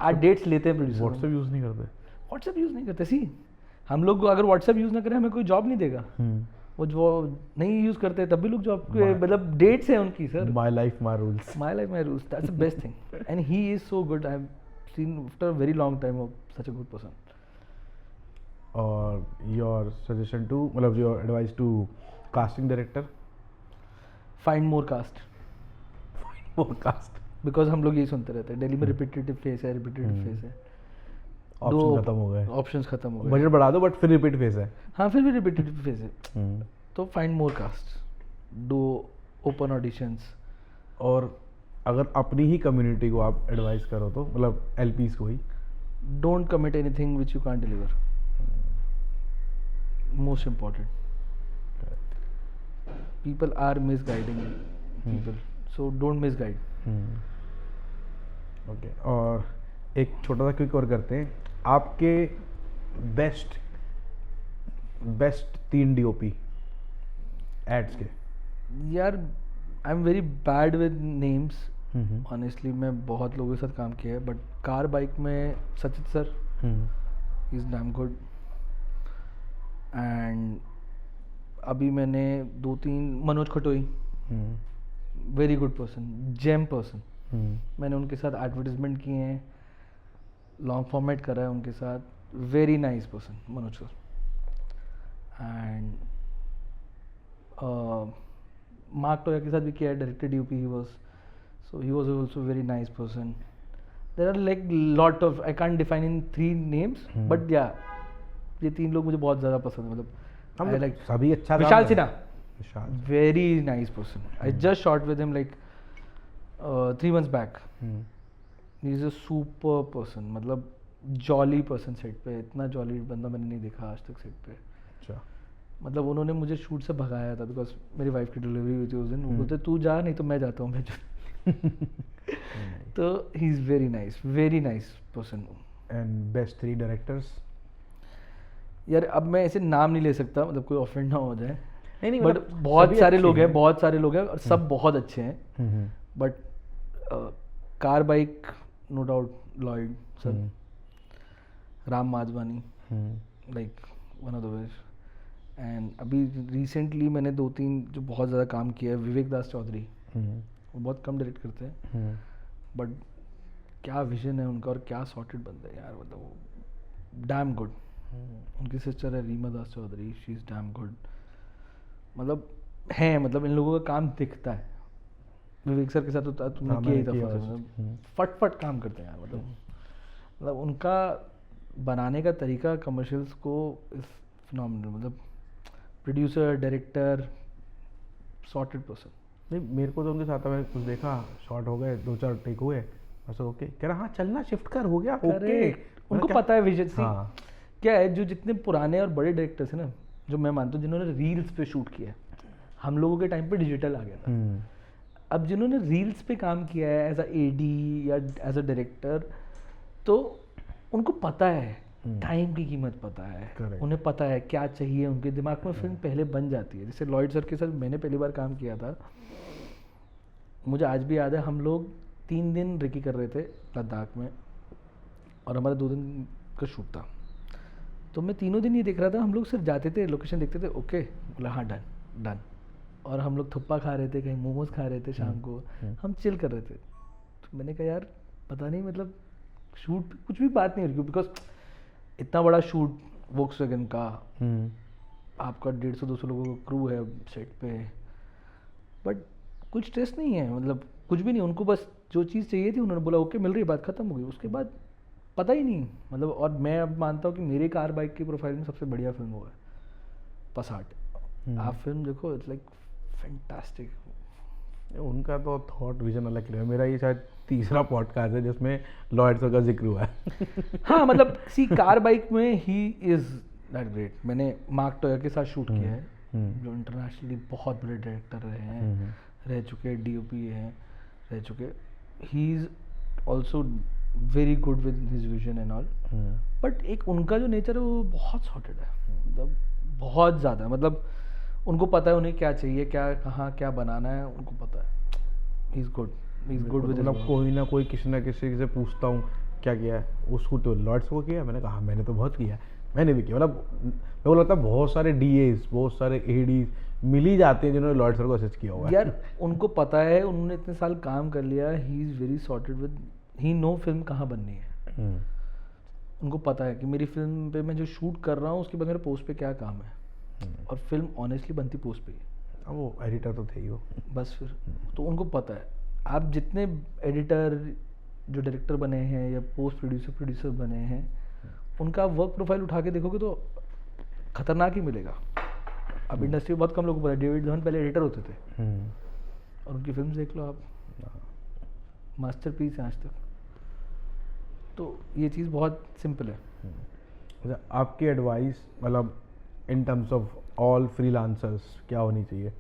आज डेट्स लेते हैं प्रोड्यूसर। व्हाट्सएप यूज़ नहीं करते? व्हाट्सएप यूज़ नहीं करते। सी, हम लोग अगर व्हाट्सएप यूज़ ना करें हमें कोई जॉब नहीं देगा। वो जो नहीं यूज़ करते तब भी लोग जॉब के, मतलब डेट्स हैं उनकी sir. My life my rules. My life my rules, that's the best thing, and he is so good. I have seen after a very long time of such a good person. और your suggestion to, मतलब your advice to casting director? Find more cast. More cast, because हम लोग यही सुनते रहते हैं दिल्ली में, repetitive face है, रिपीटेटिव फेस है। ऑप्शन खत्म हो गए, ऑप्शंस खत्म हो गए, बजट बढ़ा दो बट फिर रिपीट फेस है। हाँ, फिर भी रिपीटेटिव फेस है। तो find more cast, do open auditions. और अगर अपनी ही कम्युनिटी को आप एडवाइस करो तो, मतलब एलपीज को ही, don't commit anything which you can't deliver, most important. People are misguiding people, so don't misguide. Okay, और एक छोटा सा क्विक और करते हैं, आपके बेस्ट 3 डीओपी एड्स के। यार आई am very bad with names honestly, मैं बहुत लोगों के साथ काम किया है, बट कार बाइक में Sachit sir is damn good. And अभी मैंने 2-3, Manoj Khatoi, very good person, gem person. मैंने उनके साथ एडवर्टीजमेंट किए हैं, लॉन्ग फॉर्मेट करा है उनके साथ, very nice person Manoj sir. And Mark Toya के साथ भी किया है, director DOP he was, so he was also very nice person. There are like lot of, I can't define in 3 names, but या ये 3 लोग मुझे बहुत ज़्यादा पसंद है। मतलब आई लाइक सभी अच्छा। Vishal Sinha, Vishal, very nice person. I just shot with him like 3 months back. He is a super person, मतलब जॉली पर्सन सेट पे। इतना जॉली बंदा मैंने नहीं देखा आज तक सेट पे। अच्छा, मतलब उन्होंने मुझे शूट से भगाया था बिकॉज मेरी वाइफ की डिलीवरी हुई थी उस दिन। वो बोलते तू जा, नहीं तो मैं जाता हूँ, मैं तो ही is very nice person. And best 3 directors? यार अब मैं ऐसे नाम नहीं ले सकता, मतलब कोई ऑफेंड ना हो जाए, नहीं, बट मतलब बहुत सारे लोग हैं, बहुत सारे लोग हैं और सब बहुत अच्छे हैं। But car bike no doubt Lloyd sir, Ram Madhvani, like one of the best. And अभी रिसेंटली मैंने 2-3 जो बहुत ज़्यादा काम किया है, विवेक दास चौधरी, वो बहुत कम डायरेक्ट करते हैं बट क्या विजन है उनका और क्या सॉर्टेड बंदा है यार, मतलब वो डैम गुड। उनकी सिस्टर है Reema Das Chaudhary, she is damn good. मतलब है, मतलब इन लोगों का काम दिखता है। विवेक सर के साथ तो तुमने किया ही था, मतलब फट काम करते हैं यार, मतलब उनका बनाने का तरीका कमर्शियल्स को इज फिनोमिनल। मतलब प्रोड्यूसर, डायरेक्टर, सॉर्टेड पर्सन। नहीं, मेरे को तो उनके साथ मैंने कुछ देखा, शॉट हो गए, 2-4 टेक हुए, बस ओके कह रहा हाँ चलना शिफ्ट कर, हो गया ओके। उनको पता है विजन। हाँ। क्या है, जो जितने पुराने और बड़े डायरेक्टर्स हैं ना, जो मैं मानता हूँ जिन्होंने रील्स पे शूट किया है, हम लोगों के टाइम पे डिजिटल आ गया था। अब जिन्होंने रील्स पे काम किया है एज अ एडी या एज अ डायरेक्टर, तो उनको पता है टाइम की कीमत पता है। Correct. उन्हें पता है क्या चाहिए, उनके दिमाग में फिल्म पहले बन जाती है। जैसे लॉयड सर के साथ मैंने पहली बार काम किया था, मुझे आज भी याद है, हम लोग 3 दिन रेकी कर रहे थे लद्दाख में और हमारा 2 दिन का शूट था। तो मैं तीनों दिन ये देख रहा था, हम लोग सिर्फ जाते थे, लोकेशन देखते थे, ओके बोला हाँ डन। और हम लोग थुप्पा खा रहे थे, कहीं मोमोज खा रहे थे शाम को, हम चिल कर रहे थे। तो मैंने कहा यार पता नहीं, मतलब शूट कुछ भी बात नहीं हो रही, बिकॉज इतना बड़ा शूट वोक्सवैगन का, आपका 150-200 लोगों का क्रू है सेट पे, बट कुछ स्ट्रेस नहीं है, मतलब कुछ भी नहीं। उनको बस जो चीज़ चाहिए थी उन्होंने बोला ओके मिल रही, बात खत्म हो गई। उसके बाद पता ही नहीं, मतलब। और मैं अब मानता हूँ कि मेरे कार बाइक की प्रोफाइल में सबसे बढ़िया फिल्म हुआ है पसाट। आप फिल्म देखो, इट्स लाइक फैंटास्टिक। उनका तो थॉट विजन अलग है। मेरा ये शायद तीसरा पॉडकास्ट है जिसमें लॉयड सर का जिक्र हुआ है। हाँ, मतलब सी कार बाइक में ही इज़ दैट ग्रेट। मैंने मार्क टोया के साथ शूट किया है, जो इंटरनेशनली बहुत बड़े डायरेक्टर रहे हैं, रह चुके, डीओपी हैं, रह चुके। He is also very good with his vision and all, but एक उनका जो नेचर है वो बहुत सॉर्टेड है, मतलब बहुत ज़्यादा। मतलब उनको पता है उन्हें क्या चाहिए, क्या कहाँ क्या बनाना है, उनको पता है। ही इज़ गुड विद, मतलब कोई ना कोई किसी ना किसी से पूछता हूँ क्या किया है, उसको तो लॉर्ड्स को किया, मैंने कहा मैंने तो बहुत किया है, मैंने भी किया। मतलब मैं बोला था बहुत सारे डीएस, बहुत सारे एडीज मिल ही जाते हैं जिन्होंने लॉर्ड सर को असिस्ट किया हुआ है। यार उनको पता है, उन्होंने इतने साल काम कर लिया, he is very sorted with, he know film कहाँ बननी है। उनको पता है कि मेरी फिल्म पे मैं जो शूट कर रहा हूँ उसके बाद मेरे पोस्ट पे क्या काम है, और फिल्म ऑनेस्टली बनती पोस्ट पे ही। वो एडिटर तो थे ही वो, बस फिर तो उनको पता है। आप जितने एडिटर जो डायरेक्टर बने हैं या पोस्ट प्रोड्यूसर बने हैं, उनका वर्क प्रोफाइल उठा के देखोगे तो खतरनाक ही मिलेगा। अब इंडस्ट्री में बहुत कम लोगों को पता है, डेविड धवन पहले एडिटर होते थे, और उनकी फिल्म देख लो आप, मास्टरपीस है आज तक। तो ये चीज़ बहुत सिंपल है। आपकी एडवाइस मतलब इन टर्म्स ऑफ ऑल फ्रीलांसर्स क्या होनी चाहिए?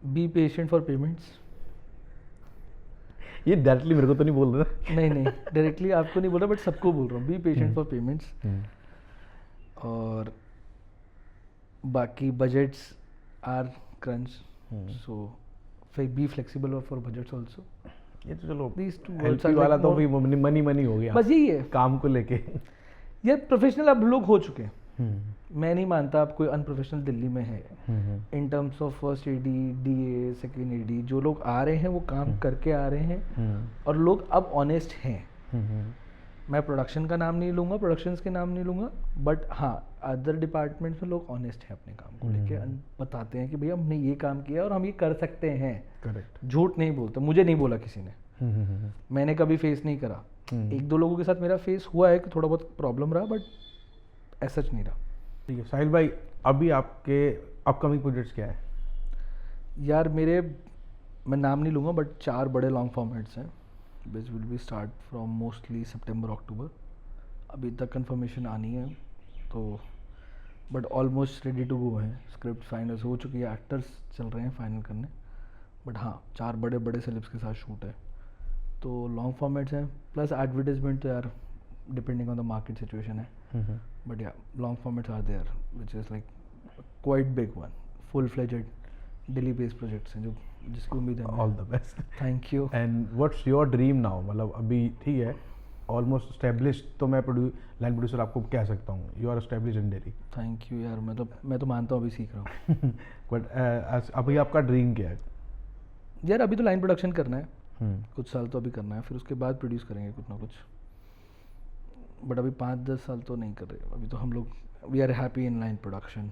Be patient for payments. ये डायरेक्टली मेरे को तो नहीं बोल रहा। नहीं डायरेक्टली आपको नहीं बोल रहा, बट सबको बोल रहा हूँ, बी पेशेंट फॉर पेमेंट्स। और बाकी budgets are crunch, so be flexible for budgets also. ये तो चलो These two help words are वाला like तो more- भी मनी हो गया, बस यही है काम को लेके। यार। प्रोफेशनल अब लोग हो चुके हैं, मैं नहीं मानता अब कोई अनप्रोफेशनल दिल्ली में है in terms of first AD, DA, second AD. जो लोग आ रहे हैं वो काम करके आ रहे हैं, और लोग अब ऑनेस्ट हैं। मैं प्रोडक्शन का नाम नहीं लूँगा, प्रोडक्शंस के नाम नहीं लूँगा, बट हाँ अदर डिपार्टमेंट्स में लोग ऑनेस्ट हैं अपने काम को लेके, बताते हैं कि भैया हमने ये काम किया और हम ये कर सकते हैं। करेक्ट। झूठ नहीं बोलते। मुझे नहीं बोला किसी ने, मैंने कभी फेस नहीं करा। 1-2 लोगों के साथ मेरा फेस हुआ है कि थोड़ा बहुत प्रॉब्लम रहा, बट ऐसा नहीं रहा। ठीक है साहिल भाई, अभी आपके अपकमिंग प्रोजेक्ट्स क्या है? यार मेरे, मैं नाम नहीं लूँगा, बट 4 बड़े लॉन्ग फॉर्मेट्स हैं which will be start from mostly September October. अभी तक कंफर्मेशन आनी है तो, but almost ready to go है। स्क्रिप्ट फाइनल हो चुकी है, एक्टर्स चल रहे हैं फाइनल करने, बट हाँ 4 बड़े सेलेब्स के साथ शूट है। तो लॉन्ग फॉर्मेट्स हैं, प्लस एडवर्टाइजमेंट तो यार depending on the market situation है, but yeah long formats are there which is like quite big one, full fledged daily based projects हैं जो जिसकी उम्मीद है। All the best. Thank you. And what's your dream now? मतलब अभी ठीक है ऑलमोस्ट एस्टेब्लिश्ड, तो मैं लाइन प्रोड्यूसर आपको कह सकता हूँ, you are established in Delhi. Thank you यार, मैं तो मानता हूँ अभी सीख रहा हूँ। बट अभी आपका ड्रीम क्या है? यार अभी तो लाइन प्रोडक्शन करना है, कुछ साल तो अभी करना है, फिर उसके बाद प्रोड्यूस करेंगे कुछ ना कुछ। बट अभी 5-10 साल तो नहीं कर रहे, अभी तो हम लोग we are happy in line production,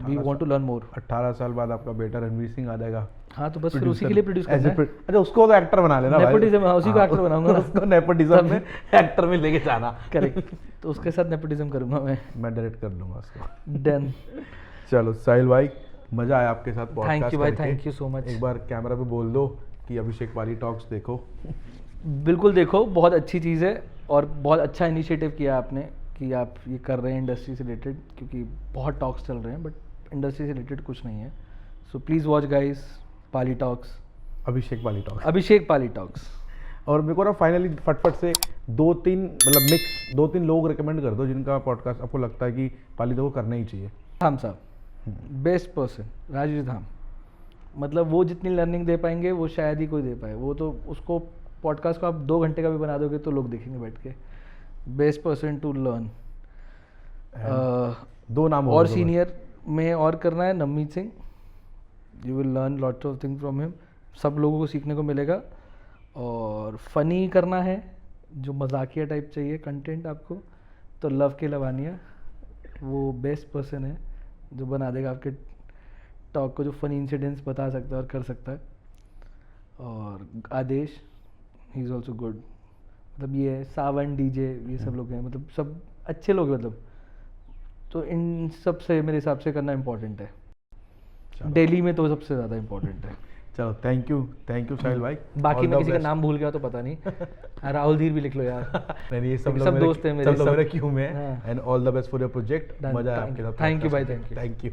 we want to learn more. 18 साल बाद आपका बेटा रणवीर सिंह आ जाएगा। हाँ तो बस फिर उसी के लिए प्रोड्यूस करना है। अच्छा, उसको तो एक्टर बना लेना भाई। नेपोटिज्म, हाँ उसी को एक्टर बनाऊंगा ना। उसको नेपोटिज्म में एक्टर में लेके जाना। करेक्ट, तो उसके साथ नेपोटिज्म करूंगा मैं डायरेक्ट कर दूंगा उसको। डन। चलो साहिल भाई, मजा आया आपके साथ पॉडकास्ट थैंक यू भाई, करके। Thank you so much. एक बार कैमरा पे बोल दो कि अभिषेक पाली टॉक्स देखो। बिल्कुल देखो, बहुत अच्छी चीज़ है और बहुत अच्छा इनिशिएटिव किया आपने कि आप ये कर रहे हैं इंडस्ट्री से रिलेटेड, क्योंकि बहुत टॉक्स चल रहे हैं बट इंडस्ट्री से रिलेटेड कुछ नहीं है। So please watch guys Pali talks, Abhishek Pali talks, Abhishek Pali talks. और मेरे को ना फाइनली फटफट से 2-3 लोग रिकमेंड कर दो जिनका पॉडकास्ट आपको लगता है कि पाली को करना ही चाहिए। धाम साहब बेस्ट पर्सन, राजेश धाम। मतलब वो जितनी लर्निंग दे पाएंगे वो शायद ही कोई दे पाए। वो तो उसको पॉडकास्ट को आप 2 घंटे का भी बना दोगे तो लोग देखेंगे बैठ के। Best person to learn. 2 नाम और सीनियर में और करना है Navmeet Singh, you will learn lots of thing from him, सब लोगों को सीखने को मिलेगा। और फनी करना है, जो मजाकिया टाइप चाहिए कंटेंट आपको, तो लव के लवानिया, वो बेस्ट पर्सन है जो बना देगा आपके टॉक को, जो फनी इंसिडेंट्स बता सकता है और कर सकता है। और आदेश, ही इज़ ऑल्सो गुड। मतलब ये है सावन, डीजे, ये सब लोग हैं, मतलब सब अच्छे लोग हैं मतलब। तो इन सब से मेरे हिसाब से करना इम्पोर्टेंट है, दिल्ली में तो सबसे ज़्यादा इम्पोर्टेंट है। चलो थैंक यू साहिल भाई। बाकी मैं किसी का नाम भूल गया तो पता नहीं। राहुल धीर भी लिख लो यार। नहीं, ये सब दोस्त हैं मेरे, सब लोग मेरे क्यों में। And all the best for your project. मजा आया आपके साथ। थैंक यू भाई, थैंक यू। Thank you.